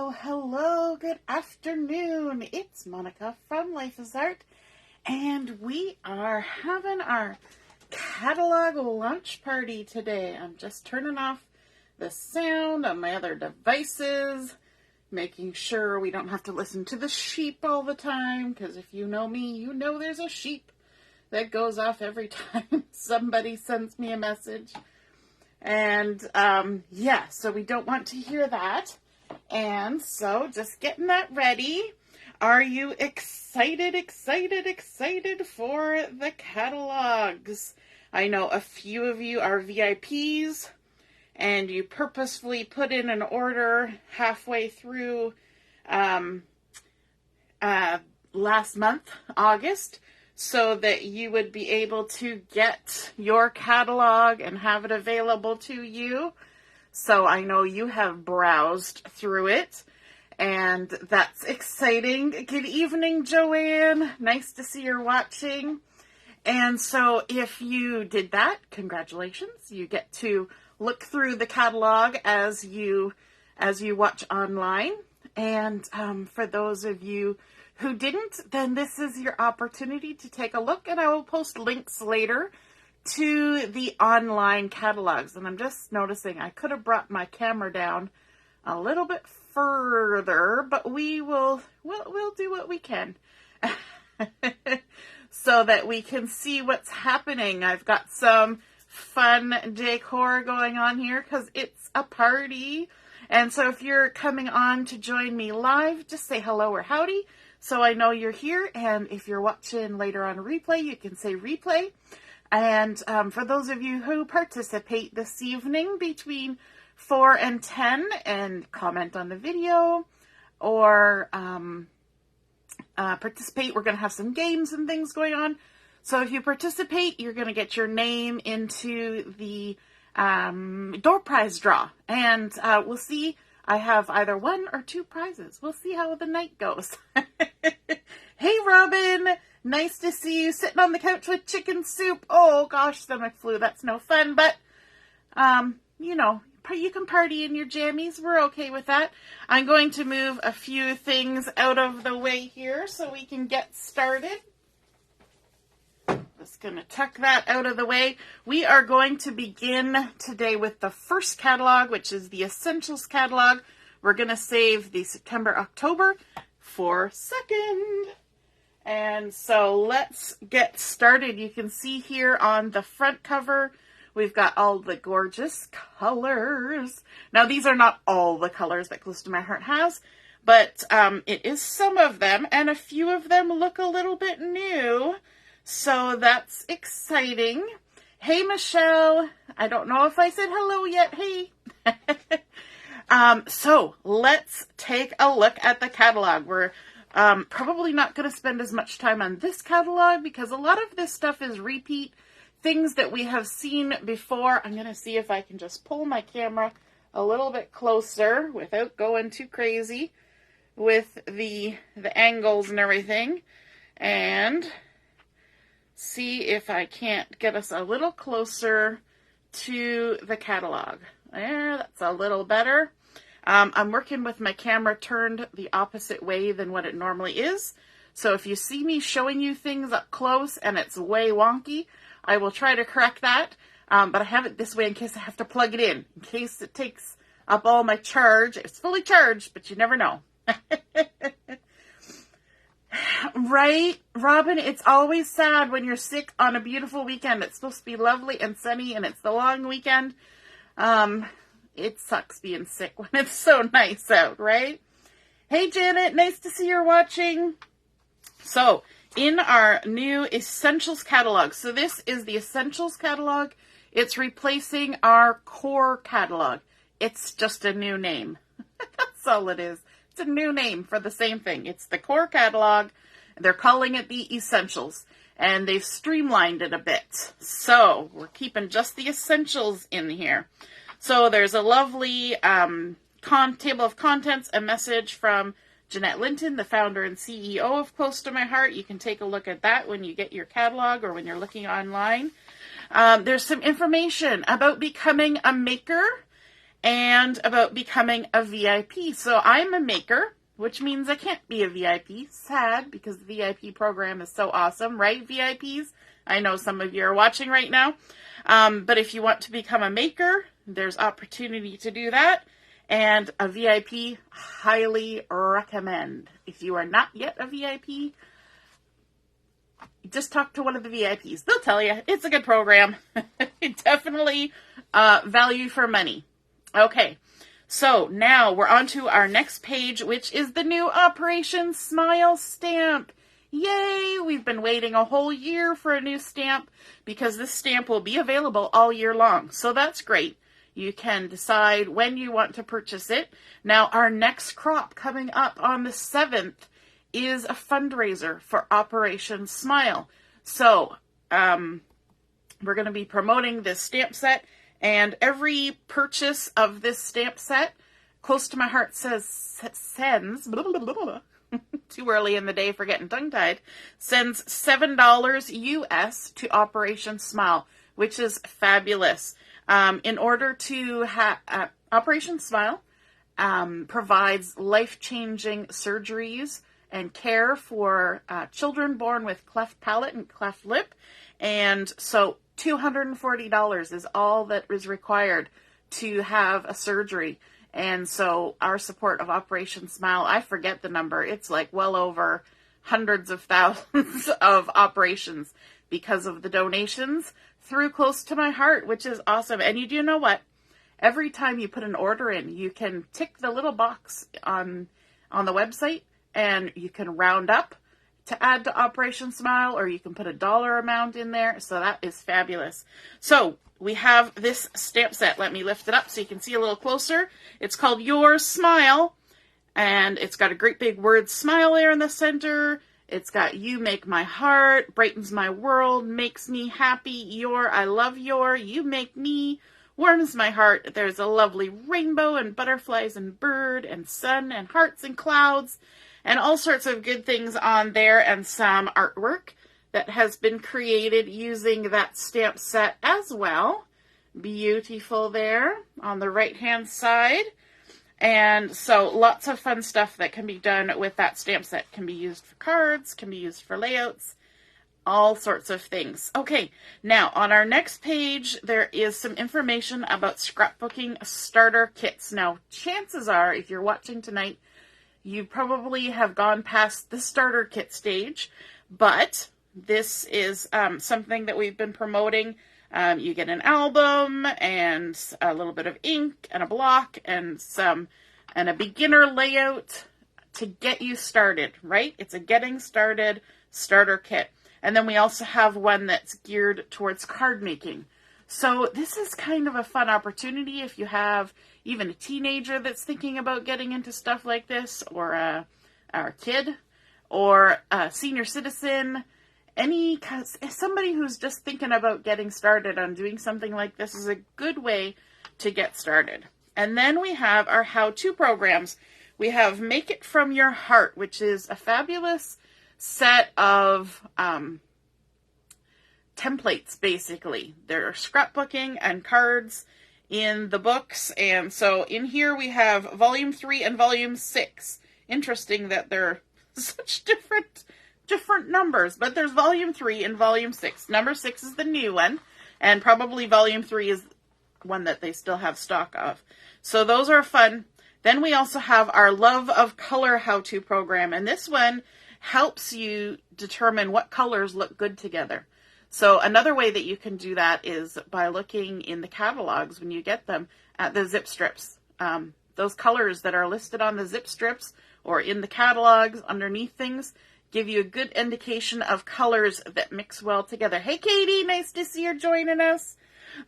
Hello, good afternoon. It's Monica from Life is Art, and we are having our catalog launch party today. I'm just turning off the sound on my other devices, making sure we don't have to listen to the sheep all the time, because if you know me, you know there's a sheep that goes off every time somebody sends me a message. And so we don't want to hear that. And so just getting that ready. Are you excited for the catalogs? I know a few of you are VIPs and you purposefully put in an order halfway through last month, August, so that you would be able to get your catalog and have it available to you. So I know you have browsed through it, and that's exciting. Good evening, Joanne. Nice to see you're watching. And so if you did that, congratulations. You get to look through the catalog as you watch online. And for those of you who didn't, then this is your opportunity to take a look, and I will post links later to the online catalogs. And I'm just noticing I could have brought my camera down a little bit further, but we'll do what we can so that we can see what's happening. I've got some fun decor going on here because it's a party. And so if you're coming on to join me live, just say hello or howdy so I know you're here. And if you're watching later on a replay, you can say replay. And for those of you who participate this evening between 4 and 10 and comment on the video or participate, we're going to have some games and things going on. So if you participate, you're going to get your name into the door prize draw. And we'll see. I have either 1 or 2 prizes. We'll see how the night goes. Hey, Robin. Nice to see you sitting on the couch with chicken soup. Oh, gosh, stomach flu. That's no fun. But, you can party in your jammies. We're okay with that. I'm going to move a few things out of the way here so we can get started. Just going to tuck that out of the way. We are going to begin today with the first catalog, which is the Essentials catalog. We're going to save the September, October for second. And so let's get started. You can see here on the front cover, we've got all the gorgeous colors. Now, these are not all the colors that Close to My Heart has, but it is some of them, and a few of them look a little bit new. So that's exciting. Hey, Michelle. I don't know if I said hello yet. Hey. So let's take a look at the catalog. We're probably not going to spend as much time on this catalog because a lot of this stuff is repeat things that we have seen before. I'm going to see if I can just pull my camera a little bit closer without going too crazy with the angles and everything, and see if I can't get us a little closer to the catalog. There, that's a little better. I'm working with my camera turned the opposite way than what it normally is. So if you see me showing you things up close and it's way wonky, I will try to correct that. But I have it this way in case I have to plug it in case it takes up all my charge. It's fully charged, but you never know. Right, Robin? It's always sad when you're sick on a beautiful weekend. It's supposed to be lovely and sunny, and it's the long weekend. It sucks being sick when it's so nice out, right? Hey, Janet, nice to see you're watching. So, in our new Essentials catalog, so this is the Essentials catalog. It's replacing our Core catalog. It's just a new name. That's all it is. It's a new name for the same thing. It's the Core catalog. They're calling it the Essentials, and they've streamlined it a bit. So we're keeping just the Essentials in here. So there's a lovely table of contents, a message from Jeanette Linton, the founder and CEO of Close to My Heart. You can take a look at that when you get your catalog or when you're looking online. There's some information about becoming a maker and about becoming a VIP. So I'm a maker, which means I can't be a VIP. Sad, because the VIP program is so awesome, right, VIPs? I know some of you are watching right now. But if you want to become a maker, there's opportunity to do that. And a VIP, highly recommend. If you are not yet a VIP, just talk to one of the VIPs. They'll tell you. It's a good program. Definitely value for money. Okay, so now we're on to our next page, which is the new Operation Smile stamp. Yay! We've been waiting a whole year for a new stamp because this stamp will be available all year long. So that's great. You can decide when you want to purchase it. Now, our next crop coming up on the 7th is a fundraiser for Operation Smile. So, we're going to be promoting this stamp set, and every purchase of this stamp set, close to my heart sends, blah, blah, blah, blah, too early in the day for getting tongue-tied, sends $7 US to Operation Smile, which is fabulous. In order to have Operation Smile provides life-changing surgeries and care for children born with cleft palate and cleft lip. And so $240 is all that is required to have a surgery. And so our support of Operation Smile, I forget the number. It's like well over hundreds of thousands of operations because of the donations through close to my heart, which is awesome. And you do know what? Every time you put an order in, you can tick the little box on the website, and you can round up to add to Operation Smile, or you can put a dollar amount in there. So that is fabulous. So we have this stamp set. Let me lift it up so you can see a little closer. It's called Your Smile, and it's got a great big word smile there in the center. It's got You Make My Heart, Brightens My World, Makes Me Happy, Your, I Love Your, You Make Me, Warms My Heart. There's a lovely rainbow and butterflies and bird and sun and hearts and clouds and all sorts of good things on there, and some artwork that has been created using that stamp set as well. Beautiful there on the right-hand side. And so lots of fun stuff that can be done with that stamp set. Can be used for cards, can be used for layouts, all sorts of things. Okay, now on our next page, there is some information about scrapbooking starter kits. Now, chances are, if you're watching tonight, you probably have gone past the starter kit stage, but this is something that we've been promoting. You get an album and a little bit of ink and a block and a beginner layout to get you started, right? It's a getting started starter kit. And then we also have one that's geared towards card making. So this is kind of a fun opportunity if you have even a teenager that's thinking about getting into stuff like this, or a kid, or a senior citizen. Somebody who's just thinking about getting started on doing something like this is a good way to get started. And then we have our how-to programs. We have Make It From Your Heart, which is a fabulous set of templates, basically. There are scrapbooking and cards in the books. And so in here we have Volume 3 and Volume 6. Interesting that they're such different numbers, but there's Volume 3 and Volume 6. Number 6 is the new one, and probably Volume 3 is one that they still have stock of. So those are fun. Then we also have our Love of Color how-to program, and this one helps you determine what colors look good together. So another way that you can do that is by looking in the catalogs when you get them at the zip strips. Those colors that are listed on the zip strips or in the catalogs underneath things give you a good indication of colors that mix well together. Hey, Katie, nice to see you joining us.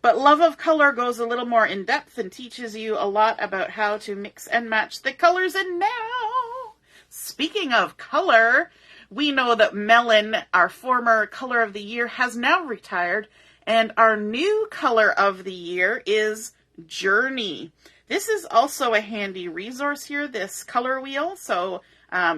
But Love of Color goes a little more in depth and teaches you a lot about how to mix and match the colors. And now, speaking of color, we know that Melon, our former Color of the Year, has now retired, and our new Color of the Year is Journey. This is also a handy resource here, this color wheel, so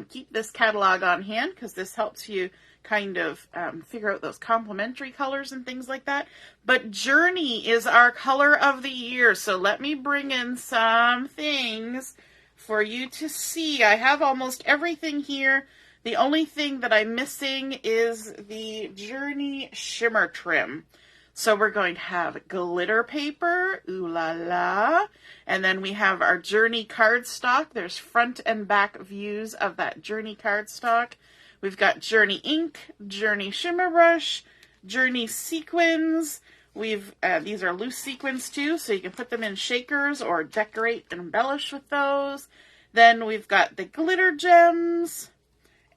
keep this catalog on hand because this helps you kind of figure out those complementary colors and things like that. But Journey is our color of the year. So let me bring in some things for you to see. I have almost everything here. The only thing that I'm missing is the Journey Shimmer Trim. So we're going to have glitter paper, ooh la la, and then we have our Journey cardstock. There's front and back views of that Journey cardstock. We've got Journey ink, Journey shimmer brush, Journey sequins. These are loose sequins too, so you can put them in shakers or decorate and embellish with those. Then we've got the glitter gems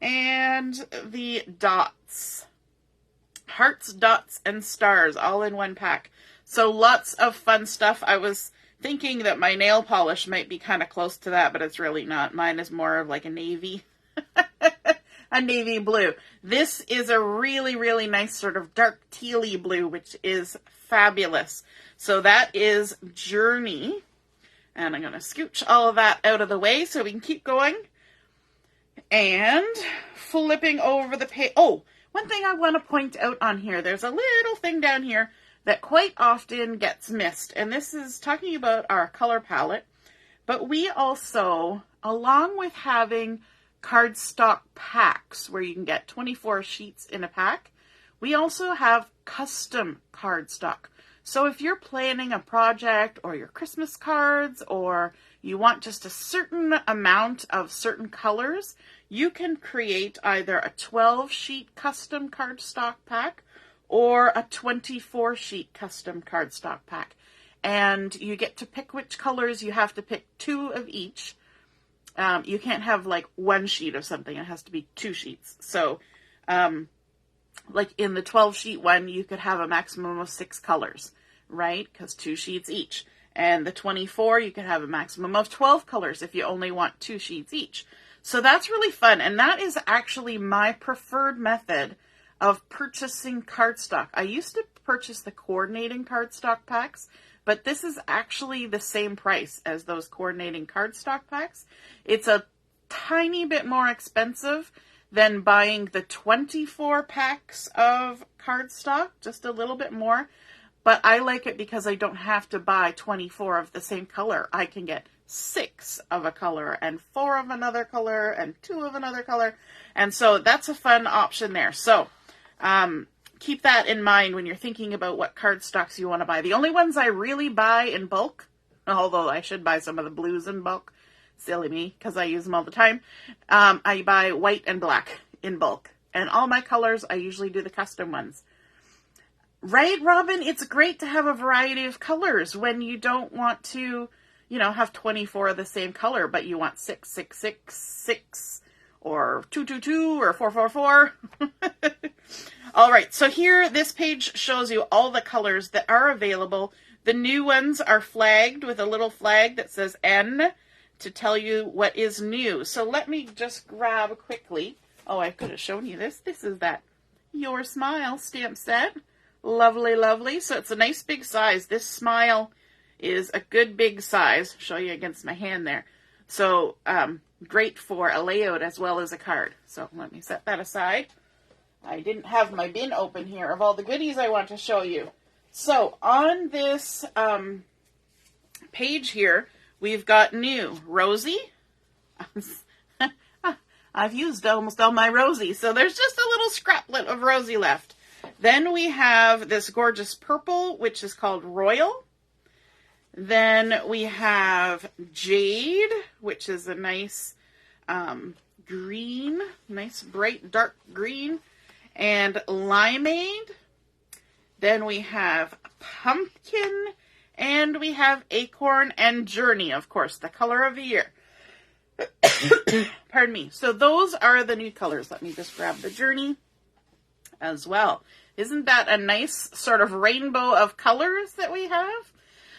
and the dots. Hearts, dots, and stars all in one pack. So lots of fun stuff. I was thinking that my nail polish might be kind of close to that, but it's really not. Mine is more of like a navy, a navy blue. This is a really, really nice sort of dark tealy blue, which is fabulous. So that is Journey. And I'm going to scooch all of that out of the way so we can keep going. And flipping over the page. Oh, one thing I want to point out on here, there's a little thing down here that quite often gets missed. And this is talking about our color palette. But we also, along with having cardstock packs where you can get 24 sheets in a pack, we also have custom cardstock. So if you're planning a project or your Christmas cards, or you want just a certain amount of certain colors, you can create either a 12-sheet custom cardstock pack or a 24-sheet custom cardstock pack. And you get to pick which colors. You have to pick 2 of each. You can't have like 1 sheet of something. It has to be 2 sheets. So like in the 12-sheet one, you could have a maximum of 6 colors, right? Because 2 sheets each. And the 24, you could have a maximum of 12 colors if you only want 2 sheets each. So that's really fun. And that is actually my preferred method of purchasing cardstock. I used to purchase the coordinating cardstock packs, but this is actually the same price as those coordinating cardstock packs. It's a tiny bit more expensive than buying the 24 packs of cardstock, just a little bit more. But I like it because I don't have to buy 24 of the same color. I can get 6 of a color and 4 of another color and 2 of another color. And so that's a fun option there. So keep that in mind when you're thinking about what cardstocks you want to buy. The only ones I really buy in bulk, although I should buy some of the blues in bulk, silly me, because I use them all the time, I buy white and black in bulk. And all my colors, I usually do the custom ones. Right, Robin? It's great to have a variety of colors when you don't want to, you know, have 24 of the same color, but you want 6, 6, 6, 6, or 2, 2, 2, or 4, 4, 4. All right, so here, this page shows you all the colors that are available. The new ones are flagged with a little flag that says N to tell you what is new. So let me just grab quickly. Oh, I could have shown you this. This is that Your Smile stamp set. Lovely, lovely. So it's a nice big size. This smile is a good big size. I'll show you against my hand there. So great for a layout as well as a card. So let me set that aside. I didn't have my bin open here of all the goodies I want to show you. So on this page here, we've got new Rosie. I've used almost all my Rosie, so there's just a little scraplet of Rosie left. Then we have this gorgeous purple, which is called Royal. Then we have Jade, which is a nice green, nice bright dark green, and Limeade. Then we have Pumpkin, and we have Acorn and Journey, of course, the color of the year. Pardon me. So those are the new colors. Let me just grab the Journey as well. Isn't that a nice sort of rainbow of colors that we have?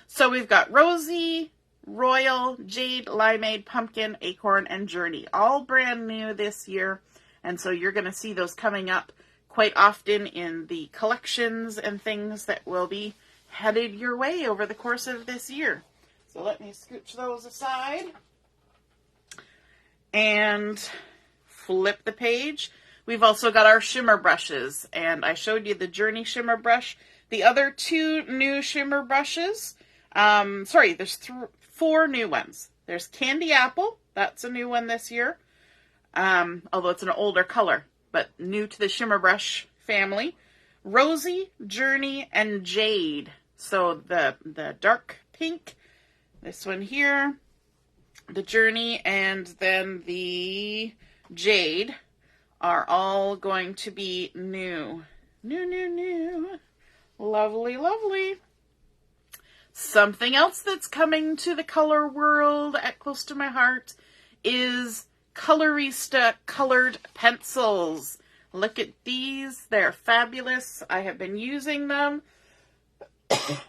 So we've got Rosie, Royal, Jade, Limeade, Pumpkin, Acorn, and Journey. All brand new this year. And so you're going to see those coming up quite often in the collections and things that will be headed your way over the course of this year. So let me scooch those aside and flip the page. We've also got our shimmer brushes, and I showed you the Journey shimmer brush. The other two new shimmer brushes, there's 4 new ones. There's Candy Apple, that's a new one this year, although it's an older color, but new to the shimmer brush family. Rosy, Journey, and Jade. So the dark pink, this one here, the Journey, and then the Jade are all going to be new. New. Lovely, lovely. Something else that's coming to the color world at close to my heart is Colorista colored pencils. Look at these. They're fabulous. I have been using them.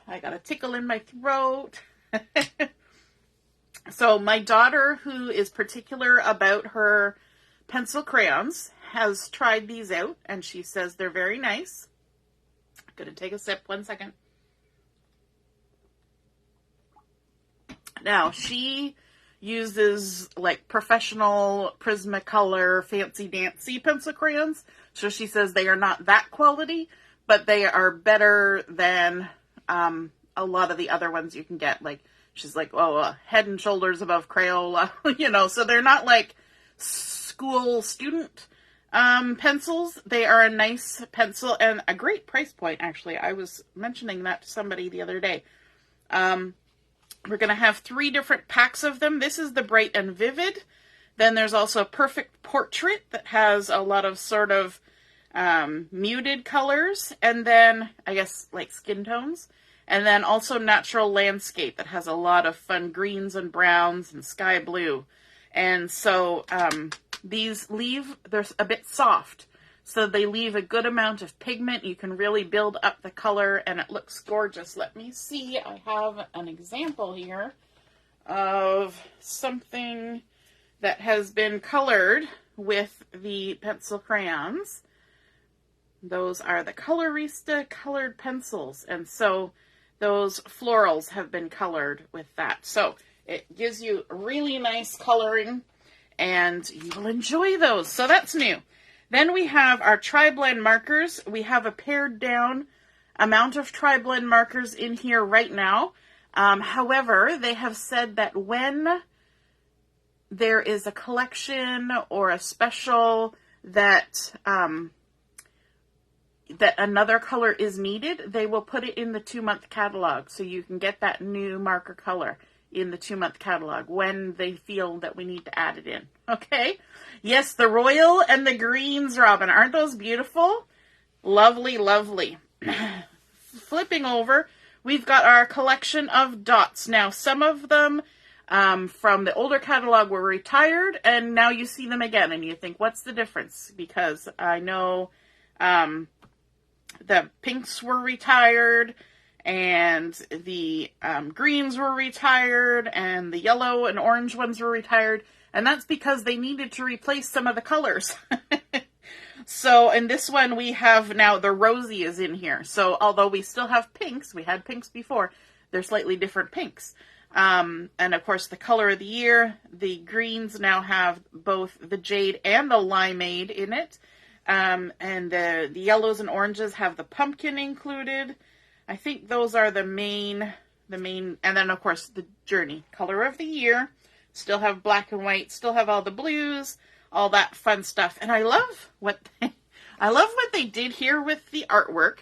I got a tickle in my throat. So my daughter, who is particular about her pencil crayons, has tried these out, and she says they're very nice. I'm going to take a sip. 1 second. Now, she uses like professional Prismacolor fancy dancy pencil crayons, so she says they are not that quality, but they are better than a lot of the other ones you can get. Like, she's like, head and shoulders above Crayola, so they're not like school student pencils. They are a nice pencil and a great price point, actually. I was mentioning that to somebody the other day. We're going to have 3 different packs of them. This is the Bright and Vivid. Then there's also Perfect Portrait that has a lot of sort of muted colors. And then, I guess, like skin tones. And then also Natural Landscape that has a lot of fun greens and browns and sky blue. And so they're a bit soft. So they leave a good amount of pigment. You can really build up the color, and it looks gorgeous. Let me see. I have an example here of something that has been colored with the pencil crayons. Those are the Colorista colored pencils. And so those florals have been colored with that. So it gives you really nice coloring, and you will enjoy those. So that's new. Then we have our tri-blend markers. We have a pared down amount of tri-blend markers in here right now. However, they have said that when there is a collection or a special that that another color is needed, they will put it in the 2-month catalog. So you can get that new marker color in the 2-month catalog when they feel that we need to add it in. Okay? Yes, the royal and the greens, Robin. Aren't those beautiful? Lovely, lovely. Flipping over, we've got our collection of dots. Now, some of them from the older catalog were retired, and now you see them again, and you think, what's the difference? Because I know the pinks were retired, and the greens were retired, and the yellow and orange ones were retired, and that's because they needed to replace some of the colors. So in this one, we have now the rosy is in here. So although we still have pinks, we had pinks before, they're slightly different pinks. And of course, the color of the year, the greens now have both the jade and the limeade in it. And the yellows and oranges have the pumpkin included. I think those are the main, and then of course the Journey color of the year. Still have black and white, still have all the blues, all that fun stuff. And I love what they did here with the artwork.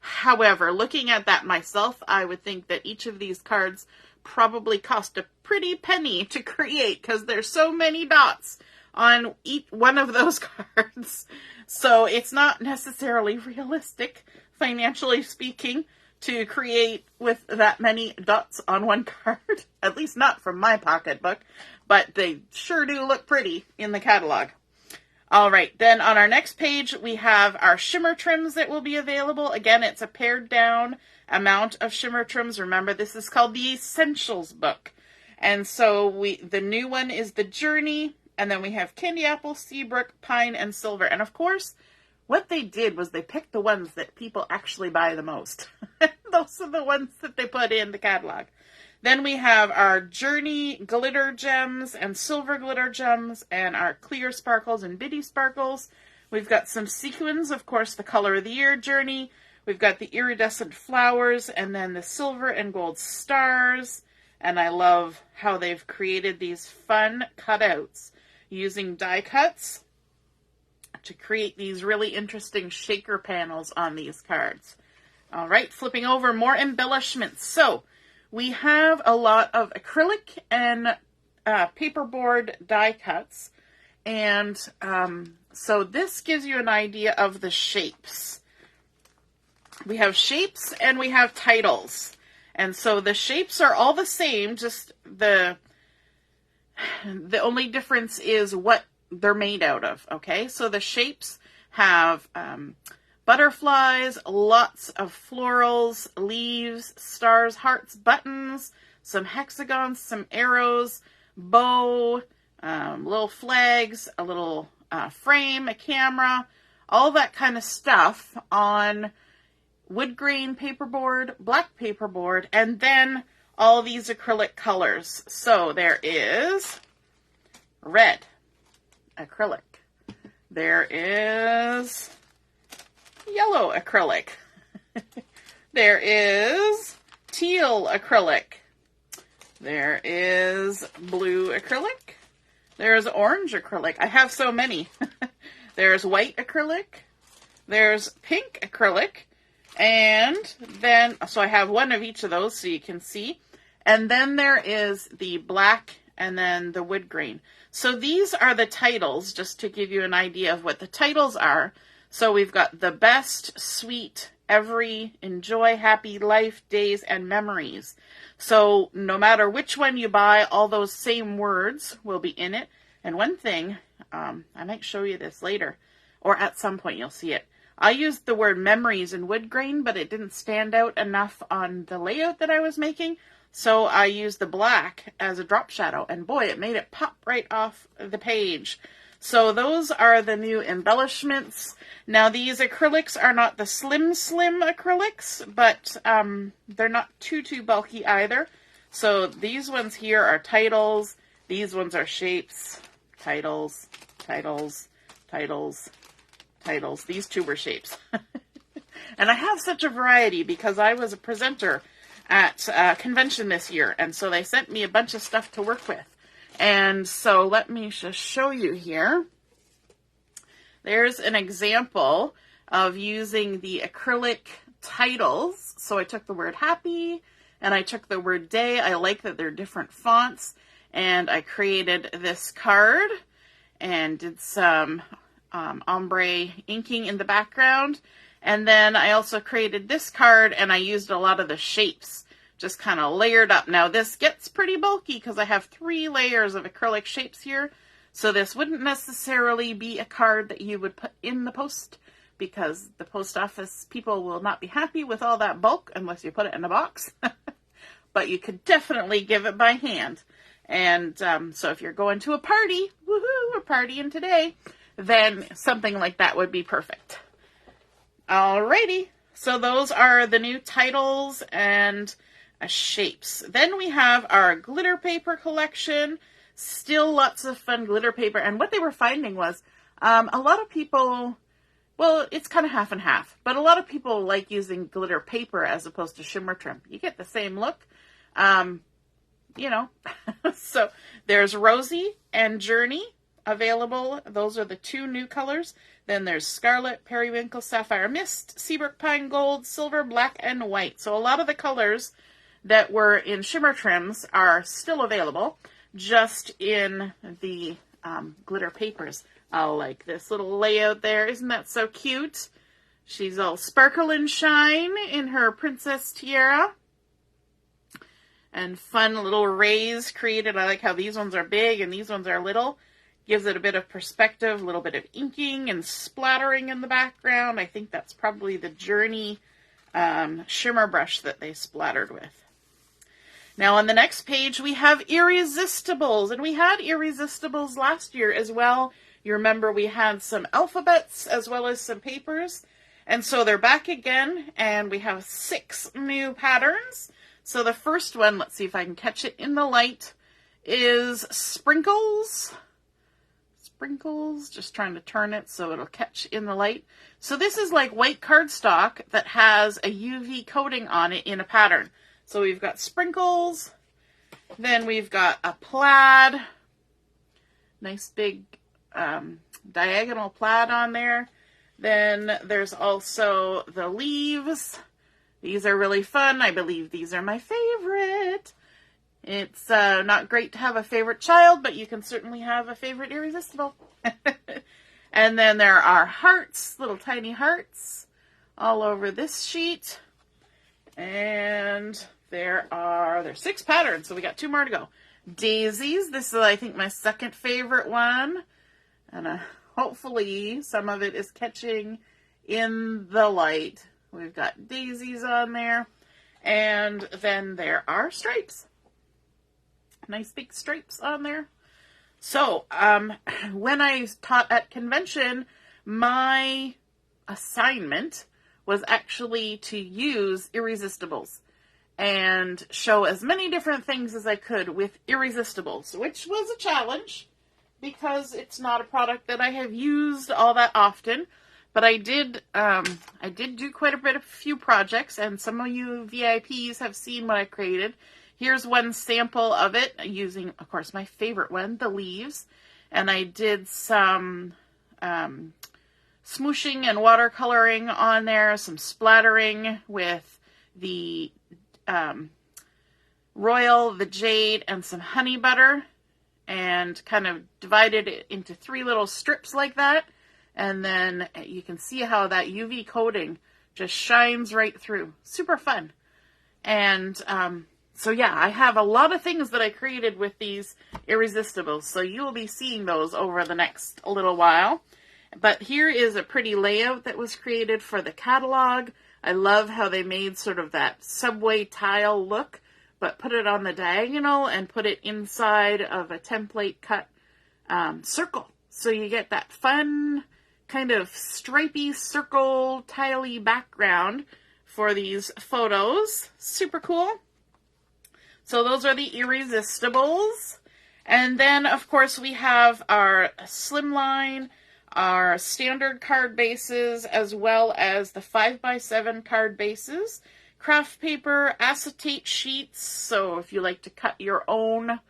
However, looking at that myself, I would think that each of these cards probably cost a pretty penny to create because there's so many dots on each one of those cards. So it's not necessarily realistic, financially speaking, to create with that many dots on one card. At least not from my pocketbook. But they sure do look pretty in the catalog. All right, then on our next page, we have our shimmer trims that will be available. Again, it's a pared down amount of shimmer trims. Remember, this is called the Essentials book. And so the new one is the Journey, and then we have Candy Apple, Seabrook, Pine, and Silver. And of course, what they did was they picked the ones that people actually buy the most. Those are the ones that they put in the catalog. Then we have our Journey glitter gems and silver glitter gems and our clear sparkles and bitty sparkles. We've got some sequins, of course, the color of the year journey. We've got the iridescent flowers and then the silver and gold stars. And I love how they've created these fun cutouts using die cuts to create these really interesting shaker panels on these cards. All right, flipping over, more embellishments. So we have a lot of acrylic and paperboard die cuts. And so this gives you an idea of the shapes. We have shapes and we have titles. And so the shapes are all the same, just the only difference is what they're made out of, okay? So the shapes have butterflies, lots of florals, leaves, stars, hearts, buttons, some hexagons, some arrows, bow, little flags, a little frame, a camera, all that kind of stuff on wood grain paperboard, black paperboard, and then all these acrylic colors. So there is red acrylic. There is yellow acrylic. There is teal acrylic. There is blue acrylic. There's orange acrylic. I have so many. There's white acrylic. There's pink acrylic. And then, so I have one of each of those so you can see. And then there is the black and then the wood grain. So these are the titles, just to give you an idea of what the titles are. So we've got the best, sweet, every, enjoy, happy, life, days, and memories. So no matter which one you buy, all those same words will be in it. And one thing, I might show you this later, or at some point you'll see it. I used the word memories in wood grain, but it didn't stand out enough on the layout that I was making. So I used the black as a drop shadow, and boy, it made it pop right off the page. So those are the new embellishments. Now these acrylics are not the slim acrylics, but they're not too bulky either. So these ones here are titles. These ones are shapes, titles, titles, titles, titles. These two were shapes. And I have such a variety because I was a presenter at a convention this year, and so they sent me a bunch of stuff to work with. And so let me just show you here. There's an example of using the acrylic titles. So I took the word happy and I took the word day. I like that they're different fonts. And I created this card and did some ombre inking in the background. And then I also created this card and I used a lot of the shapes, just kind of layered up. Now this gets pretty bulky because I have 3 layers of acrylic shapes here. So this wouldn't necessarily be a card that you would put in the post because the post office people will not be happy with all that bulk unless you put it in a box. But you could definitely give it by hand. And so if you're going to a party, woohoo, we're partying today, then something like that would be perfect. Alrighty, so those are the new titles and shapes. Then we have our glitter paper collection. Still lots of fun glitter paper. And what they were finding was a lot of people, well, it's kind of half and half, but a lot of people like using glitter paper as opposed to shimmer trim. You get the same look, you know. So there's Rosy and Journey available. Those are the 2 new colors. Then there's Scarlet, Periwinkle, Sapphire Mist, Seabrook Pine Gold, Silver, Black, and White. So a lot of the colors that were in shimmer trims are still available, just in the glitter papers. I like this little layout there. Isn't that so cute? She's all sparkle and shine in her princess tiara. And fun little rays created. I like how these ones are big and these ones are little. Gives it a bit of perspective, a little bit of inking and splattering in the background. I think that's probably the Journey shimmer brush that they splattered with. Now on the next page we have Irresistibles, and we had Irresistibles last year as well. You remember we had some alphabets as well as some papers, and so they're back again, and we have 6 new patterns. So the first one, let's see if I can catch it in the light, is Sprinkles. sprinkles, just trying to turn it so it'll catch in the light. So this is like white cardstock that has a UV coating on it in a pattern. So we've got sprinkles, then we've got a plaid, nice big diagonal plaid on there. Then there's also the leaves. These are really fun. I believe these are my favorite. It's not great to have a favorite child, but you can certainly have a favorite irresistible. And then there are hearts, little tiny hearts, all over this sheet. And there's 6 patterns, so we got 2 more to go. Daisies. This is, I think, my second favorite one. And hopefully some of it is catching in the light. We've got daisies on there. And then there are stripes. Nice big stripes on there. So, when I taught at convention, my assignment was actually to use irresistibles and show as many different things as I could with irresistibles, which was a challenge because it's not a product that I have used all that often. But I did do quite a few projects, and some of you VIPs have seen what I created. Here's one sample of it using, of course, my favorite one, the leaves. And I did some smooshing and watercoloring on there, some splattering with the royal, the jade, and some honey butter, and kind of divided it into 3 little strips like that. And then you can see how that UV coating just shines right through. Super fun. And so yeah, I have a lot of things that I created with these irresistibles. So you will be seeing those over the next little while. But here is a pretty layout that was created for the catalog. I love how they made sort of that subway tile look, but put it on the diagonal and put it inside of a template cut circle. So you get that fun kind of stripy circle tiley background for these photos. Super cool. So those are the irresistibles. And then, of course, we have our slimline, our standard card bases, as well as the 5x7 card bases, craft paper, acetate sheets. So if you like to cut your own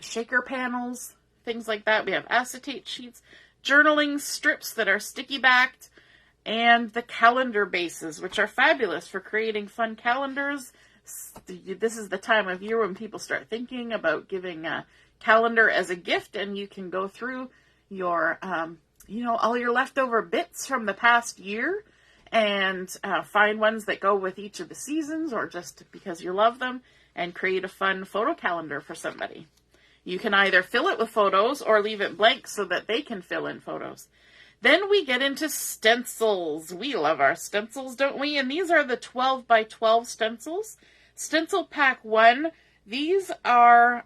shaker panels, things like that, we have acetate sheets, journaling strips that are sticky backed, and the calendar bases, which are fabulous for creating fun calendars. This is the time of year when people start thinking about giving a calendar as a gift, and you can go through your, all your leftover bits from the past year and find ones that go with each of the seasons or just because you love them and create a fun photo calendar for somebody. You can either fill it with photos or leave it blank so that they can fill in photos. Then we get into stencils. We love our stencils, don't we? And these are the 12x12 stencils. Stencil Pack 1, these are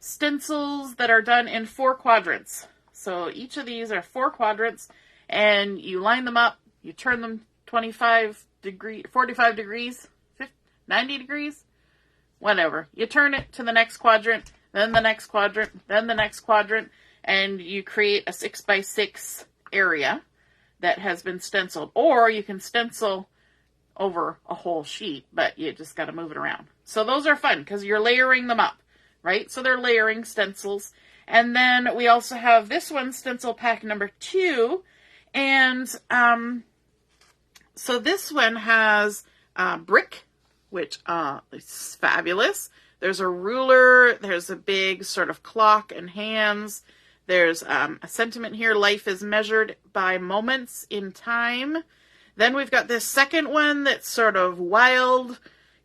stencils that are done in 4 quadrants. So each of these are 4 quadrants, and you line them up, you turn them 45 degrees, 45 degrees, 50, 90 degrees, whatever. You turn it to the next quadrant, then the next quadrant, then the next quadrant, and you create a 6x6 area that has been stenciled. Or you can stencil over a whole sheet, but you just got to move it around. So those are fun because you're layering them up, right? So they're layering stencils. And then we also have this one, Stencil Pack number 2. And so this one has brick, which is fabulous. There's a ruler. There's a big sort of clock and hands. There's a sentiment here, life is measured by moments in time. Then we've got this second one that's sort of wild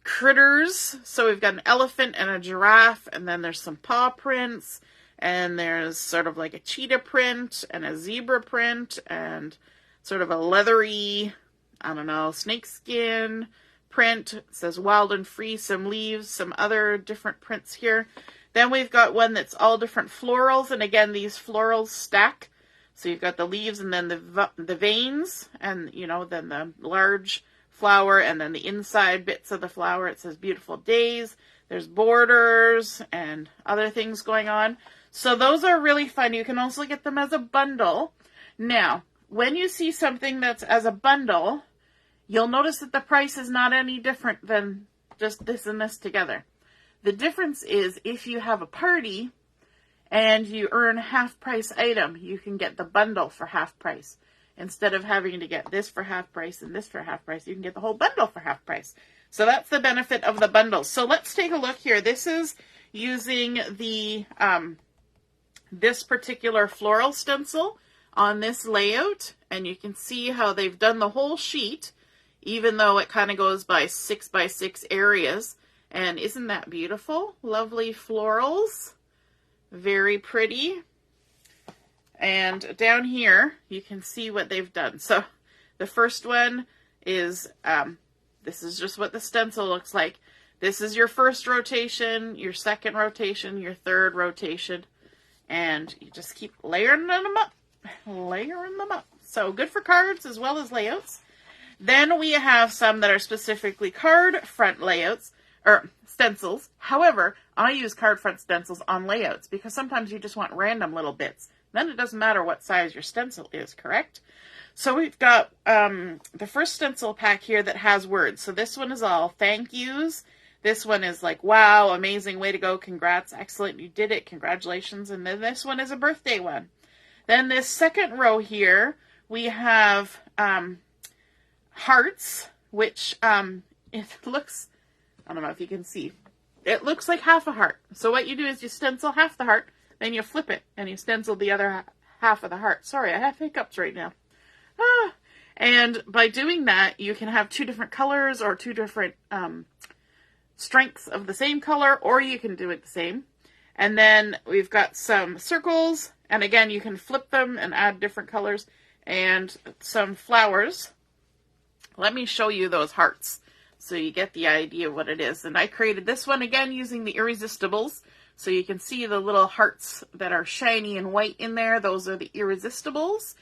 critters. So we've got an elephant and a giraffe, and then there's some paw prints, and there's sort of like a cheetah print and a zebra print and sort of a leathery, I don't know, snakeskin print. It says wild and free, some leaves, some other different prints here. Then we've got one that's all different florals, and again, these florals stack. So you've got the leaves and then the veins and, then the large flower and then the inside bits of the flower. It says beautiful days. There's borders and other things going on. So those are really fun. You can also get them as a bundle. Now, when you see something that's as a bundle, you'll notice that the price is not any different than just this and this together. The difference is if you have a party and you earn half price item, you can get the bundle for half price. Instead of having to get this for half price and this for half price, you can get the whole bundle for half price. So that's the benefit of the bundles. So let's take a look here. This is using the this particular floral stencil on this layout, and you can see how they've done the whole sheet, even though it kind of goes by 6 by 6 areas. And isn't that beautiful? Lovely florals, very pretty. And down here you can see what they've done. So the first one is this is just what the stencil looks like. This is your first rotation, your second rotation, your third rotation, and you just keep layering them up, layering them up. So good for cards as well as layouts. Then we have some that are specifically card front layouts, or stencils. However, I use card front stencils on layouts because sometimes you just want random little bits. Then it doesn't matter what size your stencil is, correct? So we've got the first stencil pack here that has words. So this one is all thank yous. This one is like, wow, amazing, way to go, congrats, excellent, you did it, congratulations. And then this one is a birthday one. Then this second row here, we have hearts, which it looks, I don't know if you can see, it looks like half a heart. So what you do is you stencil half the heart, then you flip it, and you stencil the other half of the heart. Sorry, I have hiccups right now. And by doing that, you can have two different colors or two different strengths of the same color, or you can do it the same. And then we've got some circles, and again, you can flip them and add different colors, and some flowers. Let me show you those hearts so you get the idea of what it is. And I created this one again using the Irresistibles. So you can see the little hearts that are shiny and white in there. Those are the Irresistibles.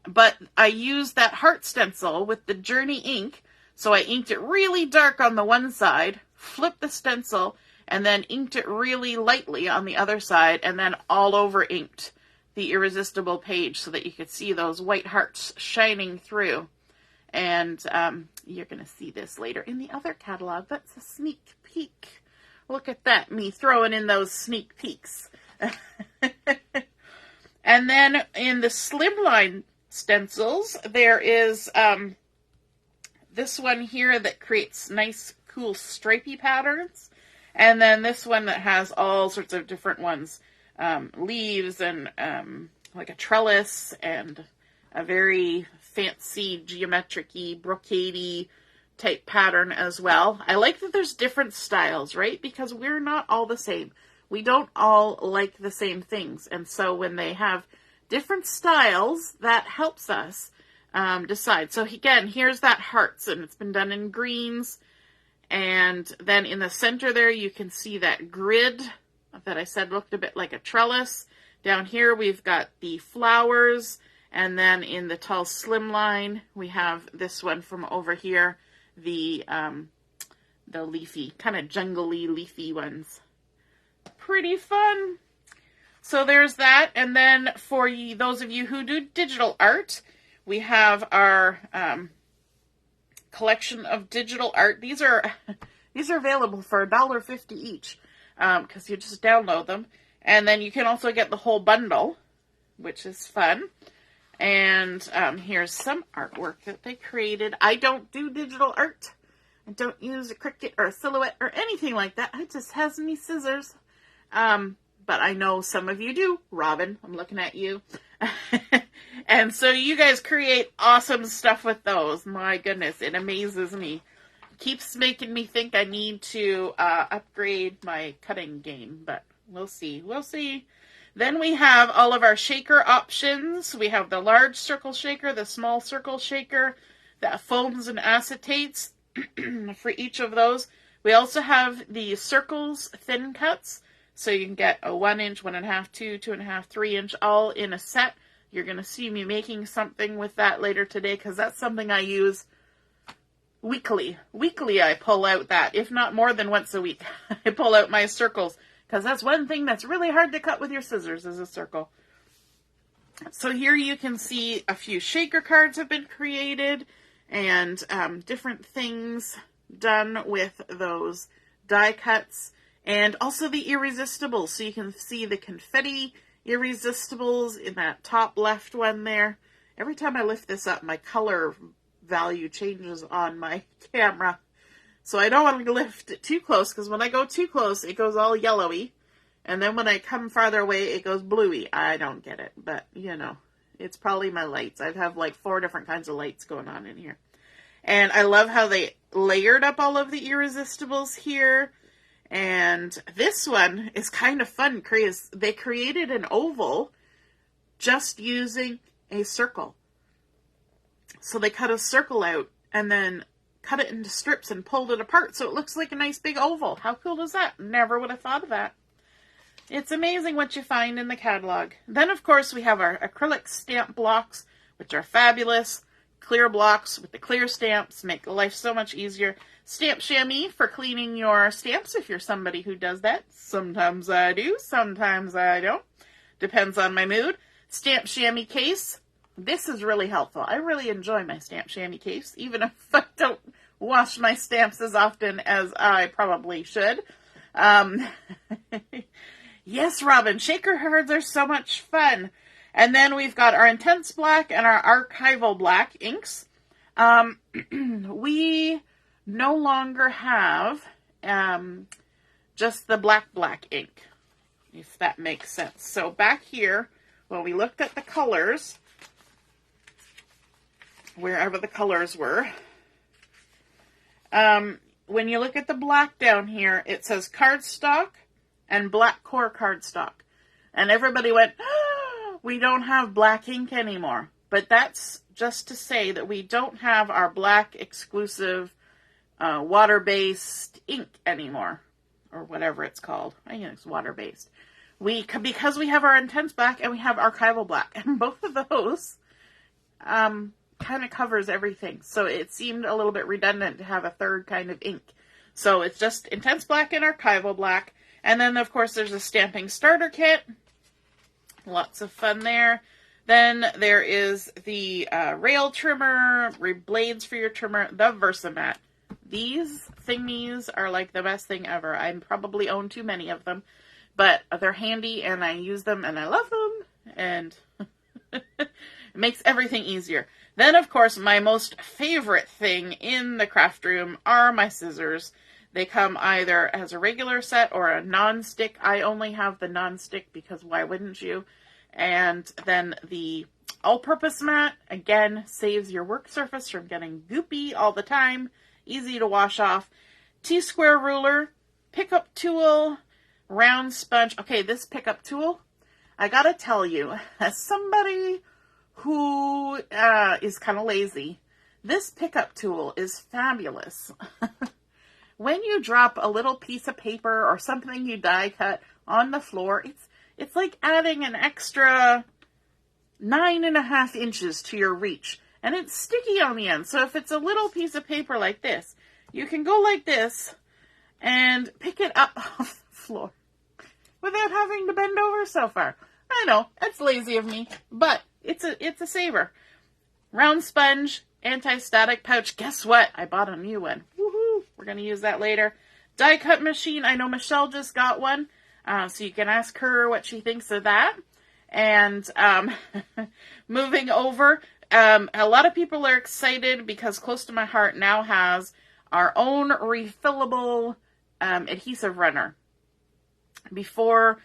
But I used that heart stencil with the Journey ink. So I inked it really dark on the one side, flipped the stencil, and then inked it really lightly on the other side, and then all over inked the Irresistible page so that you could see those white hearts shining through. And you're going to see this later in the other catalog. That's a sneak peek. Look at that, me throwing in those sneak peeks. And then in the slimline stencils, there is this one here that creates nice, cool, stripy patterns. And then this one that has all sorts of different ones. Leaves and like a trellis and a very fancy geometric-y, brocade-y type pattern as well. I like that there's different styles, right? Because we're not all the same. We don't all like the same things. And so when they have different styles, that helps us decide. So again, here's that hearts, and it's been done in greens. And then in the center there, you can see that grid that I said looked a bit like a trellis. Down here, we've got the flowers. And then in the tall slim line, we have this one from over here, the leafy, kind of jungly leafy ones. Pretty fun. So there's that. And then for those of you who do digital art, we have our collection of digital art. These are available for $1.50 each because you just download them. And then you can also get the whole bundle, which is fun. And here's some artwork that they created. I don't do digital art. I don't use a Cricut or a Silhouette or anything like that. I just has me scissors. But I know some of you do. Robin, I'm looking at you. And so you guys create awesome stuff with those. My goodness, it amazes me. Keeps making me think I need to upgrade my cutting game. But we'll see. We'll see. Then we have all of our shaker options. We have the large circle shaker, the small circle shaker, that foams and acetates for each of those. We also have the circles thin cuts. So you can get a 1 inch, 1.5, 2, 2.5, 3 inch, all in a set. You're going to see me making something with that later today because that's something I use weekly. Weekly I pull out that, if not more than once a week. I pull out my circles because that's one thing that's really hard to cut with your scissors is a circle. So here you can see a few shaker cards have been created and different things done with those die cuts, and also the irresistibles. So you can see the confetti irresistibles in that top left one there. Every time I lift this up, my color value changes on my camera. So I don't want to lift it too close, because when I go too close, it goes all yellowy. And then when I come farther away, it goes bluey. I don't get it, but you know, it's probably my lights. I have like 4 different kinds of lights going on in here. And I love how they layered up all of the irresistibles here. And this one is kind of fun because they created an oval just using a circle. So they cut a circle out and then cut it into strips and pulled it apart so it looks like a nice big oval. How cool is that? Never would have thought of that. It's amazing what you find in the catalog. Then, of course, we have our acrylic stamp blocks, which are fabulous. Clear blocks with the clear stamps make life so much easier. Stamp chamois for cleaning your stamps if you're somebody who does that. Sometimes I do, sometimes I don't. Depends on my mood. Stamp chamois case. This is really helpful. I really enjoy my stamp chamois case, even if I don't wash my stamps as often as I probably should. Yes, Robin, shaker cards are so much fun. And then we've got our intense black and our archival black inks. We no longer have just the black ink, if that makes sense. So back here, when we looked at the colors, wherever the colors were, when you look at the black down here, it says cardstock and black core cardstock. And everybody went, oh, we don't have black ink anymore. But that's just to say that we don't have our black exclusive water-based ink anymore, or whatever it's called. I think it's water-based. Because we have our intense black and we have archival black, and both of those kind of covers everything. So it seemed a little bit redundant to have a third kind of ink. So it's just intense black and archival black. And then, of course, there's a stamping starter kit. Lots of fun there. Then there is the rail trimmer, blades for your trimmer, the Versamat. These thingies are like the best thing ever. I probably own too many of them, but they're handy and I use them and I love them, and it makes everything easier. Then, of course, my most favorite thing in the craft room are my scissors. They come either as a regular set or a non-stick. I only have the non-stick because why wouldn't you? And then the all-purpose mat, again, saves your work surface from getting goopy all the time. Easy to wash off. T-square ruler, pickup tool, round sponge. Okay, this pickup tool, I gotta tell you, as somebody who is kind of lazy, this pickup tool is fabulous. When you drop a little piece of paper or something you die cut on the floor, it's like adding an extra 9.5 inches to your reach. And it's sticky on the end. So if it's a little piece of paper like this, you can go like this and pick it up off the floor without having to bend over so far. I know, that's lazy of me, but it's a saver. Round sponge, anti-static pouch. Guess what? I bought a new one. Woohoo! We're going to use that later. Die cut machine. I know Michelle just got one, so you can ask her what she thinks of that. And moving over, a lot of people are excited because Close to My Heart now has our own refillable adhesive runner. Before,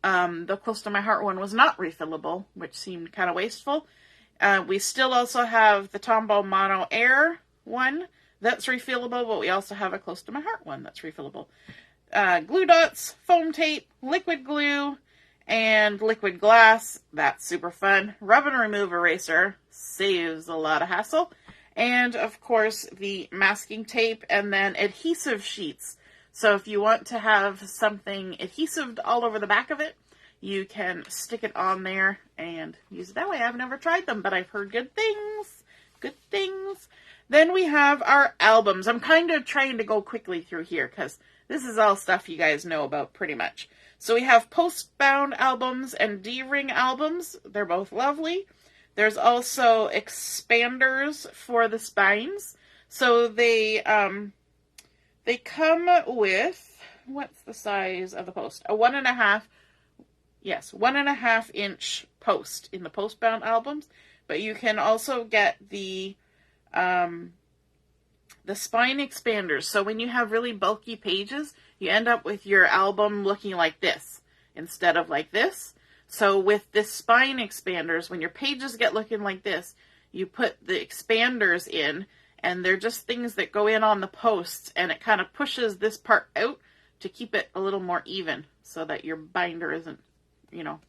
the Close to My Heart one was not refillable, which seemed kind of wasteful. We still also have the Tombow Mono Air one that's refillable, but we also have a Close to My Heart one that's refillable. Glue dots, foam tape, liquid glue, and liquid glass. That's super fun. Rub and remove eraser saves a lot of hassle. And, of course, the masking tape and then adhesive sheets. So if you want to have something adhesive all over the back of it, you can stick it on there and use it that way. I've never tried them, but I've heard good things. Good things. Then we have our albums. I'm kind of trying to go quickly through here because This is all stuff you guys know about pretty much. So we have post-bound albums and D-ring albums. They're both lovely. There's also expanders for the spines. So they come with, what's the size of the post? A 1.5 inch post in the post-bound albums. But you can also get the spine expanders. So when you have really bulky pages, you end up with your album looking like this instead of like this. So with this spine expanders, when your pages get looking like this, you put the expanders in, and they're just things that go in on the posts, and it kind of pushes this part out to keep it a little more even so that your binder isn't, you know,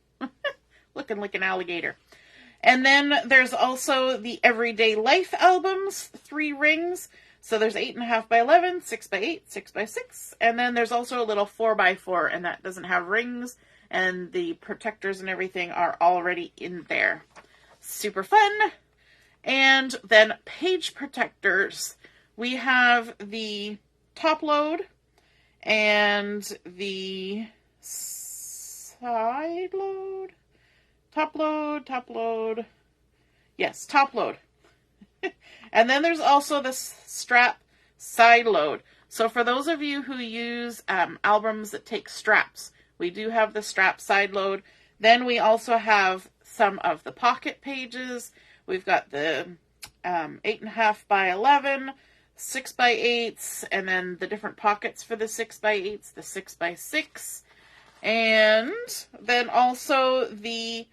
looking like an alligator. And then there's also the Everyday Life albums, 3 rings. So there's 8.5 by 11, 6 by 8, 6 by 6. And then there's also a little 4 by 4, and that doesn't have rings. And the protectors and everything are already in there. Super fun. And then page protectors. We have the top load and the side load. Top load. Yes, top load. And then there's also the strap side load. So for those of you who use albums that take straps, we do have the strap side load. Then we also have some of the pocket pages. We've got the 8.5 by 11, 6 by 8s, and then the different pockets for the 6 by 8s, the 6 by 6. And then also the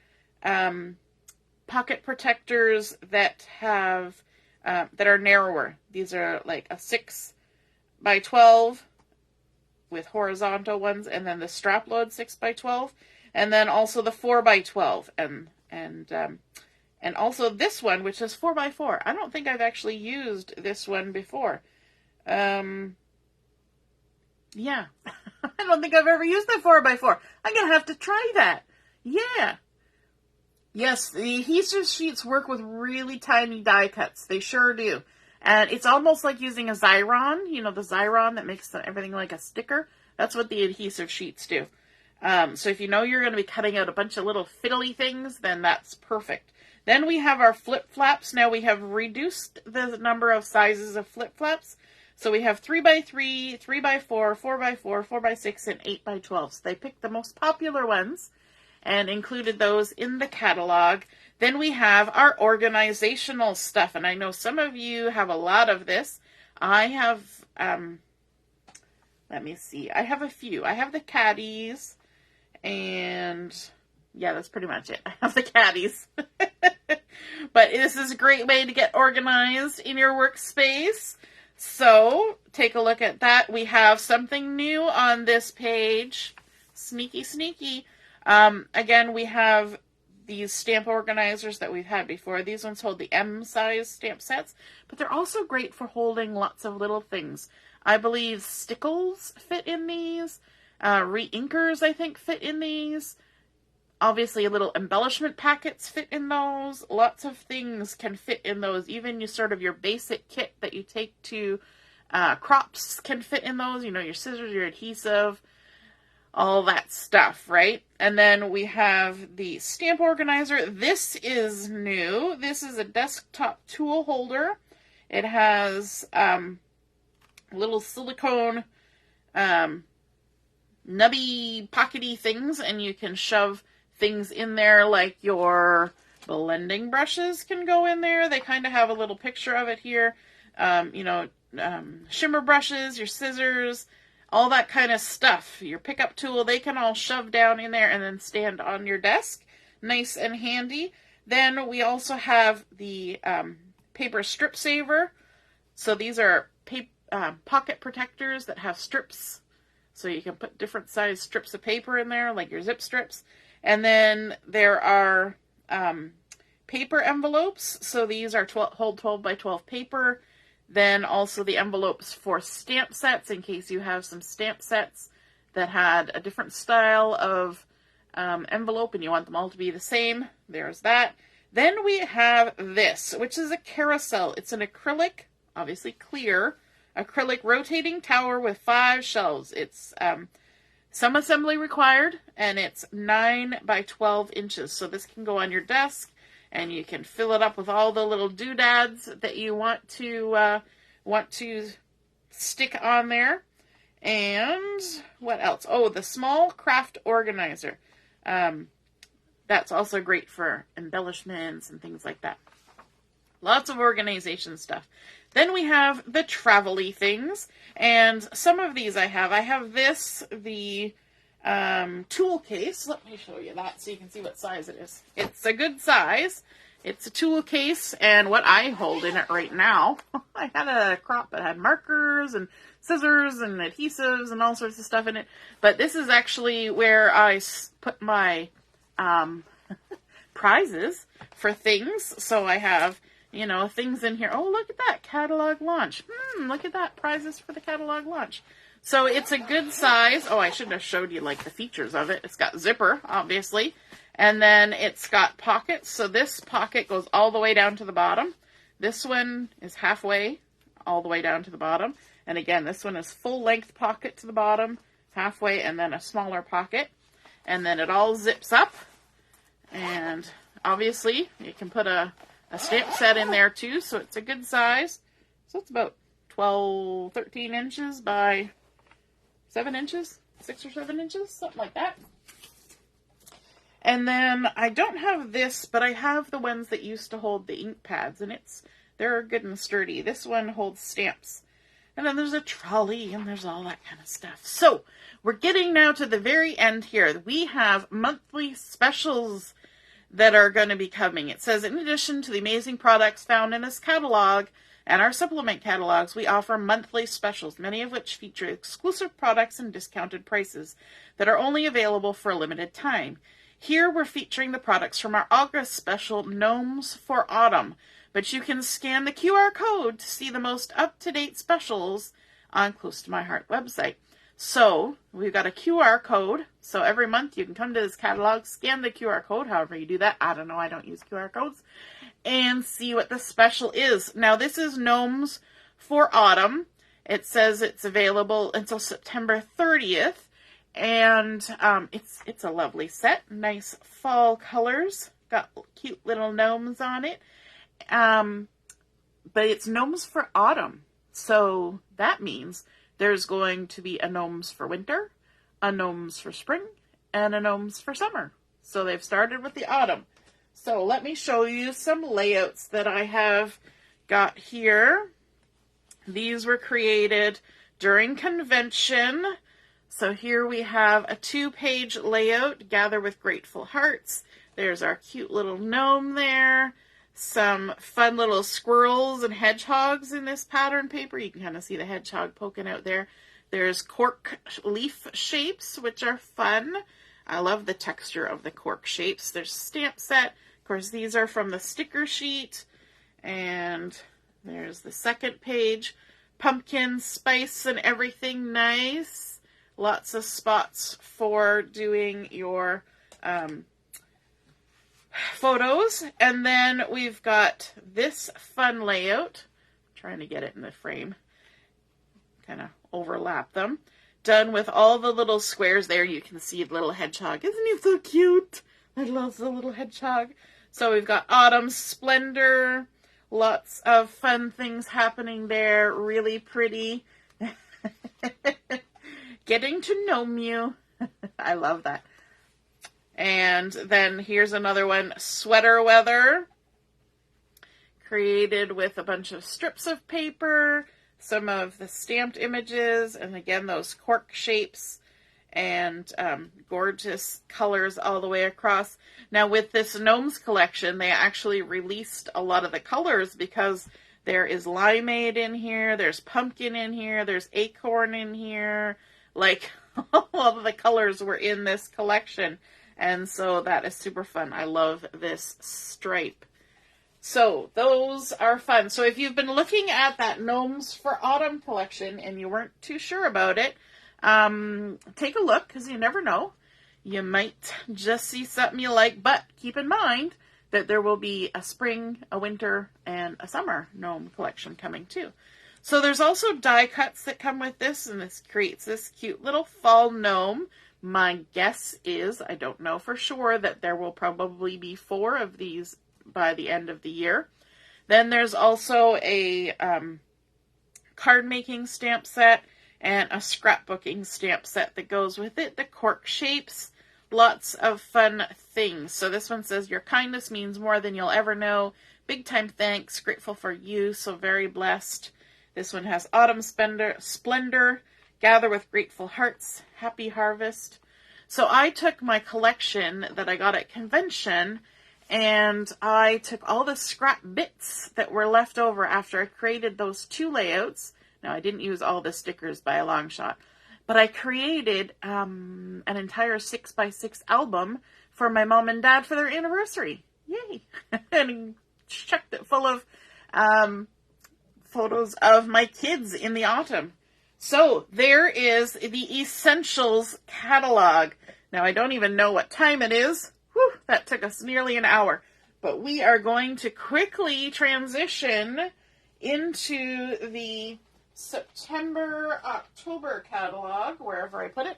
pocket protectors that have that are narrower. These are like a 6 by 12 with horizontal ones, and then the strap load 6 by 12, and then also the 4 by 12, and also this one, which is 4 by 4. I don't think I've actually used this one before. Yeah, I don't think I've ever used the 4 by 4. I'm gonna have to try that. Yeah. Yes, the adhesive sheets work with really tiny die cuts. They sure do. And it's almost like using a Xyron. You know, the Xyron that makes everything like a sticker. That's what the adhesive sheets do. So if you know you're going to be cutting out a bunch of little fiddly things, then that's perfect. Then we have our flip flaps. Now we have reduced the number of sizes of flip flaps. So we have 3 by 3, 3 by 4, 4 by 4, 4 by 6, and 8 by 12. So they picked the most popular ones and included those in the catalog. Then we have our organizational stuff, and I know some of you have a lot of this. I have, let me see, I have a few. I have the caddies, and yeah, that's pretty much it. I have the caddies. But this is a great way to get organized in your workspace. So take a look at that. We have something new on this page. Sneaky, sneaky. Again, we have these stamp organizers that we've had before. These ones hold the M size stamp sets, but they're also great for holding lots of little things. I believe stickles fit in these. Re-inkers, I think, fit in these. Obviously, little embellishment packets fit in those. Lots of things can fit in those. Even your basic kit that you take to crops can fit in those. You know, your scissors, your adhesive, all that stuff, right? And then we have the stamp organizer. This is new. This is a desktop tool holder. It has little silicone nubby pockety things, and you can shove things in there like your blending brushes can go in there. They kind of have a little picture of it here. Shimmer brushes, your scissors, all that kind of stuff. Your pickup tool, they can all shove down in there and then stand on your desk. Nice and handy. Then we also have the paper strip saver. So these are pocket protectors that have strips. So you can put different size strips of paper in there, like your zip strips. And then there are paper envelopes. So these are hold 12 by 12 paper. Then also the envelopes for stamp sets, in case you have some stamp sets that had a different style of envelope and you want them all to be the same. There's that. Then we have this, which is a carousel. It's an acrylic, obviously clear, acrylic rotating tower with 5 shelves. It's some assembly required, and it's 9 by 12 inches. So this can go on your desk, and you can fill it up with all the little doodads that you want to stick on there. And what else? Oh, the small craft organizer. That's also great for embellishments and things like that. Lots of organization stuff. Then we have the travel-y things, and some of these I have. I have this, the tool case. Let me show you that so you can see what size it is. It's a good size. It's a tool case, and what I hold in it right now, I had a crop that had markers and scissors and adhesives and all sorts of stuff in it. But this is actually where I put my prizes for things. So I have, you know, things in here. Oh, look at that. Catalog launch. Look at that. Prizes for the catalog launch. So it's a good size. Oh, I should have showed you like the features of it. It's got zipper, obviously. And then it's got pockets. So this pocket goes all the way down to the bottom. This one is halfway all the way down to the bottom. And again, this one is full length pocket to the bottom, halfway, and then a smaller pocket. And then it all zips up. And obviously you can put a stamp set in there too. So it's a good size. So it's about 13 inches by 7 inches, 6 or 7 inches, something like that. And then I don't have this, but I have the ones that used to hold the ink pads, and they're good and sturdy. This one holds stamps. And then there's a trolley, and there's all that kind of stuff. So we're getting now to the very end here. We have monthly specials that are going to be coming. It says, in addition to the amazing products found in this catalog and our supplement catalogs, we offer monthly specials, many of which feature exclusive products and discounted prices that are only available for a limited time. Here we're featuring the products from our August special, Gnomes for Autumn, but you can scan the QR code to see the most up-to-date specials on Close to My Heart website. So we've got a QR code, so every month you can come to this catalog, scan the QR code, however you do that. I don't know, I don't use QR codes, and see what the special is. Now this is Gnomes for Autumn. It says it's available until September 30th. And it's a lovely set. Nice fall colors. Got cute little gnomes on it. But it's Gnomes for Autumn. So that means there's going to be a Gnomes for winter, a Gnomes for spring, and a Gnomes for summer. So they've started with the autumn. So let me show you some layouts that I have got here. These were created during convention. So here we have a 2-page layout, Gather with Grateful Hearts. There's our cute little gnome there. Some fun little squirrels and hedgehogs in this pattern paper. You can kind of see the hedgehog poking out there. There's cork leaf shapes, which are fun. I love the texture of the cork shapes. There's stamp set. Of course, these are from the sticker sheet. And there's the second page. Pumpkin spice and everything nice. Lots of spots for doing your photos. And then we've got this fun layout. I'm trying to get it in the frame. Kind of overlap them. Done with all the little squares there. You can see the little hedgehog. Isn't he so cute? I love the little hedgehog. So we've got Autumn Splendor. Lots of fun things happening there. Really pretty. Getting to know you. I love that. And then here's another one, Sweater Weather. Created with a bunch of strips of paper, some of the stamped images, and again, those cork shapes and gorgeous colors all the way across. Now with this Gnomes collection, they actually released a lot of the colors because there is limeade in here, there's pumpkin in here, there's acorn in here. Like, all of the colors were in this collection. And so that is super fun. I love this stripe. So those are fun. So if you've been looking at that Gnomes for Autumn collection and you weren't too sure about it, take a look, because you never know. You might just see something you like. But keep in mind that there will be a spring, a winter, and a summer gnome collection coming too. So there's also die cuts that come with this, and this creates this cute little fall gnome. My guess is, I don't know for sure, that there will probably be 4 of these by the end of the year. Then there's also a card making stamp set and a scrapbooking stamp set that goes with it. The cork shapes, lots of fun things. So this one says, your kindness means more than you'll ever know. Big time thanks, grateful for you, so very blessed. This one has autumn splendor, gather with grateful hearts, happy harvest. So I took my collection that I got at convention, and I took all the scrap bits that were left over after I created those 2 layouts. Now, I didn't use all the stickers by a long shot, but I created an entire 6x6 album for my mom and dad for their anniversary. Yay! And chucked it full of photos of my kids in the autumn. So there is the Essentials catalog. Now, I don't even know what time it is. Whew, that took us nearly an hour. But we are going to quickly transition into the September-October catalog, wherever I put it.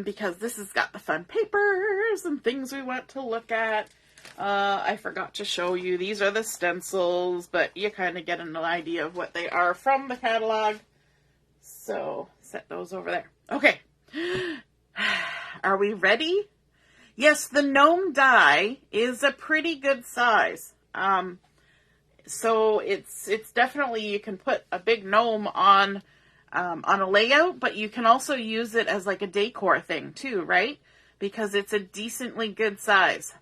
Because this has got the fun papers and things we want to look at. I forgot to show you. These are the stencils, but you kind of get an idea of what they are from the catalog. So, set those over there. Okay. Are we ready? Yes, the gnome die is a pretty good size. So it's definitely, you can put a big gnome on a layout, but you can also use it as like a decor thing too, right? Because it's a decently good size.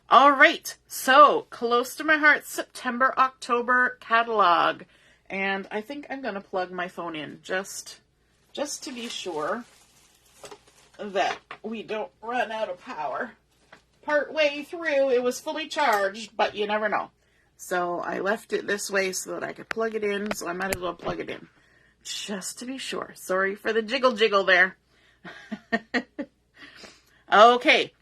All right, so close to my heart, September, October catalog. And I think I'm going to plug my phone in just to be sure that we don't run out of power. Part way through, it was fully charged, but you never know. So I left it this way so that I could plug it in, so I might as well plug it in. Just to be sure. Sorry for the jiggle there. Okay.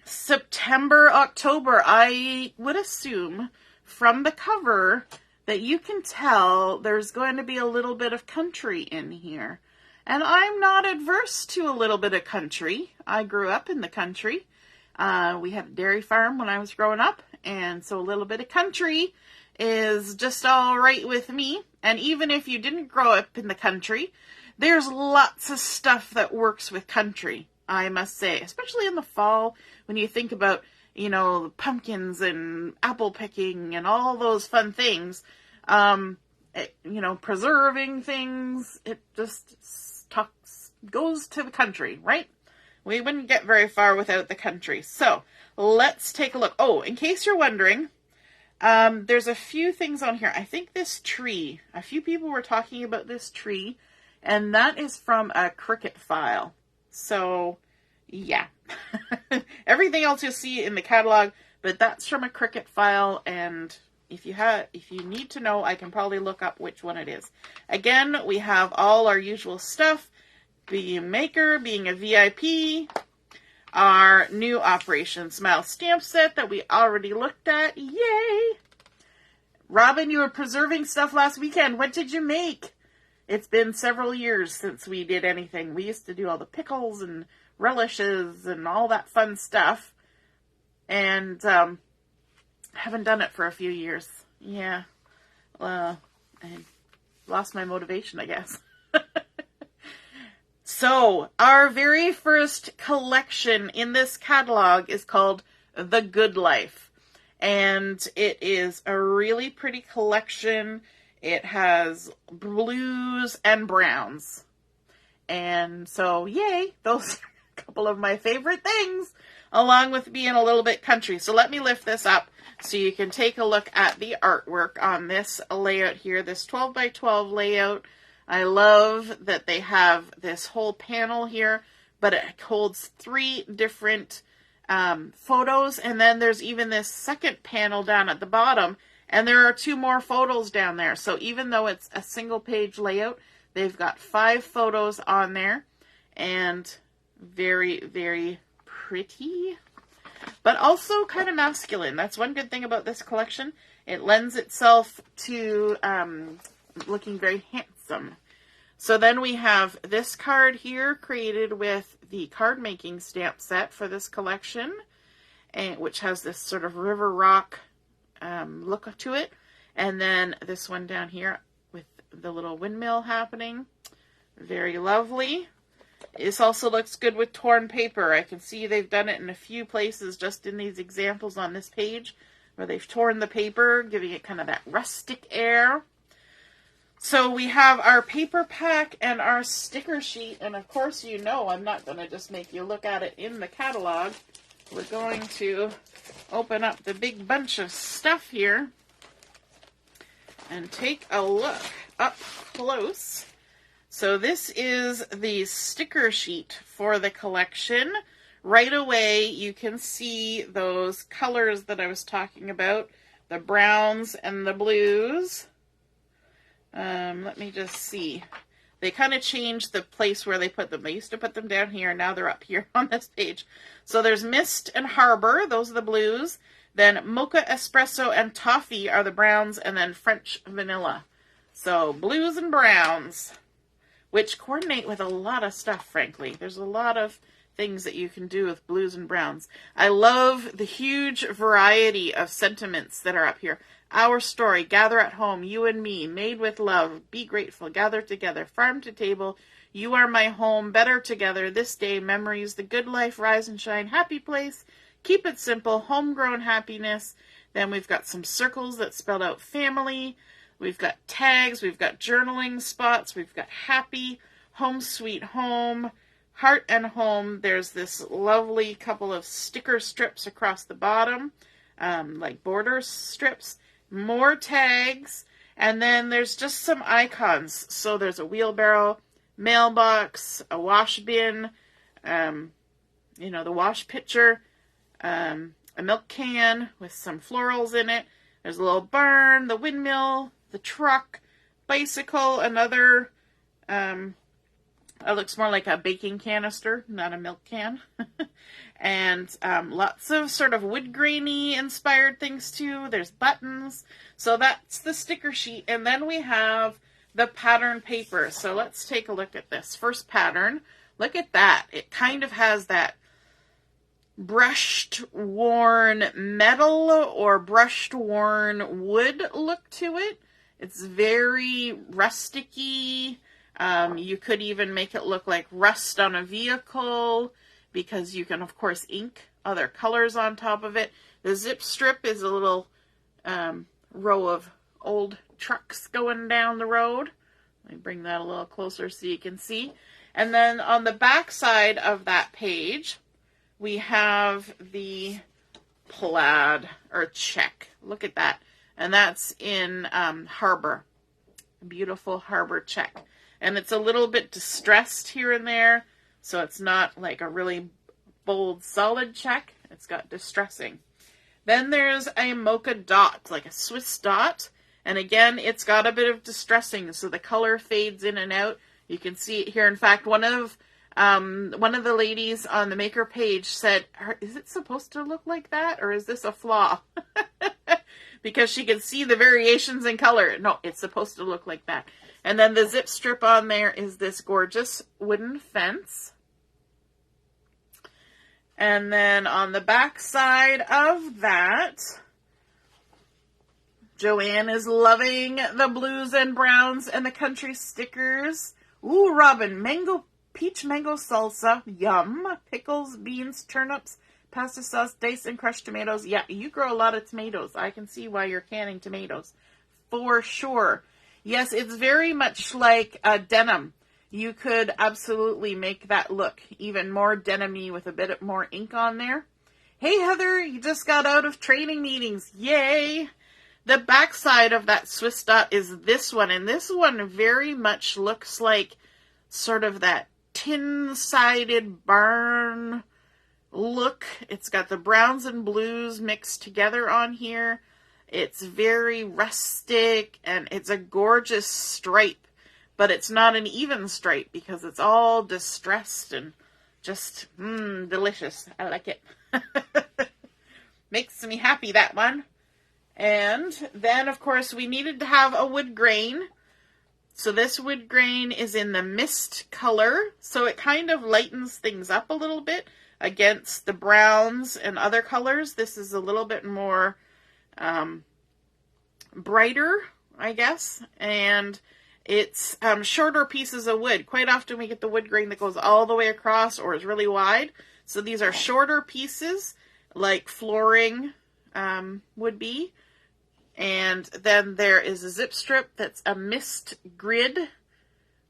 September, October. I would assume from the cover that you can tell there's going to be a little bit of country in here. And I'm not adverse to a little bit of country. I grew up in the country. We had a dairy farm when I was growing up, and so a little bit of country is just all right with me. And even if you didn't grow up in the country, there's lots of stuff that works with country, I must say, especially in the fall when you think about, you know, pumpkins and apple picking and all those fun things. Preserving things, it just goes to the country, right? We wouldn't get very far without the country. So let's take a look. Oh, in case you're wondering, there's a few things on here. I think this tree, a few people were talking about this tree, and that is from a Cricut file. So, yeah. Everything else you'll see in the catalog, but that's from a Cricut file, and if you need to know, I can probably look up which one it is. Again, we have all our usual stuff. Being a maker, being a VIP, our new Operation Smile stamp set that we already looked at. Yay! Robin, you were preserving stuff last weekend. What did you make? It's been several years since we did anything. We used to do all the pickles and relishes and all that fun stuff. And haven't done it for a few years. Yeah. I lost my motivation, I guess. So, our very first collection in this catalog is called The Good Life. And it is a really pretty collection. It has blues and browns. And so, yay, those are a couple of my favorite things, along with being a little bit country. So let me lift this up so you can take a look at the artwork on this layout here, this 12 by 12 layout. I love that they have this whole panel here, but it holds 3 different photos, and then there's even this second panel down at the bottom, and there are 2 more photos down there. So even though it's a single page layout, they've got 5 photos on there, and very, very pretty, but also kind of masculine. That's one good thing about this collection. It lends itself to looking very handsome. So then we have this card here created with the card making stamp set for this collection, and which has this sort of river rock look to it. And then this one down here with the little windmill happening. Very lovely. This also looks good with torn paper. I can see they've done it in a few places just in these examples on this page where they've torn the paper, giving it kind of that rustic air. So we have our paper pack and our sticker sheet. And of course, you know, I'm not going to just make you look at it in the catalog. We're going to open up the big bunch of stuff here and take a look up close. So this is the sticker sheet for the collection. Right away, you can see those colors that I was talking about, the browns and the blues. Let me just see. They kind of changed the place where they put them. They used to put them down here. Now they're up here on this page. So there's Mist and Harbor. Those are the blues. Then Mocha, Espresso, and Toffee are the browns. And then French Vanilla. So blues and browns, which coordinate with a lot of stuff, frankly. There's a lot of things that you can do with blues and browns. I love the huge variety of sentiments that are up here. Our story, gather at home, you and me, made with love, be grateful, gather together, farm to table, you are my home, better together, this day, memories, the good life, rise and shine, happy place, keep it simple, homegrown happiness. Then we've got some circles that spell out family. We've got tags, we've got journaling spots, we've got happy, home sweet home, heart and home. There's this lovely couple of sticker strips across the bottom, like border strips. More tags, and then there's just some icons. So there's a wheelbarrow, mailbox, a wash bin, the wash pitcher, a milk can with some florals in it. There's a little barn, the windmill, the truck, bicycle, another, it looks more like a baking canister, not a milk can. And lots of sort of wood grainy inspired things too. There's buttons. So that's the sticker sheet. And then we have the pattern paper. So let's take a look at this first pattern. Look at that. It kind of has that brushed worn metal or brushed worn wood look to it. It's very rusticy. You could even make it look like rust on a vehicle, because you can, of course, ink other colors on top of it. The zip strip is a little row of old trucks going down the road. Let me bring that a little closer so you can see. And then on the back side of that page, we have the plaid or check. Look at that. And that's in Harbor. Beautiful Harbor check. And it's a little bit distressed here and there. So it's not like a really bold, solid check. It's got distressing. Then there's a mocha dot, like a Swiss dot. And again, it's got a bit of distressing, so the color fades in and out. You can see it here. In fact, one of the ladies on the maker page said, is it supposed to look like that, or is this a flaw? Because she can see the variations in color. No, it's supposed to look like that. And then the zip strip on there is this gorgeous wooden fence. And then on the back side of that, Joanne is loving the blues and browns and the country stickers. Ooh, Robin, peach mango salsa, yum. Pickles, beans, turnips, pasta sauce, diced and crushed tomatoes. Yeah, you grow a lot of tomatoes. I can see why you're canning tomatoes. For sure. Yes, it's very much like denim. You could absolutely make that look even more denim-y with a bit more ink on there. Hey, Heather, you just got out of training meetings. Yay! The back side of that Swiss dot is this one, and this one very much looks like sort of that tin-sided barn look. It's got the browns and blues mixed together on here. It's very rustic, and it's a gorgeous stripe. But it's not an even stripe because it's all distressed and just delicious. I like it. Makes me happy, that one. And then, of course, we needed to have a wood grain. So this wood grain is in the mist color, so it kind of lightens things up a little bit against the browns and other colors. This is a little bit more brighter, I guess, and it's shorter pieces of wood. Quite often we get the wood grain that goes all the way across or is really wide. So these are shorter pieces like flooring would be. And then there is a zip strip that's a mist grid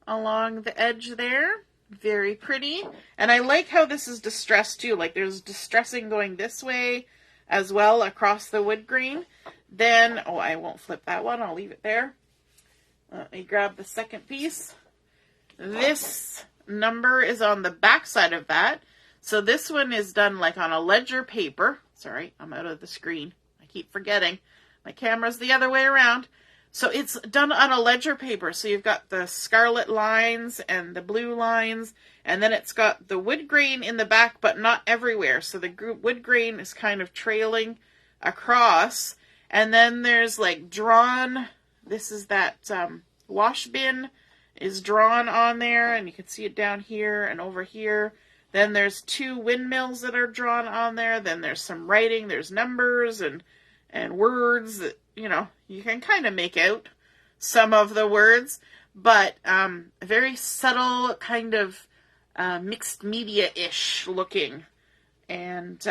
along the edge there. Very pretty. And I like how this is distressed too. Like there's distressing going this way as well across the wood grain. Then, oh, I won't flip that one. I'll leave it there. Let me grab the second piece. This number is on the back side of that. So this one is done like on a ledger paper. Sorry, I'm out of the screen. I keep forgetting. My camera's the other way around. So it's done on a ledger paper. So you've got the scarlet lines and the blue lines. And then it's got the wood grain in the back, but not everywhere. So the wood grain is kind of trailing across. And then there's like drawn, this is that wash bin is drawn on there. And you can see it down here and over here. Then there's 2 windmills that are drawn on there. Then there's some writing. There's numbers and words that, you know, you can kind of make out some of the words, but very subtle, kind of mixed media-ish looking. And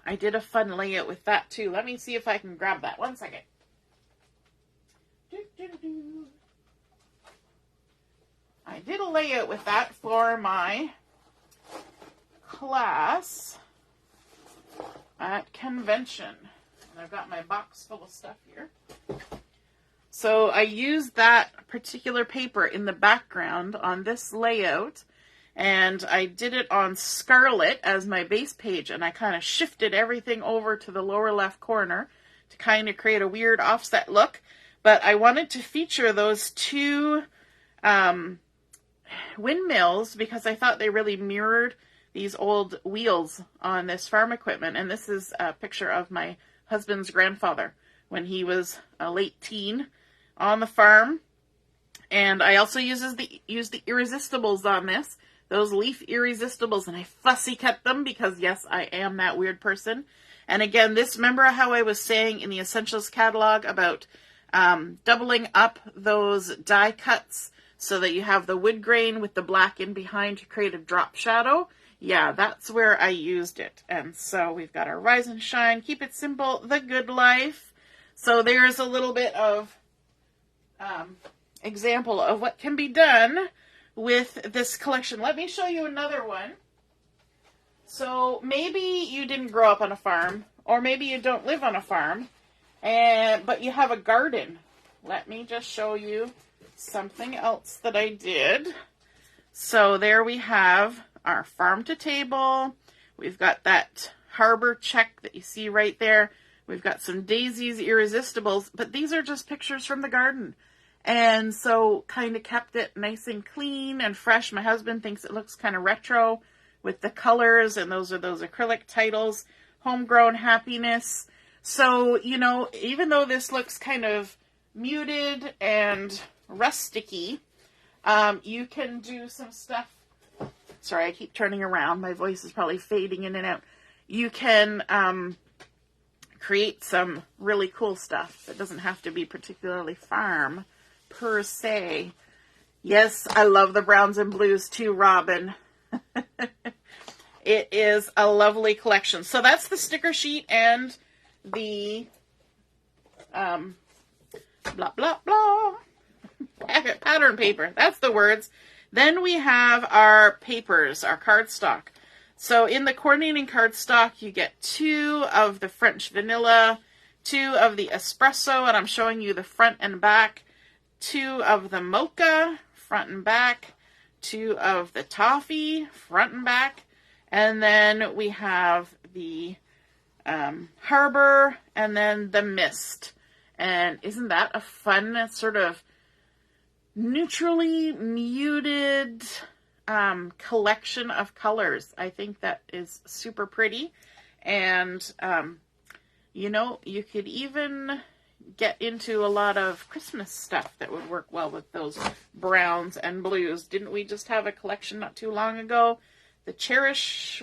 I did a fun layout with that too. Let me see if I can grab that. One second. I did a layout with that for my class at convention. And I've got my box full of stuff here. So I used that particular paper in the background on this layout, and I did it on Scarlet as my base page, and I kind of shifted everything over to the lower left corner to kind of create a weird offset look. But I wanted to feature those 2 windmills because I thought they really mirrored these old wheels on this farm equipment. And this is a picture of my husband's grandfather when he was a late teen on the farm. And I also use the irresistibles on this, those leaf irresistibles, and I fussy cut them because yes, I am that weird person. And again, this, remember how I was saying in the Essentials catalog about doubling up those die cuts so that you have the wood grain with the black in behind to create a drop shadow? Yeah, that's where I used it. And so we've got our Rise and Shine, Keep It Simple, The Good Life. So there's a little bit of example of what can be done with this collection. Let me show you another one. So maybe you didn't grow up on a farm, or maybe you don't live on a farm, but you have a garden. Let me just show you something else that I did. So there we have our farm to table. We've got that harbor check that you see right there. We've got some daisies, irresistibles, but these are just pictures from the garden. And so kind of kept it nice and clean and fresh. My husband thinks it looks kind of retro with the colors, and those are those acrylic titles, Homegrown Happiness. So, you know, even though this looks kind of muted and rusticy, you can do some stuff. Sorry, I keep turning around. My voice is probably fading in and out. You can create some really cool stuff that doesn't have to be particularly farm per se. Yes, I love the browns and blues too, Robin. It is a lovely collection. So that's the sticker sheet and the blah, blah, blah. Pattern paper. That's the words. Then we have our papers, our cardstock. So in the coordinating cardstock, you get 2 of the French vanilla, 2 of the espresso, and I'm showing you the front and back, 2 of the mocha, front and back, 2 of the toffee, front and back, and then we have the harbor, and then the mist. And isn't that a fun sort of neutrally muted collection of colors? I think that is super pretty. And You know, you could even get into a lot of Christmas stuff that would work well with those browns and blues. Didn't we just have a collection not too long ago? The Cherished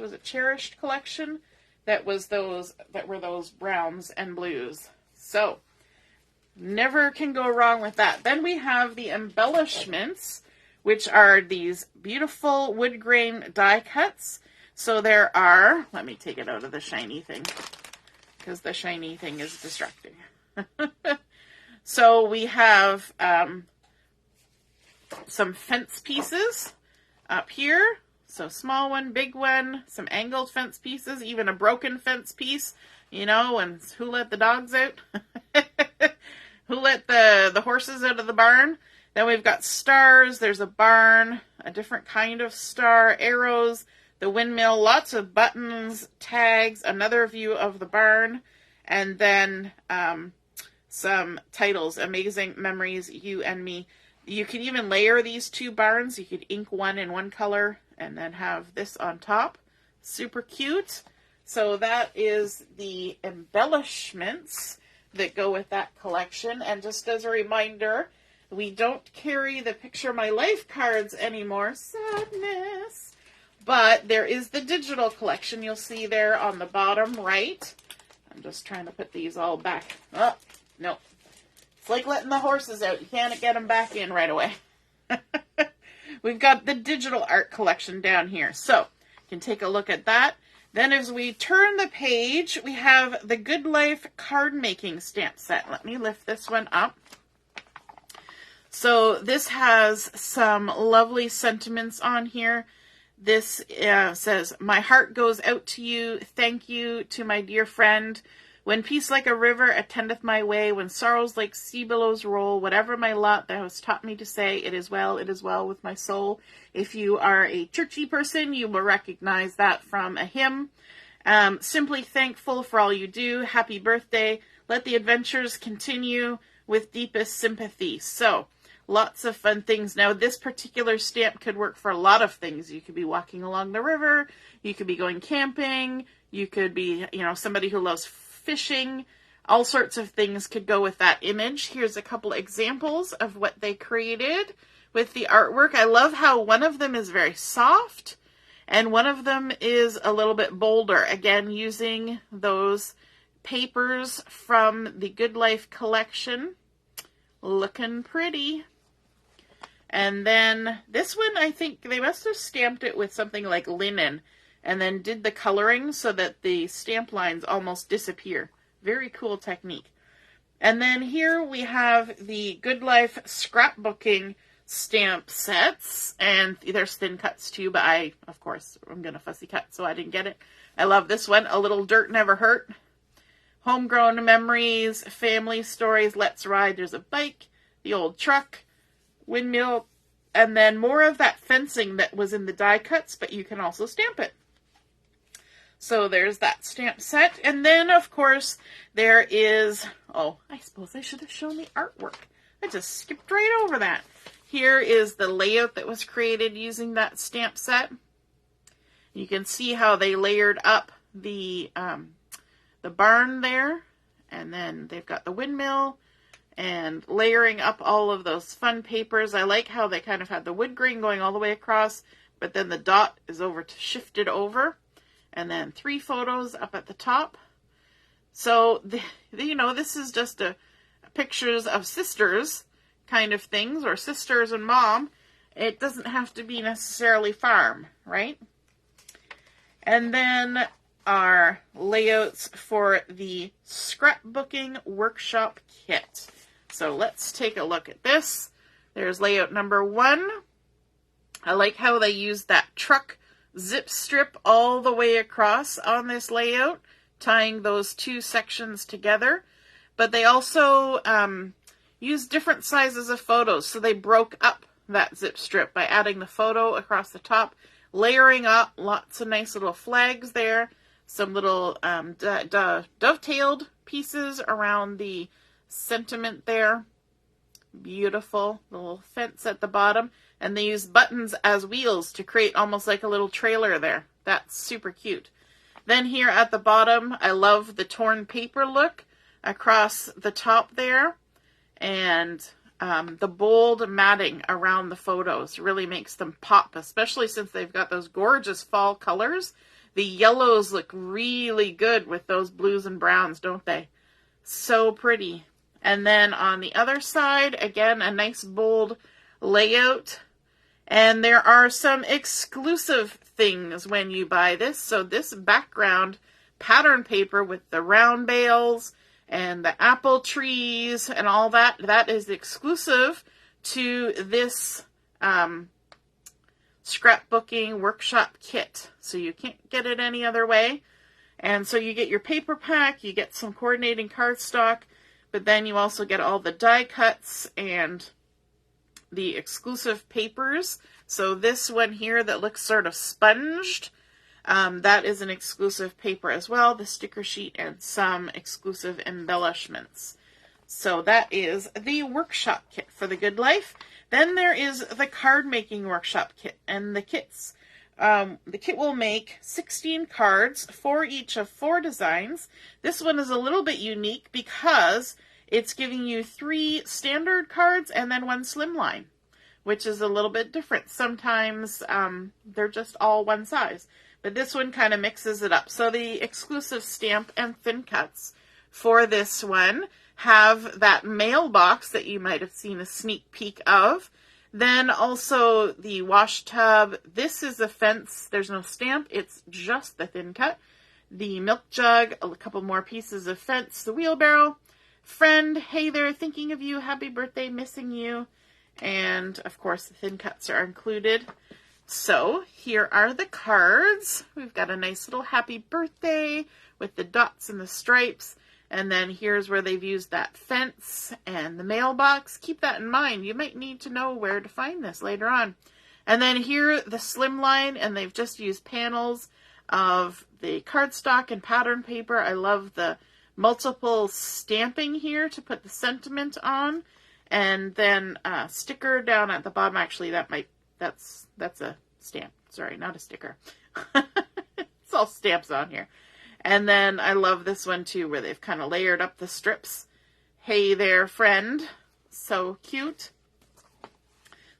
collection? That were those browns and blues. So, never can go wrong with that. Then we have the embellishments, which are these beautiful wood grain die cuts. So there are, let me take it out of the shiny thing, because the shiny thing is distracting. So we have some fence pieces up here. So small one, big one, some angled fence pieces, even a broken fence piece, you know, and who let the dogs out? Who let the horses out of the barn? Then we've got stars, there's a barn, a different kind of star, arrows, the windmill, lots of buttons, tags, another view of the barn, and then some titles, Amazing Memories, You and Me. You could even layer these two barns. You could ink one in one color and then have this on top. Super cute. So that is the embellishments that go with that collection. And just as a reminder, we don't carry the Picture My Life cards anymore. Sadness. But there is the digital collection you'll see there on the bottom right. I'm just trying to put these all back. Oh, no. It's like letting the horses out. You can't get them back in right away. We've got the digital art collection down here. So, you can take a look at that. Then as we turn the page, we have the Good Life card making stamp set. Let me lift this one up. So this has some lovely sentiments on here. This says, my heart goes out to you. Thank you to my dear friend. When peace like a river attendeth my way, when sorrows like sea billows roll, whatever my lot thou hast taught me to say, it is well with my soul. If you are a churchy person, you will recognize that from a hymn. Simply thankful for all you do. Happy birthday. Let the adventures continue with deepest sympathy. So, lots of fun things. Now, this particular stamp could work for a lot of things. You could be walking along the river. You could be going camping. You could be, somebody who loves fishing. All sorts of things could go with that image. Here's a couple examples of what they created with the artwork. I love how one of them is very soft and one of them is a little bit bolder. Again, using those papers from the Good Life collection. Looking pretty. And then this one, I think they must have stamped it with something like linen and then did the coloring so that the stamp lines almost disappear. Very cool technique. And then here we have the Good Life scrapbooking stamp sets. And there's thin cuts too, but I'm going to fussy cut, so I didn't get it. I love this one. A Little Dirt Never Hurt. Homegrown Memories, Family Stories, Let's Ride. There's a bike, the old truck, windmill, and then more of that fencing that was in the die cuts, but you can also stamp it. So there's that stamp set. And then, of course, there is, I suppose I should have shown the artwork. I just skipped right over that. Here is the layout that was created using that stamp set. You can see how they layered up the barn there. And then they've got the windmill and layering up all of those fun papers. I like how they kind of had the wood grain going all the way across, but then the dot is shifted over. And then 3 photos up at the top. So, this is just pictures of sisters kind of things, or sisters and mom. It doesn't have to be necessarily farm, right? And then our layouts for the scrapbooking workshop kit. So let's take a look at this. There's layout number 1. I like how they used that truck zip strip all the way across on this layout, tying those 2 sections together. But they also used different sizes of photos, so they broke up that zip strip by adding the photo across the top, layering up lots of nice little flags there, some little dovetailed pieces around the sentiment there. Beautiful little fence at the bottom. And they use buttons as wheels to create almost like a little trailer there. That's super cute. Then here at the bottom, I love the torn paper look across the top there. And the bold matting around the photos really makes them pop, especially since they've got those gorgeous fall colors. The yellows look really good with those blues and browns, don't they? So pretty. And then on the other side, again, a nice bold layout. And there are some exclusive things when you buy this. So this background pattern paper with the round bales and the apple trees and all that, that is exclusive to this scrapbooking workshop kit. So you can't get it any other way. And so you get your paper pack, you get some coordinating cardstock, but then you also get all the die cuts and the exclusive papers. So this one here that looks sort of sponged, that is an exclusive paper as well, the sticker sheet and some exclusive embellishments. So that is the workshop kit for the Good Life. Then there is the card making workshop kit, and the kits. The kit will make 16 cards for each of 4 designs. This one is a little bit unique because it's giving you 3 standard cards and then 1 slimline, which is a little bit different. Sometimes they're just all one size, but this one kind of mixes it up. So the exclusive stamp and thin cuts for this one have that mailbox that you might have seen a sneak peek of. Then also the wash tub. This is a fence. There's no stamp. It's just the thin cut. The milk jug, a couple more pieces of fence, the wheelbarrow. Friend, hey there, thinking of you, happy birthday, missing you. And of course the thin cuts are included. So here are the cards. We've got a nice little happy birthday with the dots and the stripes. And then here's where they've used that fence and the mailbox. Keep that in mind. You might need to know where to find this later on. And then here, the slimline, and they've just used panels of the cardstock and pattern paper. I love the multiple stamping here to put the sentiment on. And then a sticker down at the bottom. Actually, that's a stamp. Sorry, not a sticker. It's all stamps on here. And then I love this one too, where they've kind of layered up the strips. Hey there, friend. So cute.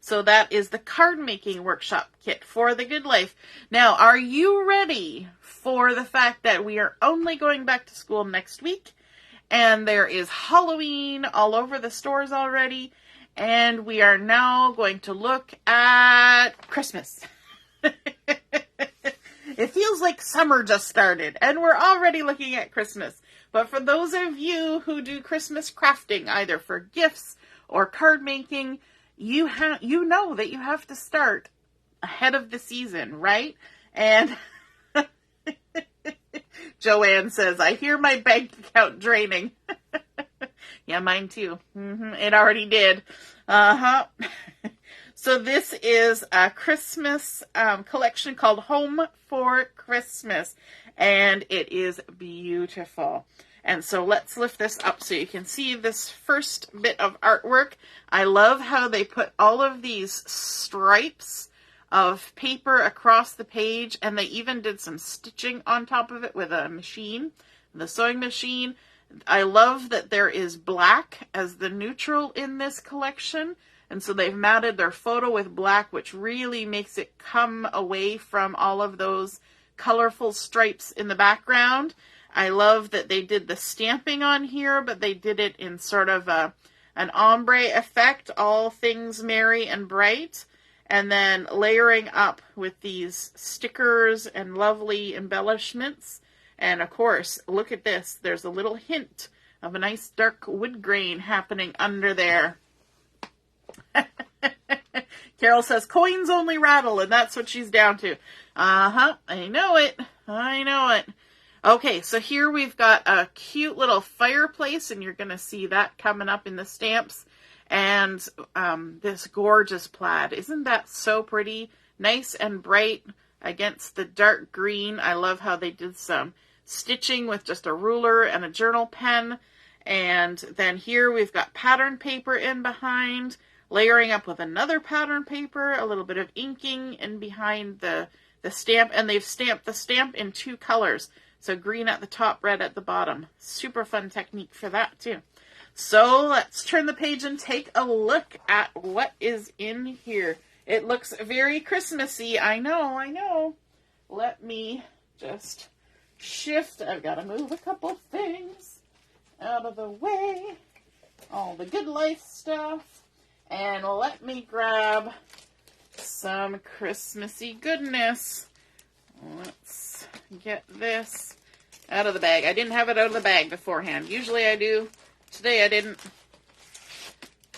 So that is the card making workshop kit for the Good Life. Now, are you ready for the fact that we are only going back to school next week? And there is Halloween all over the stores already. And we are now going to look at Christmas. It feels like summer just started, and we're already looking at Christmas. But for those of you who do Christmas crafting, either for gifts or card making, you know that you have to start ahead of the season, right? And Joanne says, I hear my bank account draining. Yeah, mine too. It already did. So this is a Christmas collection called Home for Christmas, and it is beautiful. And so let's lift this up so you can see this first bit of artwork. I love how they put all of these stripes of paper across the page, and they even did some stitching on top of it with a machine, the sewing machine. I love that there is black as the neutral in this collection. And so they've matted their photo with black, which really makes it come away from all of those colorful stripes in the background. I love that they did the stamping on here, but they did it in sort of an ombre effect, all things merry and bright. And then layering up with these stickers and lovely embellishments. And of course, look at this. There's a little hint of a nice dark wood grain happening under there. Carol says, coins only rattle, and that's what she's down to. I know it. Okay, so here we've got a cute little fireplace, and you're going to see that coming up in the stamps. And this gorgeous plaid. Isn't that so pretty? Nice and bright against the dark green. I love how they did some stitching with just a ruler and a journal pen. And then here we've got pattern paper in behind, layering up with another pattern paper, a little bit of inking in behind the the stamp, and they've stamped the stamp in 2 colors. So green at the top, red at the bottom. Super fun technique for that too. So let's turn the page and take a look at what is in here. It looks very Christmassy. I know, I know. Let me just shift. I've got to move a couple things out of the way. All the Good Life stuff. And let me grab some Christmassy goodness. Let's get this out of the bag. I didn't have it out of the bag beforehand. Usually I do. Today I didn't.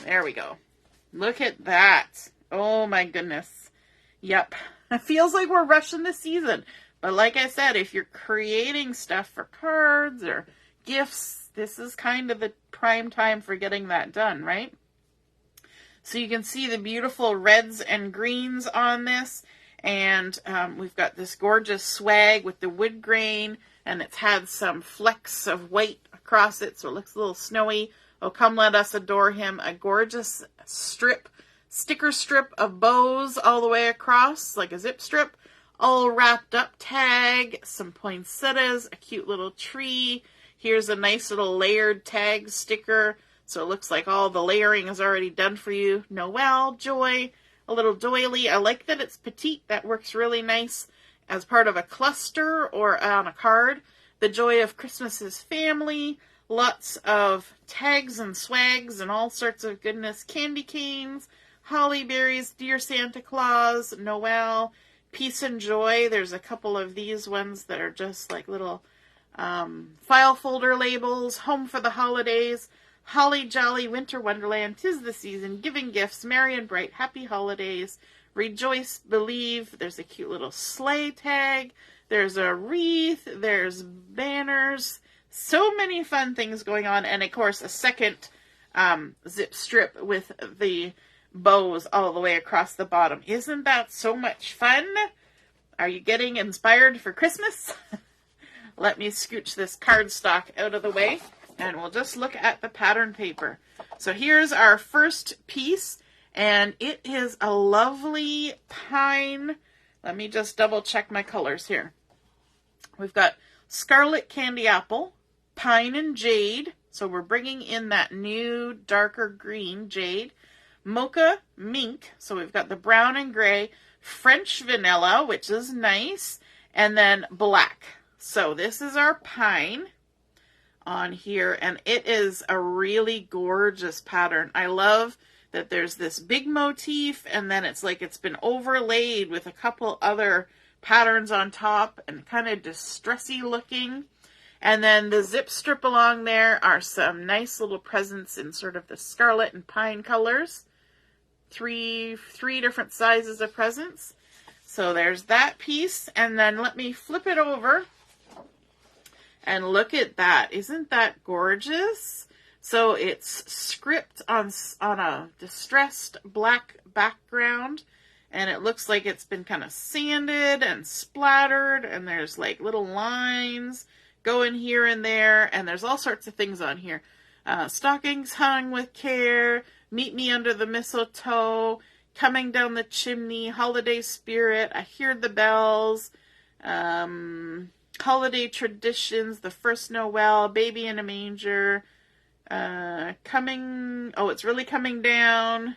There we go. Look at that. Oh my goodness. Yep. It feels like we're rushing the season. But like I said, if you're creating stuff for cards or gifts, this is kind of the prime time for getting that done, right? So you can see the beautiful reds and greens on this. And we've got this gorgeous swag with the wood grain. And it's had some flecks of white across it, so it looks a little snowy. Oh, come let us adore him. A gorgeous sticker strip of bows all the way across, like a zip strip. All wrapped up tag, some poinsettias, a cute little tree. Here's a nice little layered tag sticker. So it looks like all the layering is already done for you. Noel, joy, a little doily. I like that it's petite. That works really nice as part of a cluster or on a card. The joy of Christmas's family. Lots of tags and swags and all sorts of goodness. Candy canes, holly berries, dear Santa Claus, Noel, peace and joy. There's a couple of these ones that are just like little file folder labels. Home for the holidays. Holly jolly winter wonderland. 'Tis the season. Giving gifts. Merry and bright. Happy holidays. Rejoice, believe. There's a cute little sleigh tag. There's a wreath. There's banners. So many fun things going on. And of course, a second zip strip with the bows all the way across the bottom. Isn't that so much fun? Are you getting inspired for Christmas? Let me scooch this cardstock out of the way and we'll just look at the pattern paper. So here's our first piece, and it is a lovely pine. Let me just double check my colors here. We've got scarlet candy apple, pine and jade. So we're bringing in that new darker green jade. Mocha mink. So we've got the brown and gray. French vanilla, which is nice. And then black. So this is our pine on here, and it is a really gorgeous pattern. I love that there's this big motif, and then it's like it's been overlaid with a couple other patterns on top and kind of distressy looking. And then the zip strip along there are some nice little presents in sort of the scarlet and pine colors. Three different sizes of presents. So there's that piece, and then let me flip it over. And look at that. Isn't that gorgeous? So it's script on a distressed black background. And it looks like it's been kind of sanded and splattered. And there's like little lines going here and there. And there's all sorts of things on here. Stockings hung with care. Meet me under the mistletoe. Coming down the chimney. Holiday spirit. I hear the bells. Holiday traditions, the first Noel, baby in a manger, it's really coming down,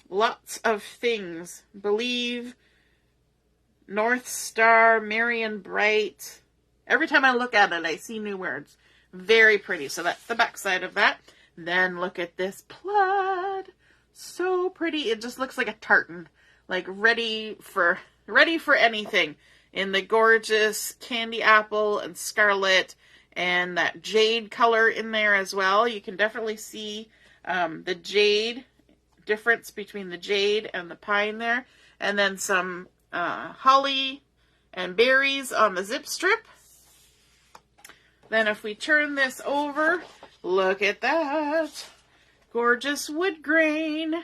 lots of things, believe, North Star, merry and bright. Every time I look at it, I see new words. Very pretty. So that's the back side of that. Then look at this plaid. So pretty. It just looks like a tartan, like ready for anything. In the gorgeous candy apple and scarlet and that jade color in there as well. You can definitely see the jade difference between the jade and the pine there. And then some holly and berries on the zip strip. Then if we turn this over, look at that. Gorgeous wood grain.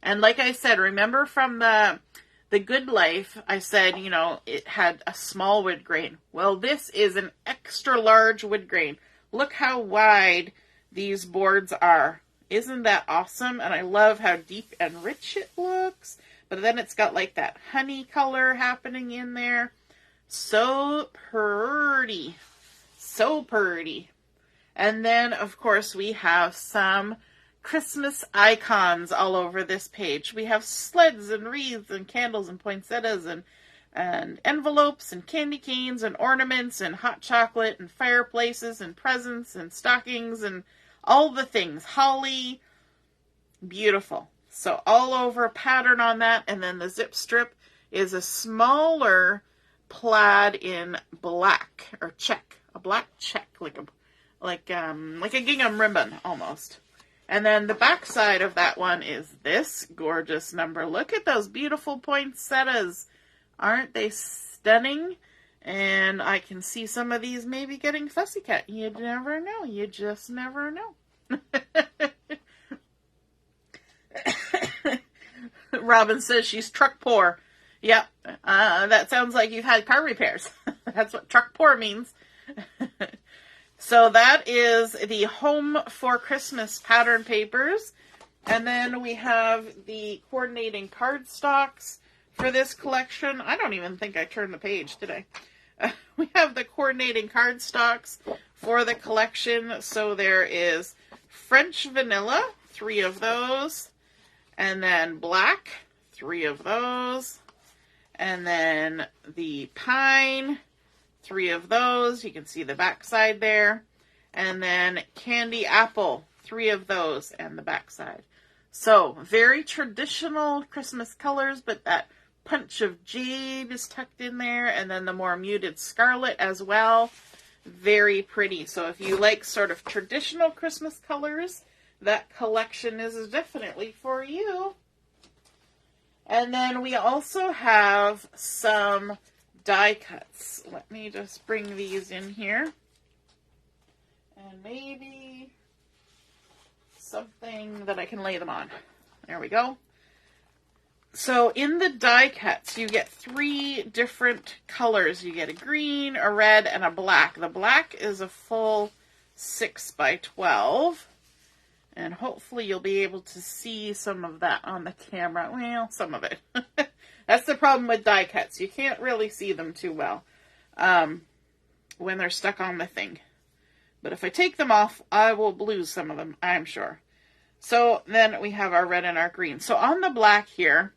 And like I said, remember from the Good Life, I said, it had a small wood grain. Well, this is an extra large wood grain. Look how wide these boards are. Isn't that awesome? And I love how deep and rich it looks. But then it's got like that honey color happening in there. So pretty. So pretty. And then, of course, we have some Christmas icons all over this page. We have sleds and wreaths and candles and poinsettias and envelopes and candy canes and ornaments and hot chocolate and fireplaces and presents and stockings and all the things. Holly. Beautiful. So all over pattern on that. And then the zip strip is a smaller plaid in black or check. A black check, like a gingham ribbon almost. And then the back side of that one is this gorgeous number. Look at those beautiful poinsettias. Aren't they stunning? And I can see some of these maybe getting fussy cut. You never know. You just never know. Robin says she's truck poor. Yep. That sounds like you've had car repairs. That's what truck poor means. So that is the Home for Christmas pattern papers. And then we have the coordinating cardstocks for this collection. I don't even think I turned the page today. We have the coordinating cardstocks for the collection. So there is French vanilla, 3 of those. And then black, 3 of those. And then the pine, 3 of those. You can see the back side there. And then candy apple, 3 of those, and the back side. So very traditional Christmas colors, but that punch of jade is tucked in there. And then the more muted scarlet as well. Very pretty. So if you like sort of traditional Christmas colors, that collection is definitely for you. And then we also have some die cuts. Let me just bring these in here. And maybe something that I can lay them on. There we go. So in the die cuts, you get 3 different colors. You get a green, a red, and a black. The black is a full 6 by 12. And hopefully you'll be able to see some of that on the camera. Well, some of it. That's the problem with die cuts. You can't really see them too well when they're stuck on the thing. But if I take them off, I will lose some of them, I'm sure. So then we have our red and our green. So on the black here,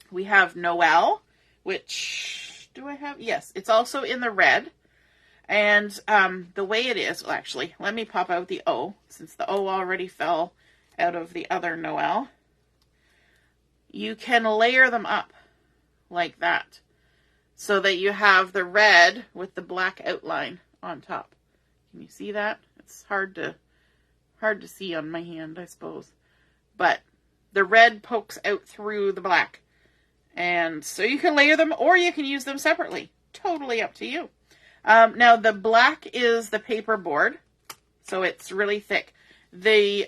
we have Noel, which, do I have? Yes, it's also in the red. And the way it is, well, actually, let me pop out the O, since the O already fell out of the other Noel. You can layer them up like that, so that you have the red with the black outline on top. Can you see that? It's hard to see on my hand, I suppose. But the red pokes out through the black. And so you can layer them, or you can use them separately. Totally up to you. Now the black is the paper board, so it's really thick. The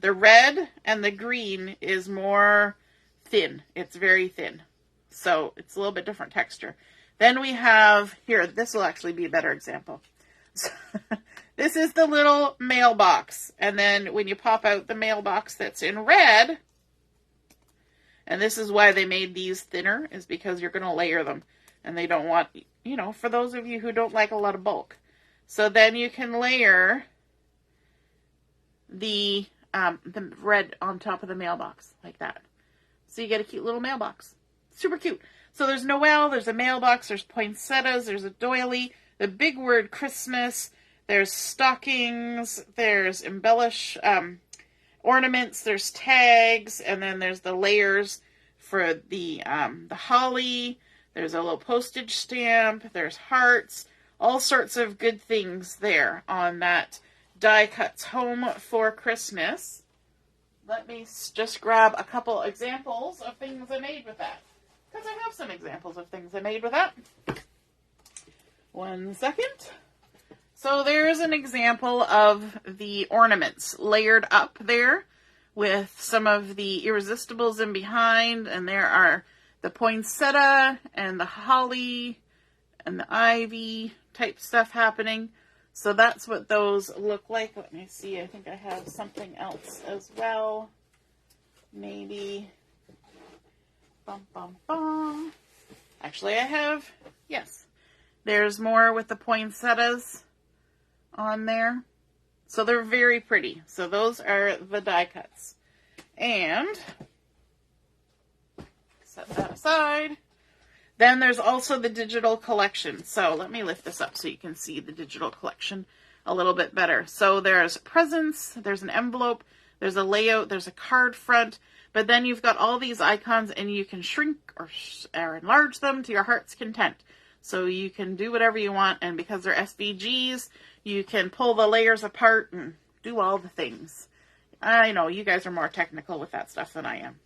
red and the green is more thin. It's very thin. So it's a little bit different texture. Then we have, here, this will actually be a better example. So, this is the little mailbox. And then when you pop out the mailbox that's in red, and this is why they made these thinner, is because you're going to layer them. And they don't want, you know, for those of you who don't like a lot of bulk. So then you can layer the red on top of the mailbox, like that. So you get a cute little mailbox. Super cute. So there's Noel, there's a mailbox, there's poinsettias, there's a doily, the big word Christmas, there's stockings, there's embellish ornaments, there's tags, and then there's the layers for the holly. There's a little postage stamp, there's hearts, all sorts of good things there on that Die Cuts Home for Christmas. Let me just grab a couple examples of things I made with that. Because I have some examples of things I made with that. 1 second. So there's an example of the ornaments layered up there with some of the irresistibles in behind. And there are the poinsettia and the holly and the ivy type stuff happening. So that's what those look like. Let me see. I think I have something else as well. Maybe Bum, bum, bum. Actually, I have, yes. There's more with the poinsettias on there. So they're very pretty. So those are the die cuts. And set that aside. Then there's also the digital collection. So let me lift this up so you can see the digital collection a little bit better. So there's presents, there's an envelope, there's a layout, there's a card front, but then you've got all these icons and you can shrink or enlarge them to your heart's content. So you can do whatever you want, and because they're SVGs, you can pull the layers apart and do all the things. I know, you guys are more technical with that stuff than I am.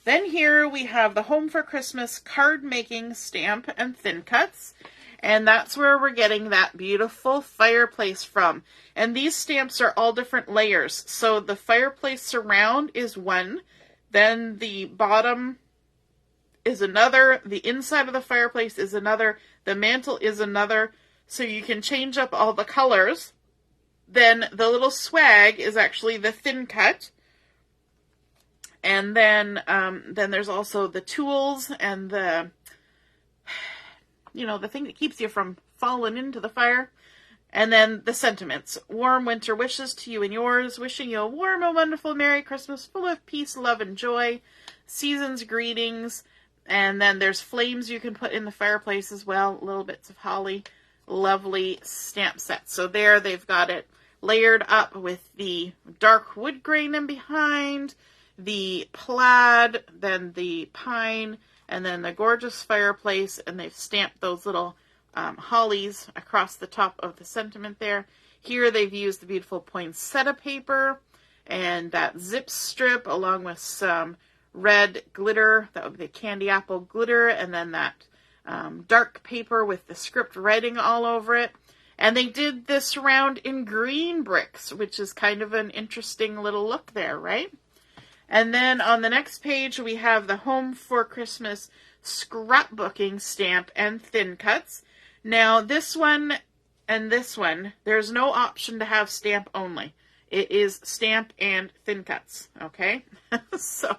Then here we have the Home for Christmas card making stamp and thin cuts. And that's where we're getting that beautiful fireplace from. And these stamps are all different layers. So the fireplace surround is one. Then the bottom is another. The inside of the fireplace is another. The mantle is another. So you can change up all the colors. Then the little swag is actually the thin cut. And then there's also the tools and the, you know, the thing that keeps you from falling into the fire. And then the sentiments. Warm winter wishes to you and yours. Wishing you a warm and wonderful Merry Christmas full of peace, love, and joy. Season's greetings. And then there's flames you can put in the fireplace as well. Little bits of holly. Lovely stamp set. So there they've got it layered up with the dark wood grain in behind. The plaid, then the pine, and then the gorgeous fireplace, and they've stamped those little hollies across the top of the sentiment there. Here they've used the beautiful poinsettia paper and that zip strip along with some red glitter, that would be the candy apple glitter, and then that dark paper with the script writing all over it. And they did this round in green bricks, which is kind of an interesting little look there, right? And then on the next page, we have the Home for Christmas scrapbooking stamp and thin cuts. Now, this one and this one, there's no option to have stamp only. It is stamp and thin cuts, okay? So,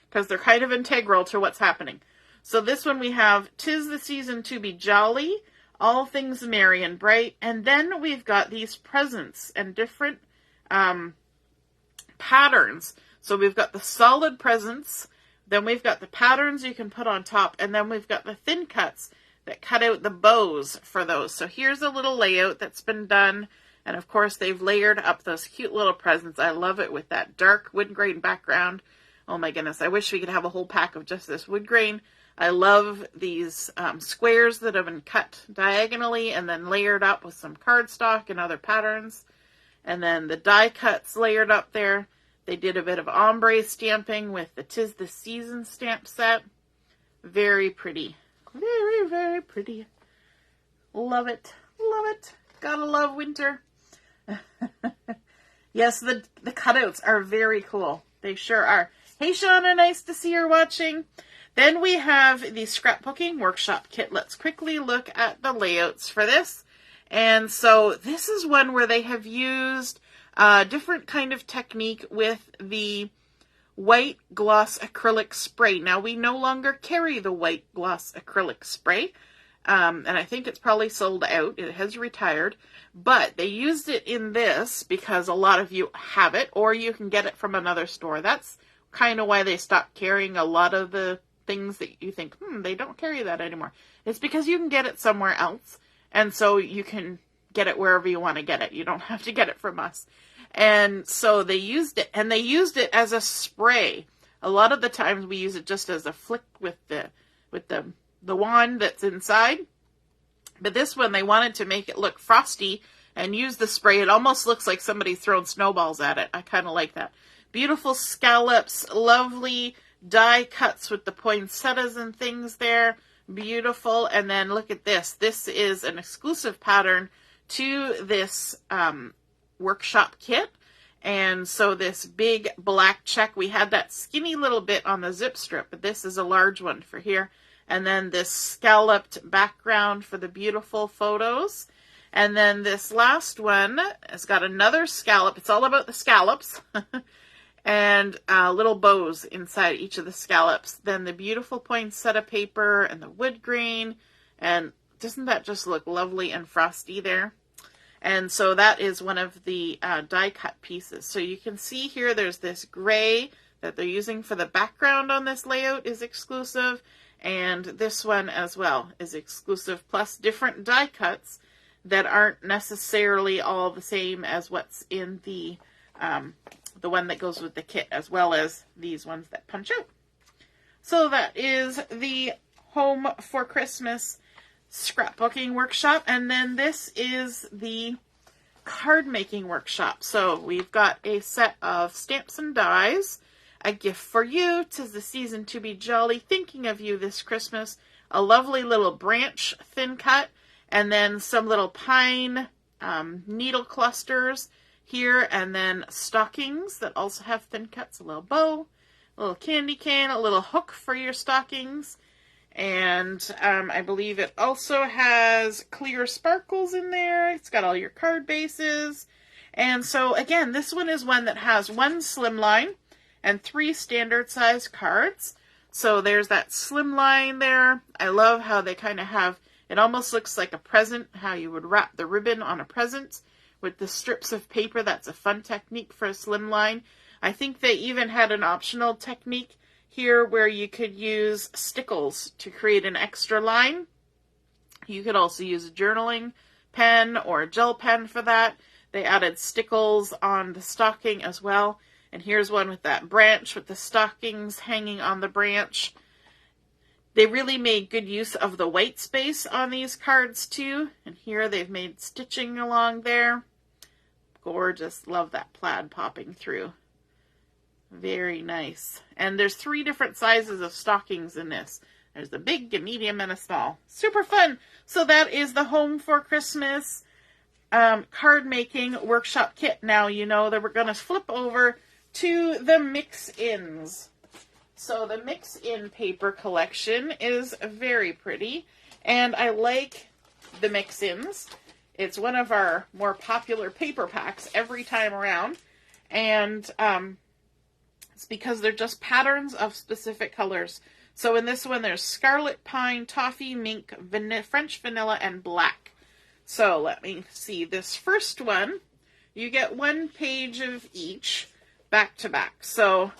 because they're kind of integral to what's happening. So this one we have, 'Tis the season to be jolly, all things merry and bright. And then we've got these presents and different patterns. So we've got the solid presents, then we've got the patterns you can put on top, and then we've got the thin cuts that cut out the bows for those. So here's a little layout that's been done, and of course they've layered up those cute little presents. I love it with that dark wood grain background. Oh my goodness, I wish we could have a whole pack of just this wood grain. I love these squares that have been cut diagonally and then layered up with some cardstock and other patterns. And then the die cuts layered up there. They did a bit of ombre stamping with the 'Tis the Season stamp set. Very pretty. Very, very pretty. Love it. Love it. Gotta love winter. Yes, the cutouts are very cool. They sure are. Hey, Shauna, nice to see you're watching. Then we have the scrapbooking workshop kit. Let's quickly look at the layouts for this. And so this is one where they have used a different kind of technique with the white gloss acrylic spray. Now, we no longer carry the white gloss acrylic spray, and I think it's probably sold out. It has retired, but they used it in this because a lot of you have it, or you can get it from another store. That's kind of why they stopped carrying a lot of the things that you think, they don't carry that anymore. It's because you can get it somewhere else, and so you can get it wherever you want to get it. You don't have to get it from us. And so they used it, and they used it as a spray. A lot of the times we use it just as a flick with the wand that's inside. But this one, they wanted to make it look frosty and use the spray. It almost looks like somebody's throwing snowballs at it. I kind of like that. Beautiful scallops, lovely die cuts with the poinsettias and things there. Beautiful. And then look at this. This is an exclusive pattern to this workshop kit. And so this big black check, we had that skinny little bit on the zip strip, but this is a large one for here. And then this scalloped background for the beautiful photos. And then this last one has got another scallop. It's all about the scallops. and little bows inside each of the scallops. Then the beautiful poinsettia paper and the wood grain, and doesn't that just look lovely and frosty there? And so that is one of the die cut pieces. So you can see here there's this gray that they're using for the background on this layout is exclusive, and this one as well is exclusive, plus different die cuts that aren't necessarily all the same as what's in the one that goes with the kit, as well as these ones that punch out. So that is the Home for Christmas scrapbooking workshop, and then this is the card making workshop. So we've got a set of stamps and dies, a gift for you, 'tis the season to be jolly, thinking of you this Christmas, a lovely little branch thin cut, and then some little pine needle clusters here, and then stockings that also have thin cuts, a little bow, a little candy cane, a little hook for your stockings, and I believe it also has clear sparkles in there. It's got all your card bases. And so again, this one is one that has one slimline and 3 standard size cards. So there's that slimline there. I love how they kind of have, it almost looks like a present, how you would wrap the ribbon on a present with the strips of paper. That's a fun technique for a slimline. I think they even had an optional technique here where you could use stickles to create an extra line. You could also use a journaling pen or a gel pen for that. They added stickles on the stocking as well. And here's one with that branch with the stockings hanging on the branch. They really made good use of the white space on these cards too. And here they've made stitching along there. Gorgeous. Love that plaid popping through. Very nice. And there's 3 different sizes of stockings in this. There's the big, a medium, and a small. Super fun. So that is the Home for Christmas card making workshop kit. Now you know that we're going to flip over to the mix-ins. So the mix-in paper collection is very pretty, and I like the mix-ins. It's one of our more popular paper packs every time around, and it's because they're just patterns of specific colors. So in this one, there's scarlet, pine, toffee, mink, French vanilla, and black. So let me see. This first one, you get 1 page of each back to back. So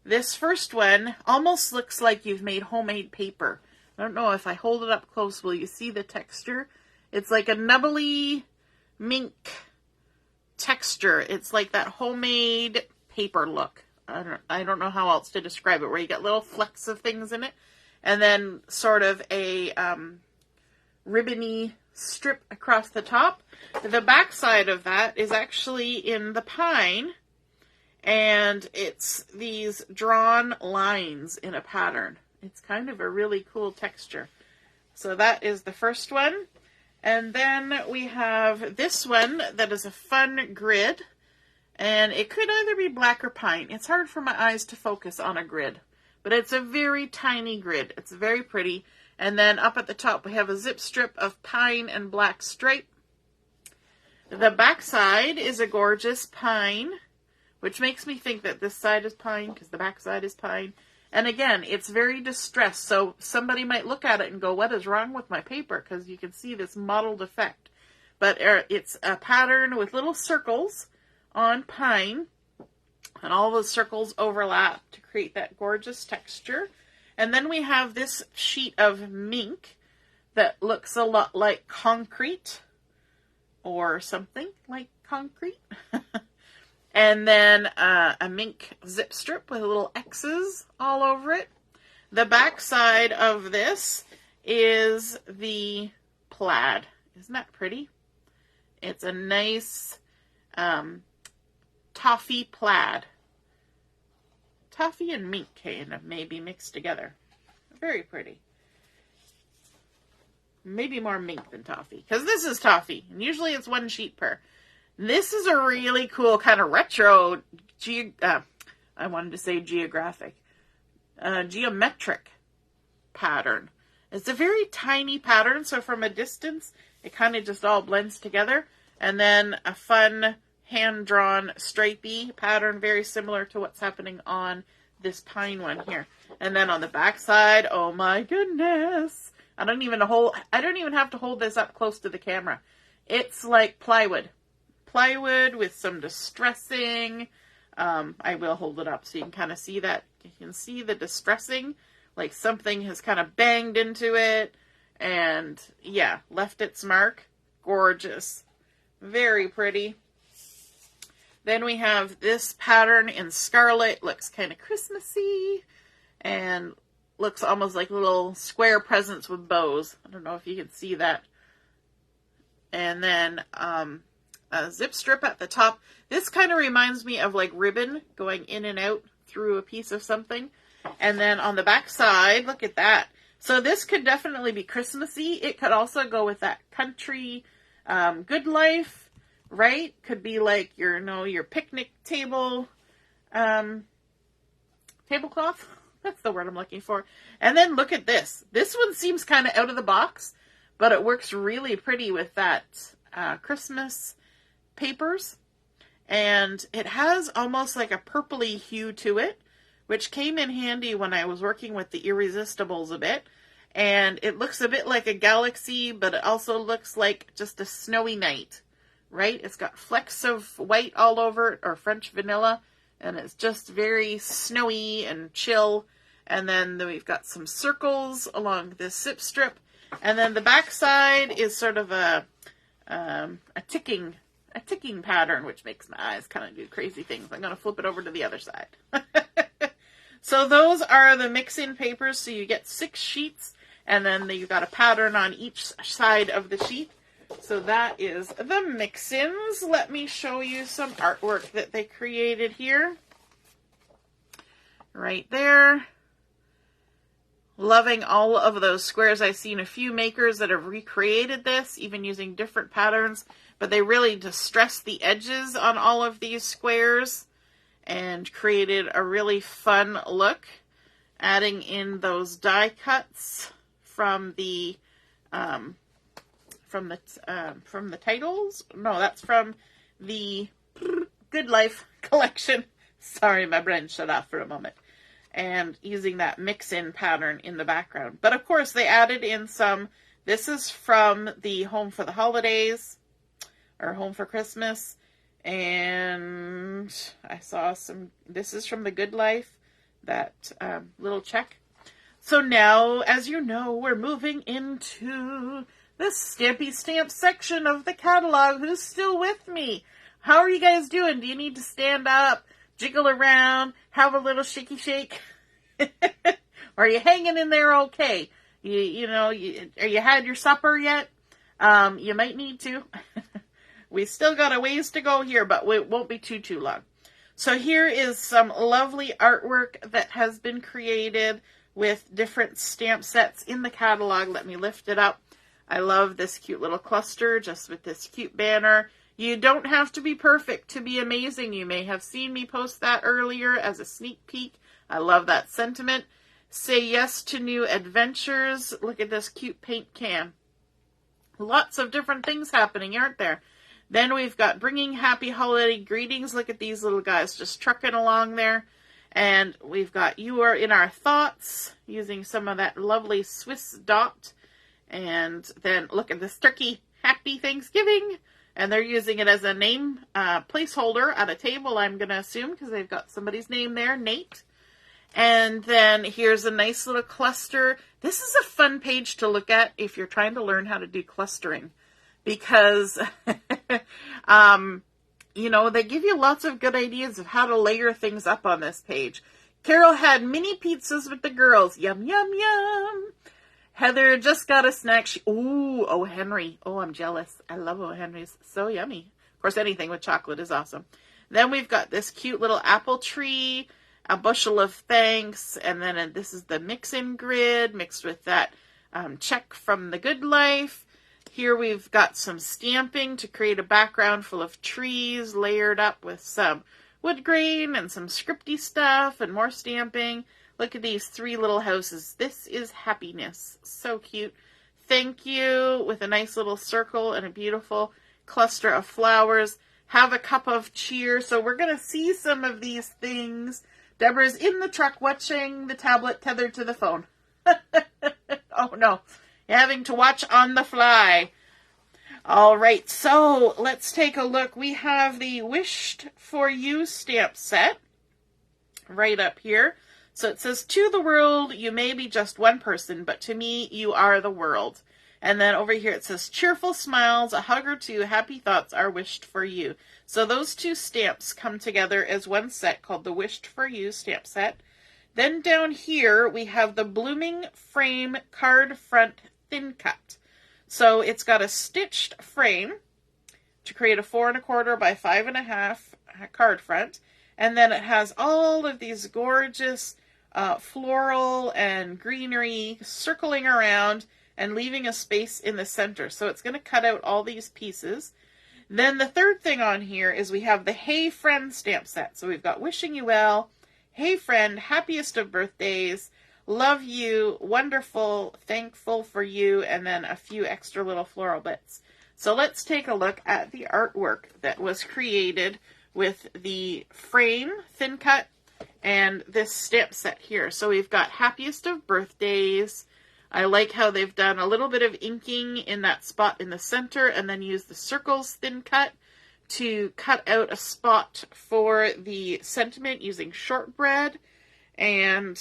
this first one almost looks like you've made homemade paper. I don't know if I hold it up close, will you see the texture? It's like a nubbly mink texture. It's like that homemade paper look. I don't know how else to describe it, where you get little flecks of things in it, and then sort of a ribbony strip across the top. The back side of that is actually in the pine, and it's these drawn lines in a pattern. It's kind of a really cool texture. So that is the first one. And then we have this one that is a fun grid. And it could either be black or pine. It's hard for my eyes to focus on a grid. But it's a very tiny grid. It's very pretty. And then up at the top we have a zip strip of pine and black stripe. The back side is a gorgeous pine, which makes me think that this side is pine because the back side is pine. And again, it's very distressed. So somebody might look at it and go, what is wrong with my paper? Because you can see this mottled effect. But it's a pattern with little circles on pine, and all the circles overlap to create that gorgeous texture. And then we have this sheet of mink that looks a lot like concrete, or something like concrete. And then a mink zip strip with little X's all over it. The back side of this is the plaid. Isn't that pretty? It's a nice toffee plaid. Toffee and mink kind of maybe mixed together. Very pretty. Maybe more mink than toffee, because this is toffee, and usually it's 1 sheet per. This is a really cool kind of retro, I wanted to say geographic, geometric pattern. It's a very tiny pattern, so from a distance, it kind of just all blends together. And then a fun hand-drawn stripey pattern, very similar to what's happening on this pine one here. And then on the back side, oh my goodness, I don't even have to hold this up close to the camera. It's like plywood with some distressing. I will hold it up so you can kind of see that. You can see the distressing, like something has kind of banged into it and yeah, left its mark. Gorgeous. Very pretty. Then we have this pattern in scarlet. Looks kind of Christmassy and looks almost like little square presents with bows. I don't know if you can see that. And then a zip strip at the top. This kind of reminds me of like ribbon going in and out through a piece of something. And then on the back side, look at that. So this could definitely be Christmassy. It could also go with that country good life, right? Could be like your picnic table, tablecloth. That's the word I'm looking for. And then look at this. This one seems kind of out of the box, but it works really pretty with that Christmas papers. And it has almost like a purpley hue to it, which came in handy when I was working with the Irresistibles a bit. And it looks a bit like a galaxy, but it also looks like just a snowy night, right? It's got flecks of white all over it, or French vanilla, and it's just very snowy and chill. And then we've got some circles along this zip strip. And then the back side is sort of a ticking pattern, which makes my eyes kind of do crazy things. I'm going to flip it over to the other side. So those are the mix-in papers. So you get 6 sheets, and then you've got a pattern on each side of the sheet. So that is the mix-ins. Let me show you some artwork that they created here. Right there. Loving all of those squares. I've seen a few makers that have recreated this, even using different patterns, but they really distressed the edges on all of these squares and created a really fun look, adding in those die cuts from the titles. No, that's from the Good Life collection. Sorry, my brain shut off for a moment. And using that mix-in pattern in the background. But of course, they added in some. This is from the Home for the Holidays, or Home for Christmas. And I saw some, this is from the Good Life, that little check. So now, as you know, we're moving into the Stampy Stamp section of the catalog. Who's still with me? How are you guys doing? Do you need to stand up, jiggle around, have a little shaky shake? Are you hanging in there okay? Are you had your supper yet? You might need to. We still got a ways to go here, but it won't be too long. So here is some lovely artwork that has been created with different stamp sets in the catalog. Let me lift it up. I love this cute little cluster just with this cute banner. You don't have to be perfect to be amazing. You may have seen me post that earlier as a sneak peek. I love that sentiment. Say yes to new adventures. Look at this cute paint can. Lots of different things happening, aren't there? Then we've got bringing happy holiday greetings. Look at these little guys just trucking along there. And we've got you are in our thoughts, using some of that lovely Swiss dot. And then look at this turkey, happy Thanksgiving. And they're using it as a name placeholder at a table, I'm going to assume, because they've got somebody's name there, Nate. And then here's a nice little cluster. This is a fun page to look at if you're trying to learn how to do clustering. Because, they give you lots of good ideas of how to layer things up on this page. Carol had mini pizzas with the girls. Yum, yum, yum. Heather just got a snack. Oh, Henry. Oh, I'm jealous. I love O. Henry's. So yummy. Of course, anything with chocolate is awesome. Then we've got this cute little apple tree, a bushel of thanks, and then this is the mix-in grid mixed with that check from the Good Life. Here we've got some stamping to create a background full of trees layered up with some wood grain and some scripty stuff and more stamping. Look at these 3 little houses. This is happiness. So cute. Thank you, with a nice little circle and a beautiful cluster of flowers. have a cup of cheer. So we're going to see some of these things. Deborah's in the truck watching the tablet tethered to the phone. Oh no, you're having to watch on the fly. All right, so let's take a look. We have the Wished for You stamp set right up here. So it says, to the world, you may be just one person, but to me, you are the world. And then over here it says, cheerful smiles, a hug or two, happy thoughts are wished for you. So those two stamps come together as one set called the Wished for You stamp set. Then down here, we have the Blooming Frame Card Front Thin Cut. So it's got a stitched frame to create a 4 1/4 by 5 1/2 card front. And then it has all of these gorgeous floral and greenery circling around and leaving a space in the center. So it's going to cut out all these pieces. Then the third thing on here is we have the Hey Friend stamp set. So we've got Wishing You Well, Hey Friend, Happiest of Birthdays, Love You, Wonderful, Thankful for You, and then a few extra little floral bits. So let's take a look at the artwork that was created with the frame, thin cut, and this stamp set here. So we've got Happiest of Birthdays. I like how they've done a little bit of inking in that spot in the center and then used the circles thin cut to cut out a spot for the sentiment using shortbread. And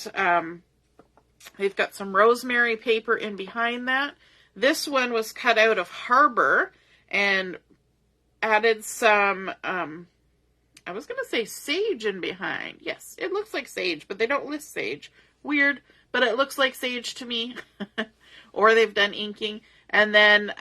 they've got some rosemary paper in behind that. This one was cut out of Harbor and added some, I was going to say sage in behind. Yes, it looks like sage, but they don't list sage. Weird, but it looks like sage to me. Or they've done inking. And then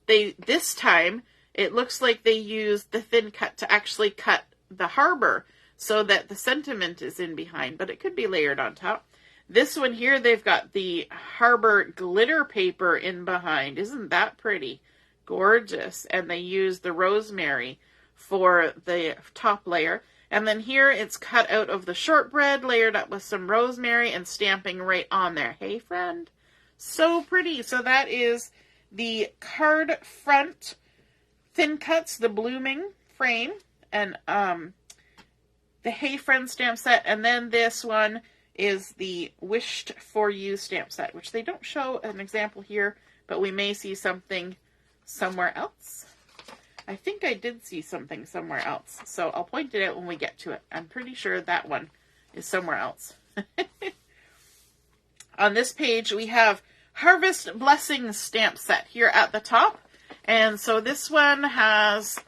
this time, it looks like they used the thin cut to actually cut the Harbor so that the sentiment is in behind, but it could be layered on top. This one here, they've got the Harbor glitter paper in behind. Isn't that pretty? Gorgeous. And they used the rosemary for the top layer. And then here it's cut out of the shortbread, layered up with some rosemary and stamping right on there. Hey, friend. So pretty. So that is the card front thin cuts, the Blooming frame, and the Hey Friend stamp set. And then this one is the Wished for You stamp set, which they don't show an example here, but we may see something somewhere else. I think I did see something somewhere else, so I'll point it out when we get to it. I'm pretty sure that one is somewhere else. On this page, we have Harvest Blessings stamp set here at the top. And so this one has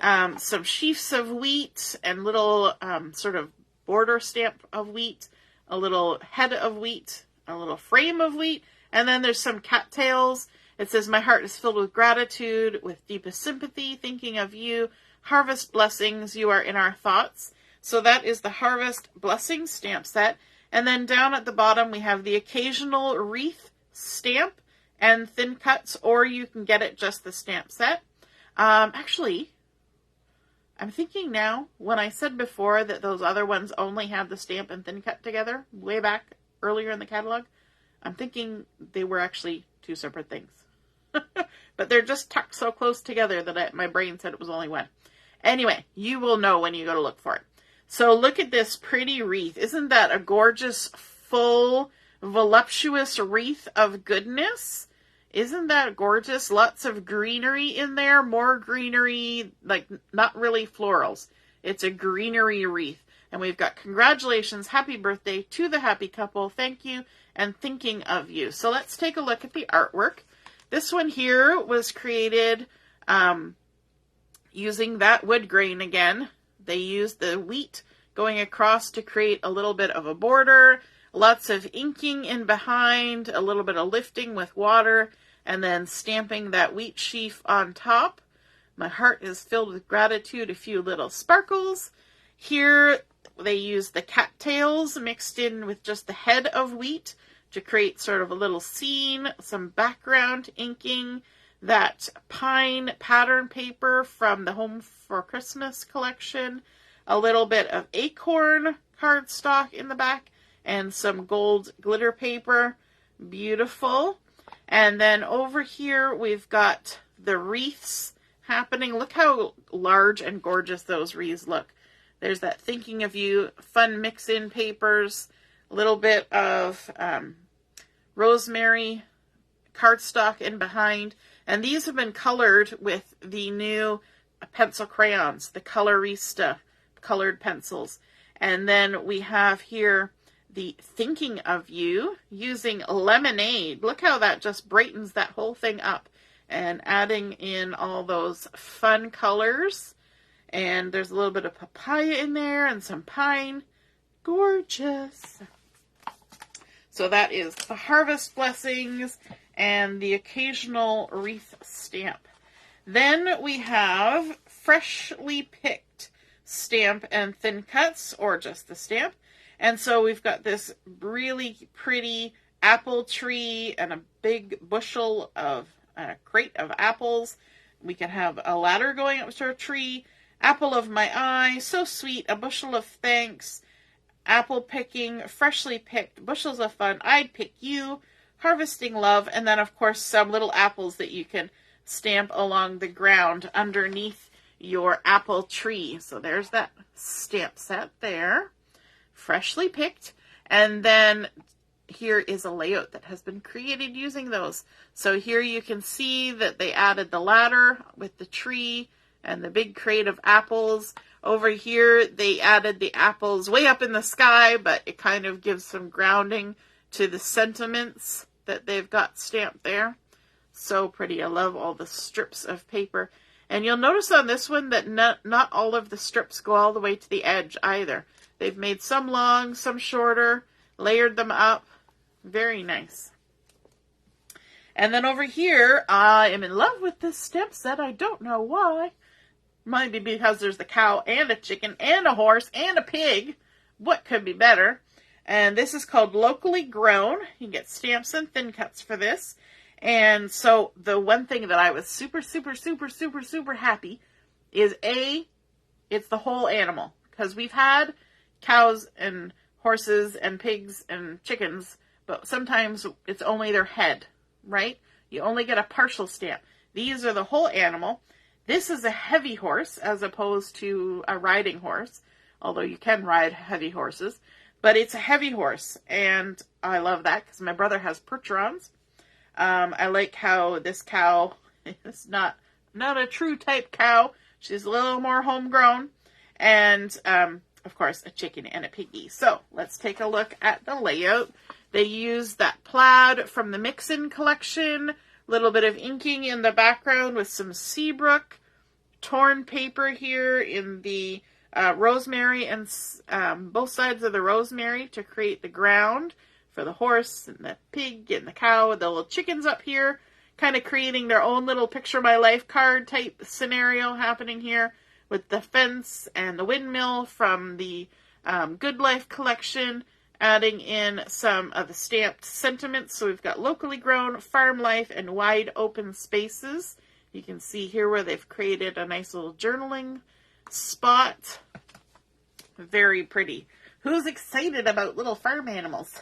some sheafs of wheat and little sort of border stamp of wheat, a little head of wheat, a little frame of wheat, and then there's some cattails. It says, my heart is filled with gratitude, with deepest sympathy, thinking of you. Harvest blessings, you are in our thoughts. So that is the Harvest Blessings stamp set. And then down at the bottom, we have the occasional wreath stamp and thin cuts, or you can get it just the stamp set. Actually, I'm thinking now, when I said before that those other ones only had the stamp and thin cut together, way back earlier in the catalog, I'm thinking they were actually two separate things. But they're just tucked so close together that my brain said it was only one. Anyway, you will know when you go to look for it. So look at this pretty wreath. Isn't that a gorgeous, full, voluptuous wreath of goodness? Isn't that gorgeous? Lots of greenery in there. More greenery, like not really florals. It's a greenery wreath. And we've got congratulations, happy birthday to the happy couple. Thank you and thinking of you. So let's take a look at the artwork. This one here was created using that wood grain again. They used the wheat going across to create a little bit of a border. Lots of inking in behind, a little bit of lifting with water, and then stamping that wheat sheaf on top. My heart is filled with gratitude, a few little sparkles. Here they use the cattails mixed in with just the head of wheat to create sort of a little scene, some background inking, that pine pattern paper from the Home for Christmas collection, a little bit of acorn cardstock in the back, and some gold glitter paper. Beautiful. And then over here we've got the wreaths happening. Look how large and gorgeous those wreaths look. There's that thinking of you, fun mix-in papers, a little bit of rosemary cardstock in behind. And these have been colored with the new pencil crayons, the Colorista colored pencils. And then we have here the thinking of you using lemonade. Look how that just brightens that whole thing up. And adding in all those fun colors. And there's a little bit of papaya in there and some pine. Gorgeous. So that is the harvest blessings and the occasional wreath stamp. Then we have freshly picked stamp and thin cuts, or just the stamp. And so we've got this really pretty apple tree and a big bushel of a crate of apples. We can have a ladder going up to our tree. Apple of my eye, so sweet, a bushel of thanks. Apple picking, freshly picked, bushels of fun, I'd pick you, harvesting love, and then of course some little apples that you can stamp along the ground underneath your apple tree. So there's that stamp set there, freshly picked. And then here is a layout that has been created using those. So here you can see that they added the ladder with the tree and the big crate of apples. Over here, they added the apples way up in the sky, but it kind of gives some grounding to the sentiments that they've got stamped there. So pretty. I love all the strips of paper. And you'll notice on this one that not all of the strips go all the way to the edge either. They've made some long, some shorter, layered them up. Very nice. And then over here, I am in love with this stamp set. I don't know why. Might be because there's the cow and a chicken and a horse and a pig. What could be better? And this is called Locally Grown. You get stamps and thin cuts for this. And so the one thing that I was super happy is it's the whole animal. Because we've had cows and horses and pigs and chickens, but sometimes it's only their head, right? You only get a partial stamp. These are the whole animal. This is a heavy horse as opposed to a riding horse, although you can ride heavy horses, but it's a heavy horse, and I love that because my brother has Percherons. I like how this cow is not a true type cow. She's a little more homegrown, and of course a chicken and a piggy. So let's take a look at the layout. They use that plaid from the Mix-In collection. Little bit of inking in the background with some Seabrook. Torn paper here in the rosemary and both sides of the rosemary to create the ground for the horse and the pig and the cow. The little chickens up here kind of creating their own little picture my life card type scenario happening here with the fence and the windmill from the Good Life collection. Adding in some of the stamped sentiments. So we've got locally grown, farm life, and wide open spaces. You can see here where they've created a nice little journaling spot. Very pretty. Who's excited about little farm animals?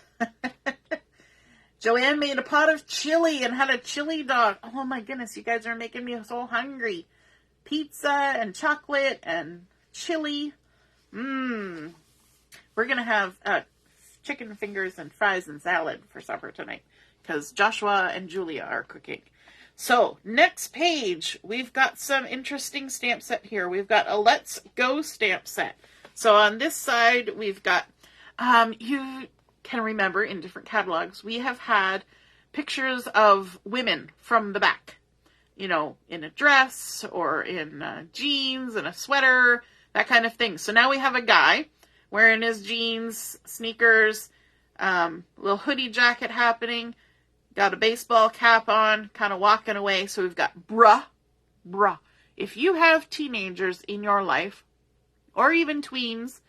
Joanne made a pot of chili and had a chili dog. Oh my goodness, you guys are making me so hungry. Pizza and chocolate and chili. We're going to have chicken fingers and fries and salad for supper tonight because Joshua and Julia are cooking. So next page, we've got some interesting stamp set here. We've got a Let's Go stamp set. So on this side, we've got, you can remember in different catalogs, we have had pictures of women from the back, you know, in a dress or in jeans and a sweater, that kind of thing. So now we have a guy wearing his jeans, sneakers, little hoodie jacket happening, got a baseball cap on, kind of walking away. So we've got bruh. If you have teenagers in your life, or even tweens,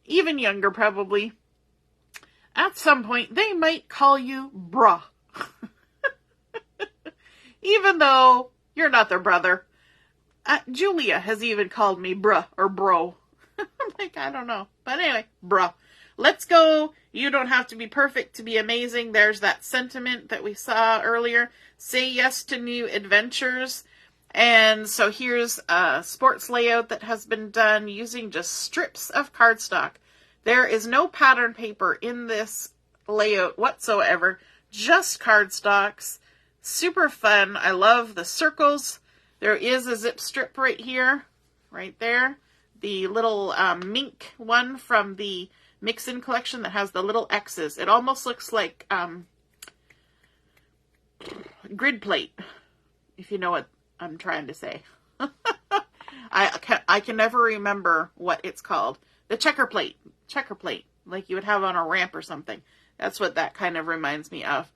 even younger probably, at some point they might call you bruh. Even though you're not their brother. Julia has even called me bruh or bro. I'm like, I don't know. But anyway, bruh. Let's go. You don't have to be perfect to be amazing. There's that sentiment that we saw earlier. Say yes to new adventures. And so here's a sports layout that has been done using just strips of cardstock. There is no pattern paper in this layout whatsoever, just cardstocks. Super fun. I love the circles. There is a zip strip right here, right there. The little mink one from the Mix-In collection that has the little X's. It almost looks like grid plate, if you know what I'm trying to say. I can never remember what it's called. The checker plate, like you would have on a ramp or something. That's what that kind of reminds me of.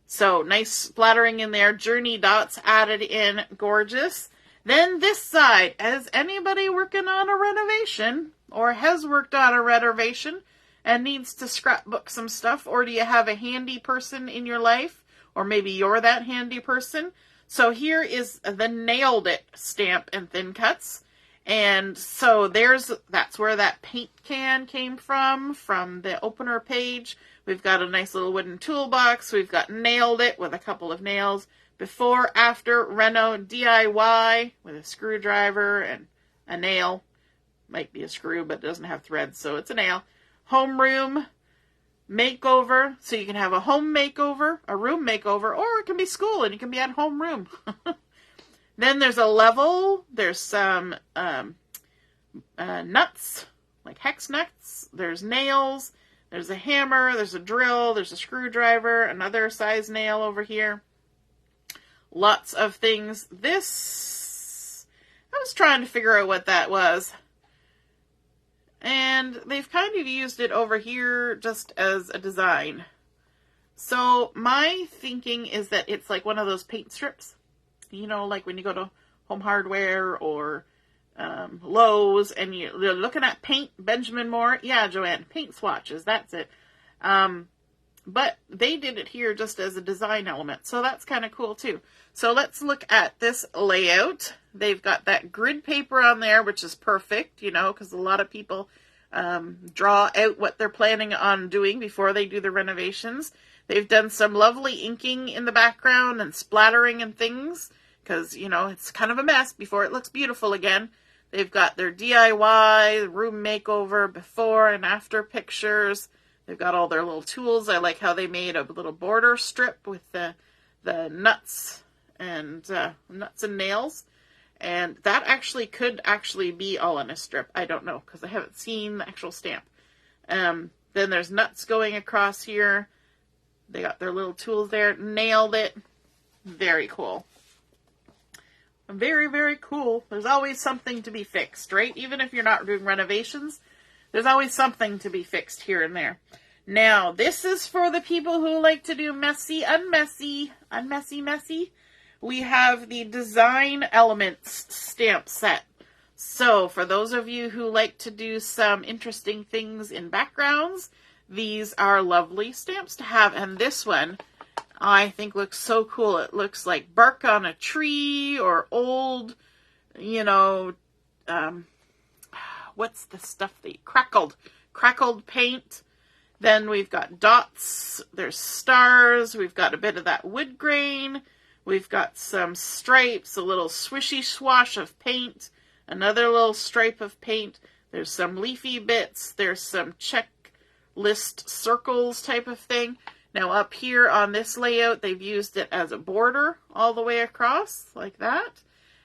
So nice splattering in there. Journey dots added in. Gorgeous. Then this side, has anybody working on a renovation or has worked on a renovation and needs to scrapbook some stuff, or do you have a handy person in your life, or maybe you're that handy person? So here is the Nailed It stamp and thin cuts. And so that's where that paint can came from the opener page. We've got a nice little wooden toolbox. We've got Nailed It with a couple of nails. Before, after, Reno DIY with a screwdriver and a nail. Might be a screw, but it doesn't have threads, so it's a nail. Homeroom makeover. So you can have a home makeover, a room makeover, or it can be school and you can be at homeroom. Then there's a level. There's some nuts, like hex nuts. There's nails. There's a hammer. There's a drill. There's a screwdriver. Another size nail over here. Lots of things. This, I was trying to figure out what that was. And they've kind of used it over here just as a design. So my thinking is that it's like one of those paint strips. You know, like when you go to Home Hardware or Lowe's and you're looking at paint, Benjamin Moore. Yeah, Joanne, paint swatches, that's it. But they did it here just as a design element. So that's kind of cool too. So let's look at this layout. They've got that grid paper on there, which is perfect, you know, because a lot of people draw out what they're planning on doing before they do the renovations. They've done some lovely inking in the background and splattering and things because, you know, it's kind of a mess before it looks beautiful again. They've got their DIY, room makeover, before and after pictures. They've got all their little tools. I like how they made a little border strip with the nuts and nails. And that actually could be all in a strip. I don't know because I haven't seen the actual stamp. Then there's nuts going across here. They got their little tools there. Nailed it. Very cool. Very, very cool. There's always something to be fixed, right? Even if you're not doing renovations, there's always something to be fixed here and there. Now, this is for the people who like to do messy, unmessy, messy. We have the Design Elements stamp set. So, for those of you who like to do some interesting things in backgrounds, these are lovely stamps to have. And this one, I think, looks so cool. It looks like bark on a tree or old, you know, what's the stuff crackled paint. Then we've got dots. There's stars. We've got a bit of that wood grain. We've got some stripes, a little swishy swash of paint, another little stripe of paint. There's some leafy bits. There's some checklist circles type of thing. Now up here on this layout, they've used it as a border all the way across, like that.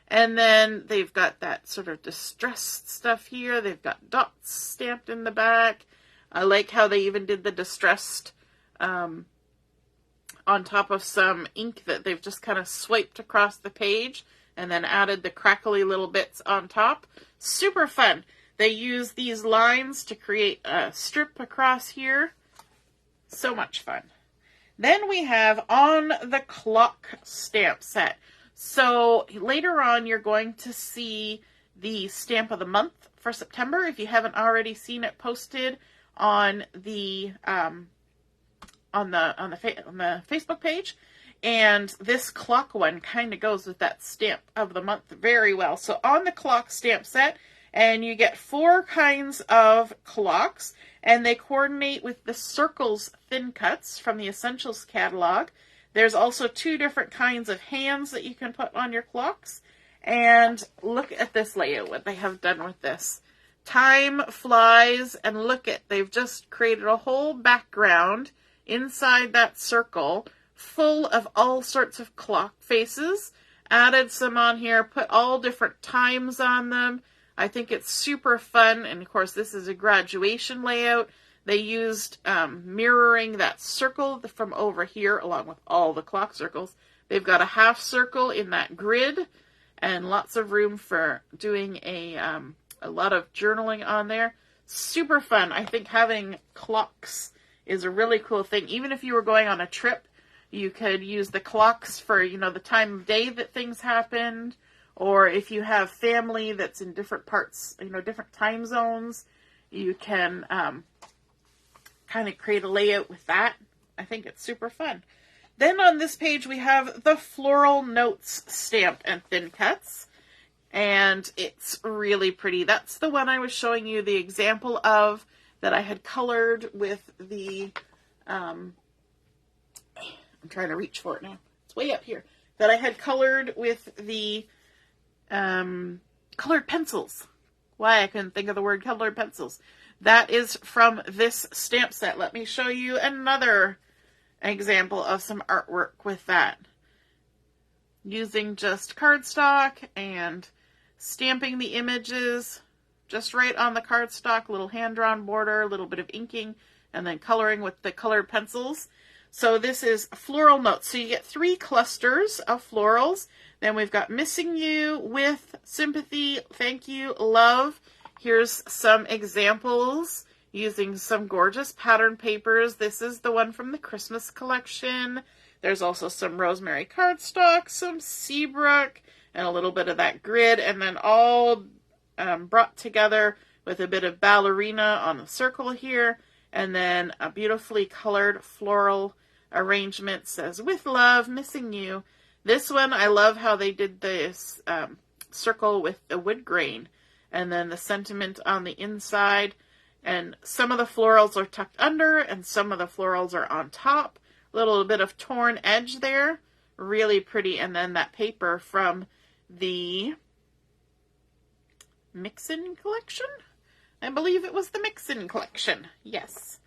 And then they've got that sort of distressed stuff here. They've got dots stamped in the back. I like how they even did the distressed on top of some ink that they've just kind of swiped across the page and then added the crackly little bits on top. Super fun. They use these lines to create a strip across here. So much fun. Then we have On the Clock stamp set. So later on, you're going to see the stamp of the month for September. If you haven't already seen it posted on the Facebook page, and this clock one kind of goes with that stamp of the month very well. So On the Clock stamp set, and you get 4 kinds of clocks, and they coordinate with the circles thin cuts from the Essentials catalog. There's also 2 different kinds of hands that you can put on your clocks, And look at this layout, what they have done with this. Time flies, and look at, they've just created a whole background inside that circle full of all sorts of clock faces. Added some on here, put all different times on them. I think it's super fun, and of course this is a graduation layout. They used mirroring that circle from over here along with all the clock circles. They've got a half circle in that grid and lots of room for doing a lot of journaling on there. Super fun. I think having clocks is a really cool thing. Even if you were going on a trip, you could use the clocks for, you know, the time of day that things happened. Or if you have family that's in different parts, you know, different time zones, you can kind of create a layout with that. I think it's super fun. Then on this page we have the Floral Notes Stamp and Thin Cuts. And it's really pretty. That's the one I was showing you the example of that I had colored with the, I'm trying to reach for it now. It's way up here. That I had colored with the colored pencils. Why I couldn't think of the word colored pencils. That is from this stamp set. Let me show you another example of some artwork with that. Using just cardstock and stamping the images just right on the cardstock, little hand-drawn border, a little bit of inking, and then coloring with the colored pencils. So this is floral notes. So you get 3 clusters of florals. Then we've got missing you, with, sympathy, thank you, love. Here's some examples using some gorgeous pattern papers. This is the one from the Christmas collection. There's also some rosemary cardstock, some Seabrook, and a little bit of that grid, and then all brought together with a bit of ballerina on the circle here, and then a beautifully colored floral arrangement says, with love, missing you. This one, I love how they did this circle with the wood grain, and then the sentiment on the inside, and some of the florals are tucked under, and some of the florals are on top. A little bit of torn edge there, really pretty, and then that paper from the Mixin collection? I believe it was the Mixin collection, yes.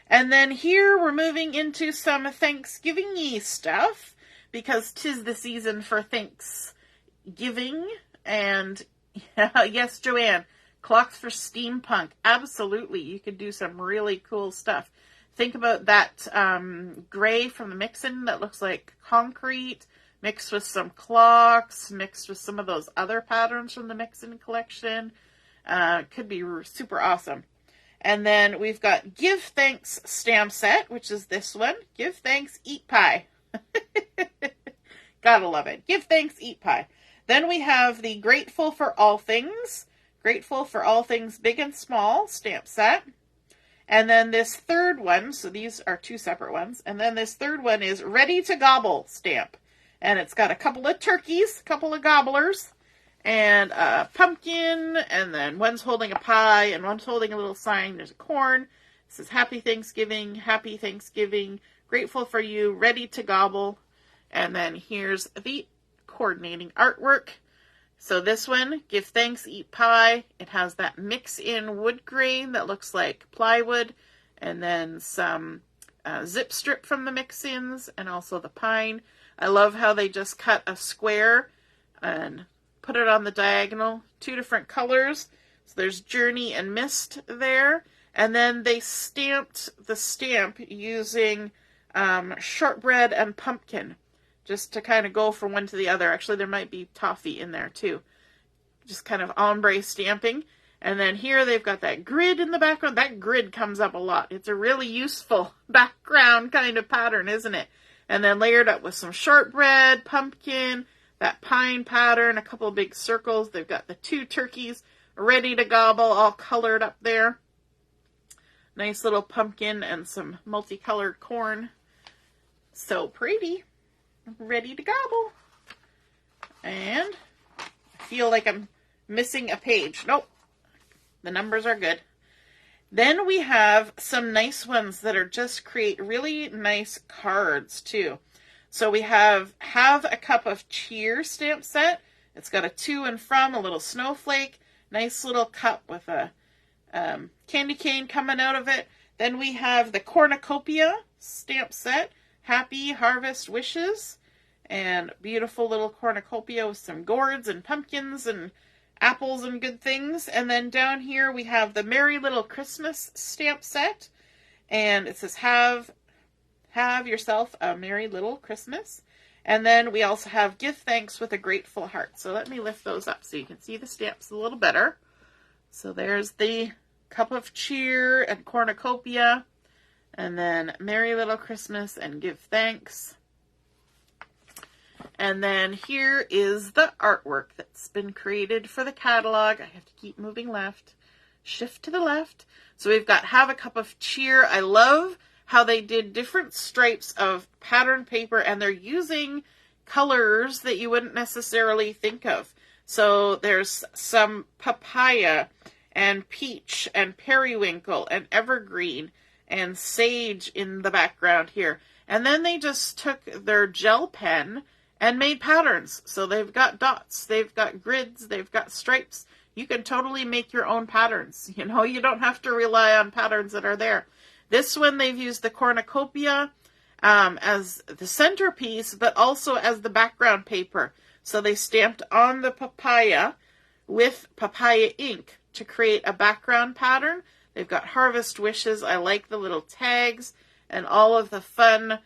And then here we're moving into some Thanksgiving-y stuff, because 'tis the season for Thanksgiving. And yes, Joanne, clocks for steampunk. Absolutely, you could do some really cool stuff. Think about that gray from the Mixin that looks like concrete, mixed with some clocks, mixed with some of those other patterns from the Mixin collection. Could be super awesome. And then we've got Give Thanks stamp set, which is this one. Give Thanks, Eat Pie. Gotta love it. Give Thanks, Eat Pie. Then we have the Grateful for All Things. Grateful for All Things Big and Small stamp set. And then this third one, so these are 2 separate ones. And then this third one is Ready to Gobble stamp. And it's got a couple of turkeys, a couple of gobblers, and a pumpkin, and then one's holding a pie, and one's holding a little sign. There's a corn. It says, Happy Thanksgiving, grateful for you, ready to gobble. And then here's the coordinating artwork. So this one, Give Thanks, Eat Pie. It has that mix-in wood grain that looks like plywood, and then some zip strip from the mix-ins, and also the pine. I love how they just cut a square and put it on the diagonal, 2 different colors. So there's Journey and Mist there. And then they stamped the stamp using shortbread and pumpkin, just to kind of go from one to the other. Actually, there might be toffee in there too. Just kind of ombre stamping. And then here they've got that grid in the background. That grid comes up a lot. It's a really useful background kind of pattern, isn't it? And then layered up with some shortbread, pumpkin, that pine pattern, a couple of big circles. They've got the 2 turkeys ready to gobble, all colored up there. Nice little pumpkin and some multicolored corn. So pretty. Ready to gobble. And I feel like I'm missing a page. Nope. The numbers are good. Then we have some nice ones that are just create really nice cards too. So we have a Cup of Cheer stamp set. It's got a to and from, a little snowflake, nice little cup with a candy cane coming out of it. Then we have the cornucopia stamp set, Happy Harvest Wishes, and beautiful little cornucopia with some gourds and pumpkins and apples and good things. And then down here we have the Merry Little Christmas stamp set, and it says have yourself a merry little Christmas. And then we also have Give Thanks with a Grateful Heart. So let me lift those up so you can see the stamps a little better. So there's the Cup of Cheer and cornucopia, and then Merry Little Christmas and Give Thanks. And then here is the artwork that's been created for the catalog. I have to keep moving left. Shift to the left. So we've got Have a Cup of Cheer. I love how they did different stripes of pattern paper, and they're using colors that you wouldn't necessarily think of. So there's some papaya and peach and periwinkle and evergreen and sage in the background here. And then they just took their gel pen and made patterns. So they've got dots, they've got grids, they've got stripes. You can totally make your own patterns. You know, you don't have to rely on patterns that are there. This one, they've used the cornucopia as the centerpiece, but also as the background paper. So they stamped on the papaya with papaya ink to create a background pattern. They've got Harvest Wishes. I like the little tags and all of the fun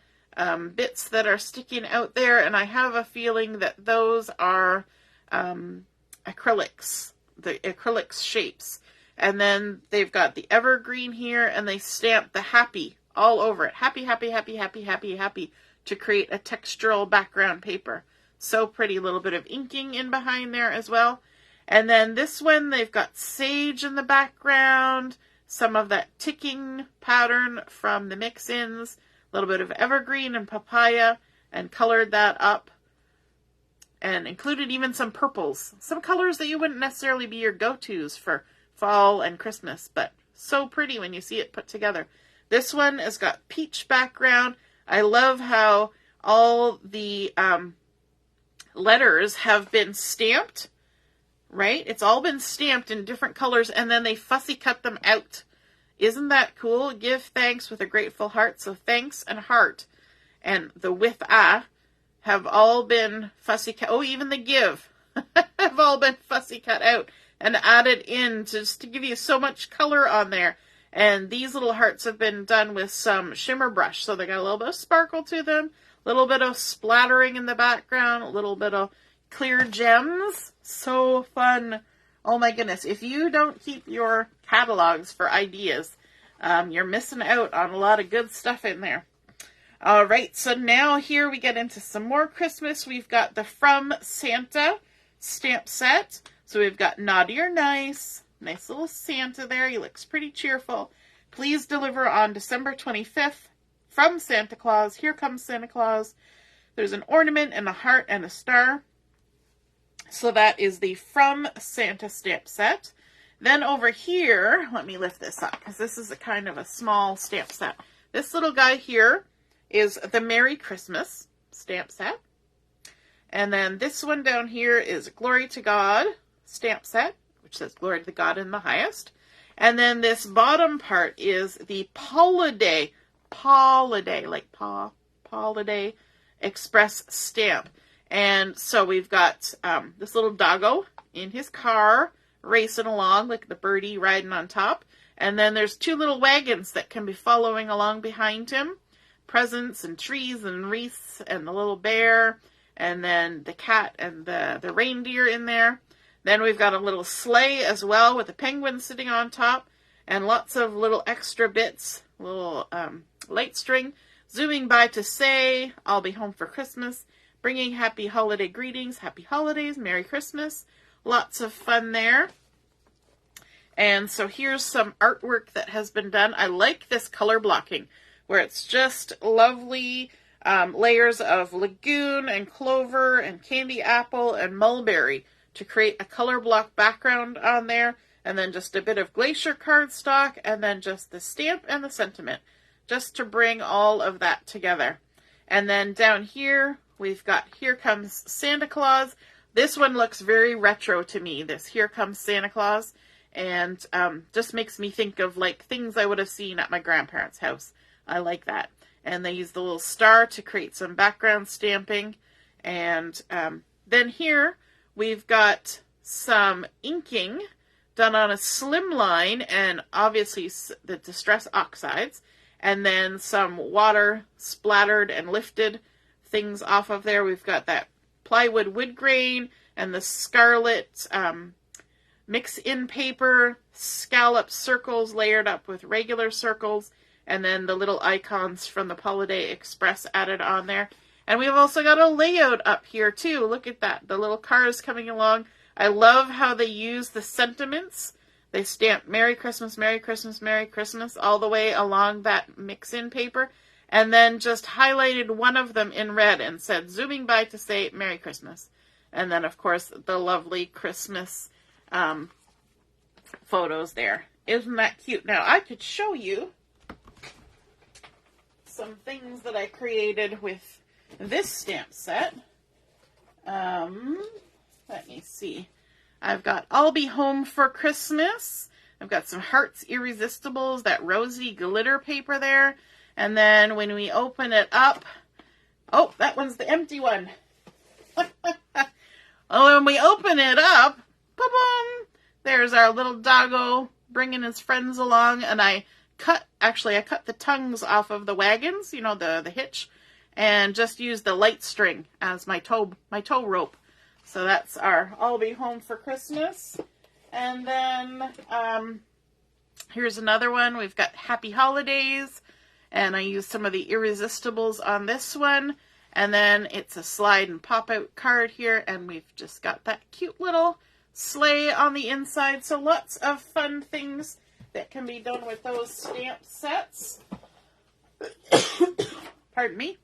bits that are sticking out there. And I have a feeling that those are acrylics, the acrylics shapes. And then they've got the evergreen here, and they stamped the happy all over it. Happy, happy, happy, happy, happy, happy, to create a textural background paper. So pretty. A little bit of inking in behind there as well. And then this one, they've got sage in the background, some of that ticking pattern from the mix-ins, a little bit of evergreen and papaya, and colored that up. And included even some purples, some colors that you wouldn't necessarily be your go-tos for fall and Christmas, but so pretty when you see it put together. This one has got peach background. I love how all the letters have been stamped, right? It's all been stamped in different colors, and then they fussy cut them out. Isn't that cool? Give thanks with a grateful heart. So thanks and heart and the with a have all been fussy cut. Oh, even the give have all been fussy cut out and added in just to give you so much color on there. And these little hearts have been done with some shimmer brush. So they got a little bit of sparkle to them, a little bit of splattering in the background, a little bit of clear gems. So fun. Oh my goodness. If you don't keep your catalogs for ideas, you're missing out on a lot of good stuff in there. All right. So now here we get into some more Christmas. We've got the From Santa stamp set. So we've got Naughty or Nice. Nice little Santa there. He looks pretty cheerful. Please deliver on December 25th. From Santa Claus. Here comes Santa Claus. There's an ornament and a heart and a star. So that is the From Santa stamp set. Then over here, let me lift this up because this is a kind of a small stamp set. This little guy here is the Merry Christmas stamp set. And then this one down here is Glory to God stamp set, which says Glory to God in the highest. And then this bottom part is the Pauliday, like Pauliday Express stamp. And so we've got this little doggo in his car racing along, like the birdie riding on top. And then there's two little wagons that can be following along behind him. Presents and trees and wreaths and the little bear. And then the cat and the reindeer in there. Then we've got a little sleigh as well with a penguin sitting on top. And lots of little extra bits, little light string. Zooming by to say, I'll be home for Christmas. Bringing happy holiday greetings, happy holidays, Merry Christmas. Lots of fun there. And so here's some artwork that has been done. I like this color blocking where it's just lovely layers of lagoon and clover and candy apple and mulberry to create a color block background on there. And then just a bit of glacier cardstock and then just the stamp and the sentiment just to bring all of that together. And then down here, we've got Here Comes Santa Claus. This one looks very retro to me, this Here Comes Santa Claus, and just makes me think of like things I would have seen at my grandparents' house. I like that. And they use the little star to create some background stamping. And then here we've got some inking done on a slim line and obviously the Distress Oxides. And then some water splattered and lifted things off of there. We've got that plywood wood grain and the scarlet mix-in paper, scallop circles layered up with regular circles, and then the little icons from the Holiday Express added on there. And we've also got a layout up here too. Look at that, the little cars coming along. I love how they use the sentiments. They stamp Merry Christmas, Merry Christmas, Merry Christmas all the way along that mix-in paper. And then just highlighted one of them in red and said, zooming by to say Merry Christmas. And then, of course, the lovely Christmas photos there. Isn't that cute? Now, I could show you some things that I created with this stamp set. Let me see. I've got I'll Be Home for Christmas. I've got some Hearts Irresistibles, that rosy glitter paper there. And then when we open it up, oh, that one's the empty one. Oh, when we open it up, boom, there's our little doggo bringing his friends along. And I cut the tongues off of the wagons, you know, the hitch, and just used the light string as my tow rope. So that's our I'll Be Home for Christmas. And then here's another one. We've got Happy Holidays. And I used some of the Irresistibles on this one. And then it's a slide and pop out card here. And we've just got that cute little sleigh on the inside. So lots of fun things that can be done with those stamp sets. Pardon me.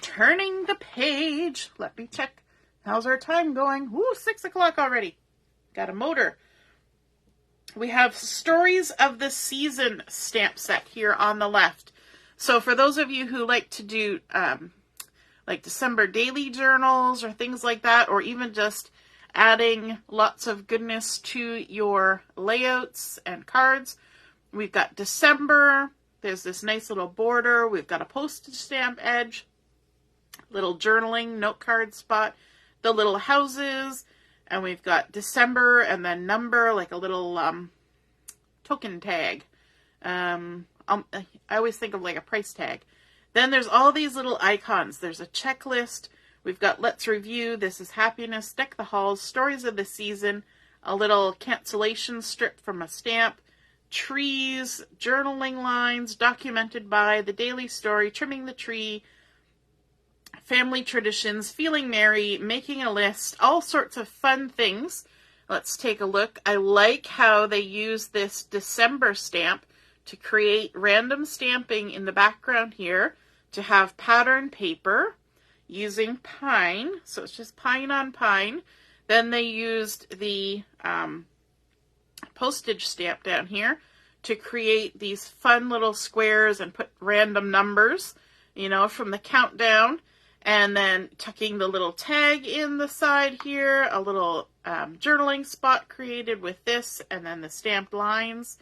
Turning the page. Let me check. How's our time going? Woo, 6 o'clock already. Got a motor. We have Stories of the Season stamp set here on the left. So for those of you who like to do like December daily journals or things like that, or even just adding lots of goodness to your layouts and cards, we've got December. There's this nice little border. We've got a postage stamp edge, little journaling note card spot, the little houses. And we've got December and then number, like a little token tag. I always think of like a price tag. Then there's all these little icons. There's a checklist. We've got Let's Review, This is Happiness, Deck the Halls, Stories of the Season, a little cancellation strip from a stamp, trees, journaling lines, documented by, the daily story, trimming the tree, family traditions, feeling merry, making a list, all sorts of fun things. Let's take a look. I like how they use this December stamp to create random stamping in the background here to have pattern paper using pine. So it's just pine on pine. Then they used the postage stamp down here to create these fun little squares and put random numbers, you know, from the countdown. And then tucking the little tag in the side here, a little journaling spot created with this, and then the stamped lines.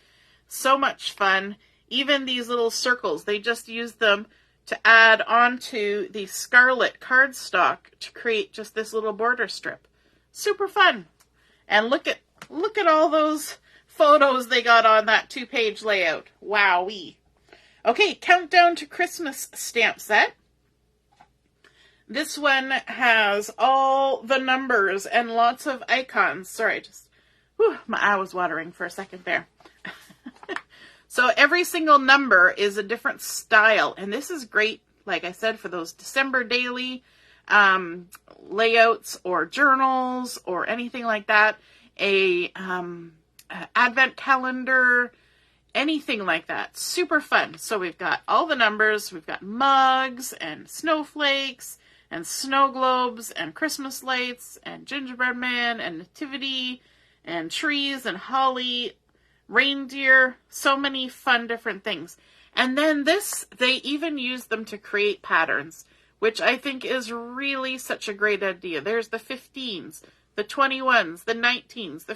So much fun. Even these little circles, they just use them to add onto the scarlet cardstock to create just this little border strip. Super fun. And look at all those photos they got on that 2-page layout. Wowee. Okay, Countdown to Christmas stamp set. This one has all the numbers and lots of icons. Sorry, my eye was watering for a second there. So every single number is a different style. And this is great, like I said, for those December daily layouts or journals or anything like that. Advent calendar, anything like that. Super fun. So we've got all the numbers. We've got mugs and snowflakes and snow globes and Christmas lights and gingerbread man and nativity and trees and holly, reindeer, so many fun different things. And then this, they even use them to create patterns which I think is really such a great idea. There's the 15s, the 21s, the 19s, the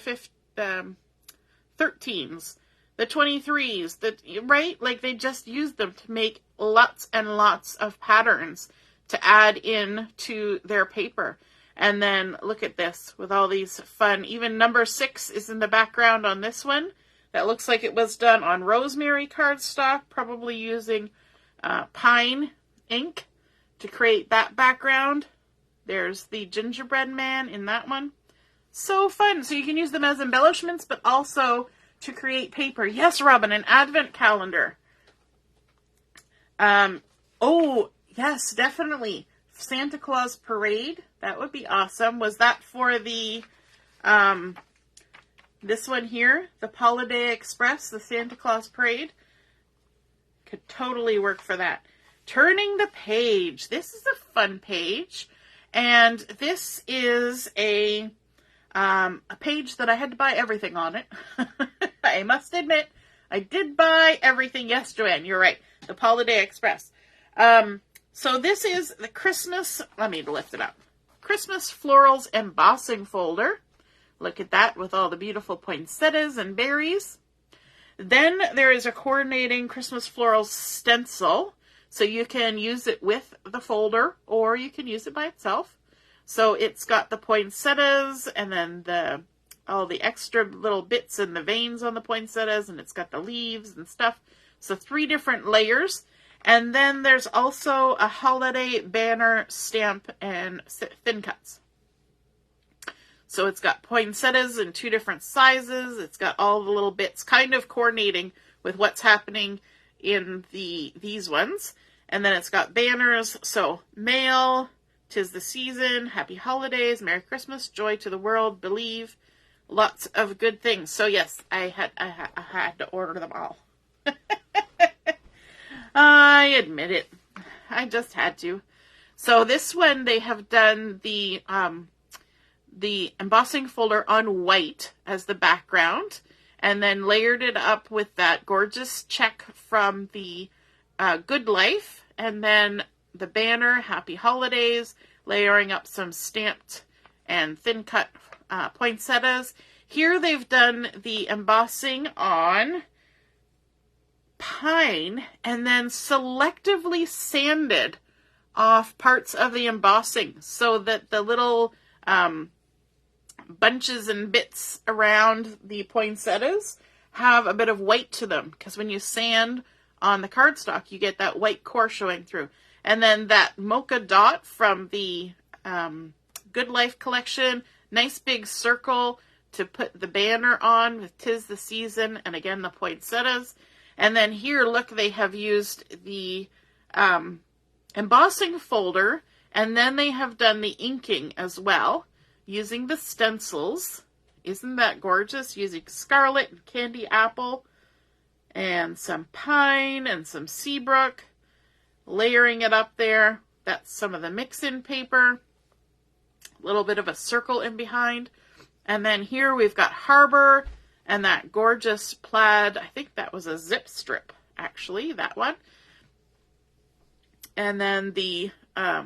13s, the 23s, right? Like they just use them to make lots and lots of patterns to add in to their paper. And then look at this with all these fun, even number 6 is in the background on this one. That looks like it was done on rosemary cardstock, probably using pine ink to create that background. There's the gingerbread man in that one. So fun. So you can use them as embellishments, but also to create paper. Yes, Robin, an advent calendar. Oh, yes, definitely. Santa Claus parade. That would be awesome. Was that for the, this one here, the Holiday Express, the Santa Claus parade? Could totally work for that. Turning the page. This is a fun page. And this is a page that I had to buy everything on it. I must admit, I did buy everything. Yes, Joanne, you're right. The Holiday Express. So this is the Christmas, let me lift it up. Christmas Florals Embossing Folder. Look at that with all the beautiful poinsettias and berries. Then there is a coordinating Christmas Florals stencil. So you can use it with the folder or you can use it by itself. So it's got the poinsettias and then all the extra little bits and the veins on the poinsettias, and it's got the leaves and stuff. So 3 different layers. And then there's also a holiday banner stamp and thin cuts. So it's got poinsettias in 2 different sizes. It's got all the little bits kind of coordinating with what's happening in these ones. And then it's got banners. So mail, 'tis the season, happy holidays, Merry Christmas, joy to the world, believe, lots of good things. So yes, I had to order them all. I admit it. I just had to. So this one, they have done the embossing folder on white as the background, and then layered it up with that gorgeous check from the Good Life, and then the banner, Happy Holidays, layering up some stamped and thin cut poinsettias. Here they've done the embossing on pine and then selectively sanded off parts of the embossing so that the little bunches and bits around the poinsettias have a bit of white to them, because when you sand on the cardstock you get that white core showing through. And then that mocha dot from the Good Life collection, nice big circle to put the banner on with 'tis the season, and again the poinsettias. And then here, look, they have used the embossing folder, and then they have done the inking as well, using the stencils. Isn't that gorgeous? Using scarlet and candy apple, and some pine and some seabrook, layering it up there. That's some of the mix-in paper. A little bit of a circle in behind. And then here we've got Harbor and that gorgeous plaid. I think that was a zip strip, actually, that one. And then the, I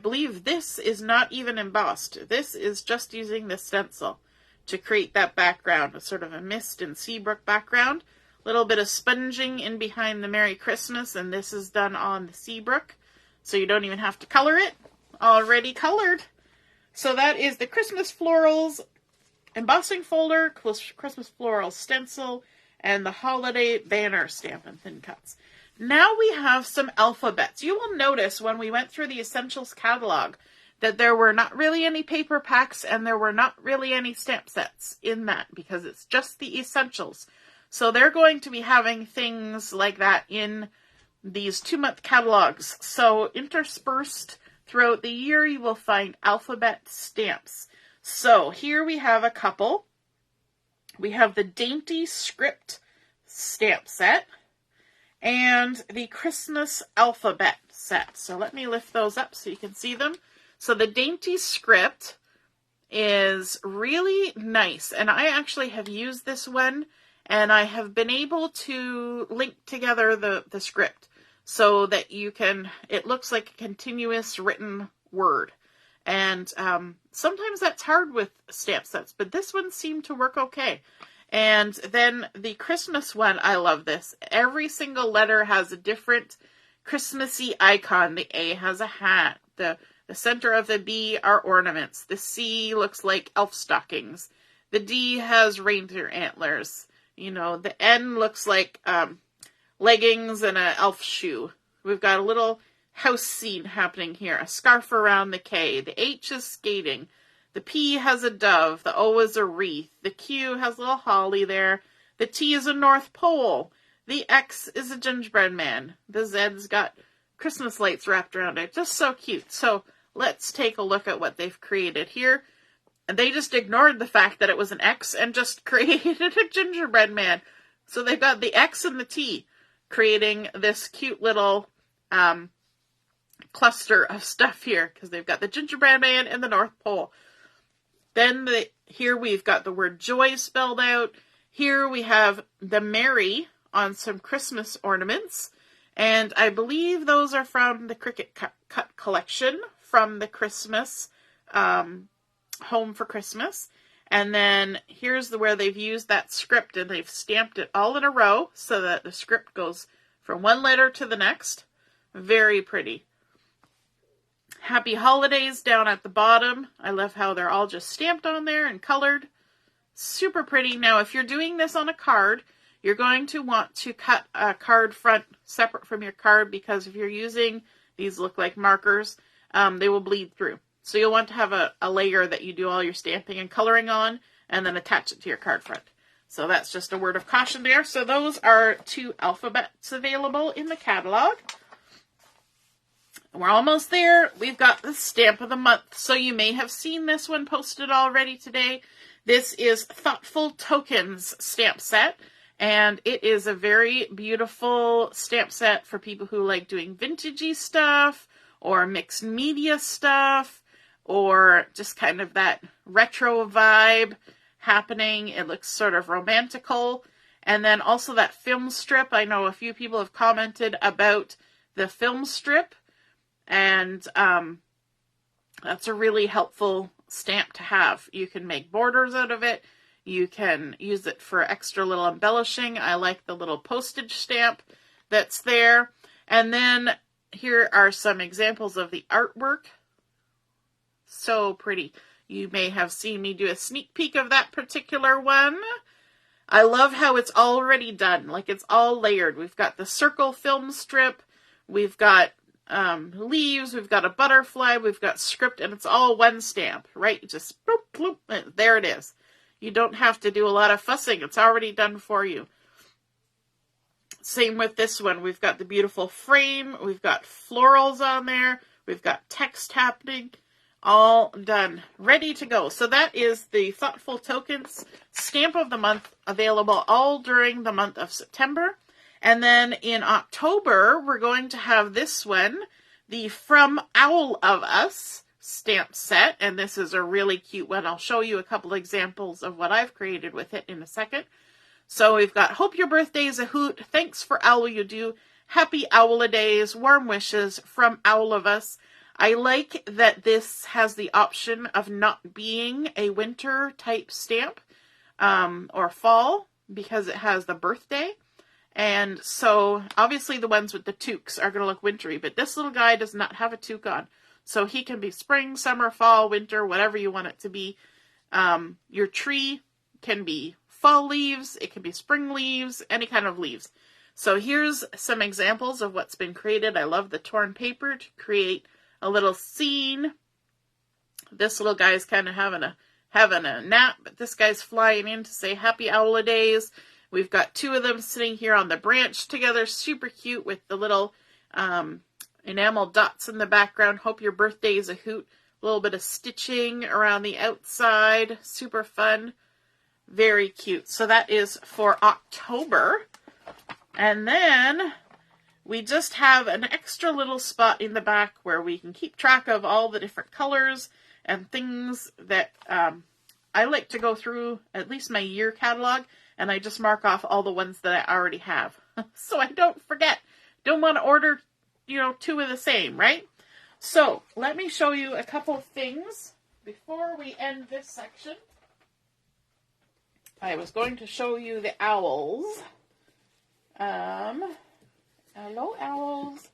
believe this is not even embossed. This is just using the stencil to create that background, a sort of a mist and seabrook background. A little bit of sponging in behind the Merry Christmas, and this is done on the seabrook, so you don't even have to color it. Already colored. So that is the Christmas Florals embossing folder, Christmas Floral stencil, and the holiday banner stamp and thin cuts. Now we have some alphabets. You will notice when we went through the Essentials catalog that there were not really any paper packs and there were not really any stamp sets in that, because it's just the Essentials. So they're going to be having things like that in these 2-month catalogs. So interspersed throughout the year, you will find alphabet stamps. So here we have a couple. We have the Dainty Script stamp set and the Christmas alphabet set. So let me lift those up so you can see them. So the Dainty Script is really nice, and I actually have used this one, and I have been able to link together the script. so that you can, it looks like a continuous written word. And sometimes that's hard with stamp sets, but this one seemed to work okay. And then the Christmas one, I love this. Every single letter has a different Christmassy icon. The A has a hat. The center of the B are ornaments. The C looks like elf stockings. The D has reindeer antlers. You know, the N looks like leggings and an elf shoe. We've got a little house scene happening here. A scarf around the K. The H is skating. The P has a dove. The O is a wreath. The Q has a little holly there. The T is a North Pole. The X is a gingerbread man. The Z's got Christmas lights wrapped around it. Just so cute. So let's take a look at what they've created here. And they just ignored the fact that it was an X and just created a gingerbread man. So they've got the X and the T creating this cute little cluster of stuff here, because they've got the gingerbread man and the North Pole. Then here we've got the word joy spelled out. Here we have the Mary on some Christmas ornaments. And I believe those are from the Cricket Cut collection from the Christmas Home for Christmas. And then here's where they've used that script and they've stamped it all in a row so that the script goes from one letter to the next. Very pretty. Happy Holidays down at the bottom. I love how they're all just stamped on there and colored. Super pretty. Now, if you're doing this on a card, you're going to want to cut a card front separate from your card, because if you're using, these look like markers, they will bleed through. So you'll want to have a layer that you do all your stamping and coloring on, and then attach it to your card front. So that's just a word of caution there. So those are 2 alphabets available in the catalog. We're almost there. We've got the stamp of the month. So you may have seen this one posted already today. This is Thoughtful Tokens stamp set. And it is a very beautiful stamp set for people who like doing vintagey stuff or mixed media stuff or just kind of that retro vibe happening. It looks sort of romantical. And then also that film strip. I know a few people have commented about the film strip. And that's a really helpful stamp to have. You can make borders out of it. You can use it for extra little embellishing. I like the little postage stamp that's there. And then here are some examples of the artwork. So pretty. You may have seen me do a sneak peek of that particular one. I love how it's already done. Like, it's all layered. We've got the circle film strip. We've got leaves. We've got a butterfly. We've got script. And it's all one stamp, right? Just bloop, bloop. There it is. You don't have to do a lot of fussing. It's already done for you. Same with this one. We've got the beautiful frame. We've got florals on there. We've got text happening. All done. Ready to go. So that is the Thoughtful Tokens Stamp of the Month, available all during the month of September. And then in October, we're going to have this one, the From Owl of Us stamp set. And this is a really cute one. I'll show you a couple examples of what I've created with it in a second. So we've got Hope Your Birthday's a Hoot. Thanks for Owl You Do. Happy Owl-a-Days. Warm wishes from Owl of Us. I like that this has the option of not being a winter type stamp or fall, because it has the birthday. And so obviously the ones with the toques are going to look wintry, but this little guy does not have a toque on. So he can be spring, summer, fall, winter, whatever you want it to be. Your tree can be fall leaves, it can be spring leaves, any kind of leaves. So here's some examples of what's been created. I love the torn paper to create a little scene. This little guy's kind of having a nap, but this guy's flying in to say happy Owl-a-Days. We've got 2 of them sitting here on the branch together, super cute, with the little enamel dots in the background. Hope Your Birthday is a Hoot. A little bit of stitching around the outside, super fun, very cute. So that is for October. And then we just have an extra little spot in the back where we can keep track of all the different colors and things that I like to go through at least my year catalog, and I just mark off all the ones that I already have. So I don't forget don't want to order, two of the same, right? So let me show you a couple of things before we end this section. I was going to show you the owls. Hello, owls.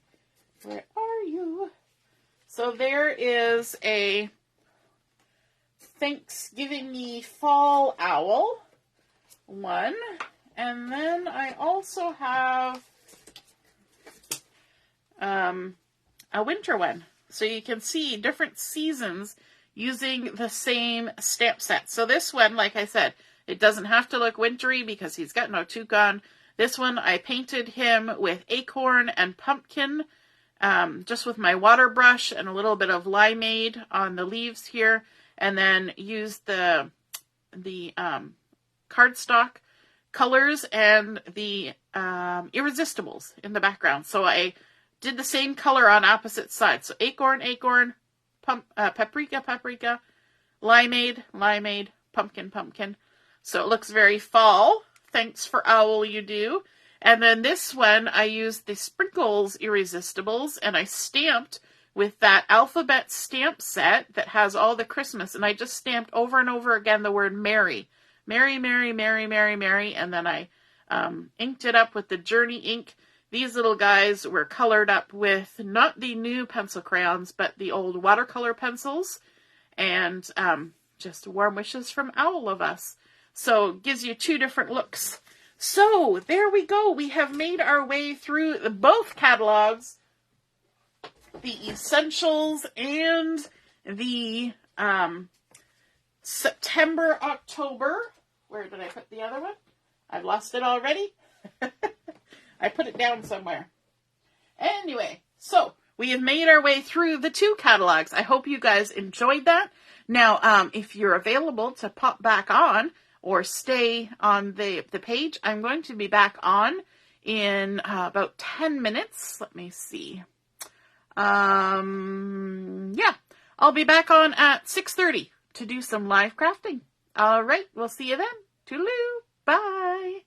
Where are you? So there is a Thanksgiving-y fall owl, one. And then I also have a winter one. So you can see different seasons using the same stamp set. So this one, like I said, it doesn't have to look wintry because he's got no toucan. This one, I painted him with acorn and pumpkin, just with my water brush and a little bit of limeade on the leaves here, and then used the cardstock colors and the irresistibles in the background. So I did the same color on opposite sides. So acorn, paprika, limeade, pumpkin. So it looks very fall. Thanks for owl, you do. And then this one, I used the Sprinkles Irresistibles, and I stamped with that alphabet stamp set that has all the Christmas. And I just stamped over and over again the word Merry. Merry, Merry, Merry, Merry, Merry. And then I inked it up with the Journey ink. These little guys were colored up with not the new pencil crayons, but the old watercolor pencils. And just warm wishes from Owl of Us. So it gives you two different looks. So there we go. We have made our way through both catalogs, the Essentials and the September, October. Where did I put the other one? I've lost it already. I put it down somewhere. Anyway, so we have made our way through the two catalogs. I hope you guys enjoyed that. Now, if you're available to pop back on or stay on the page, I'm going to be back on in about 10 minutes. Let me see. Yeah, I'll be back on at 6:30 to do some live crafting. All right, we'll see you then. Toodaloo. Bye.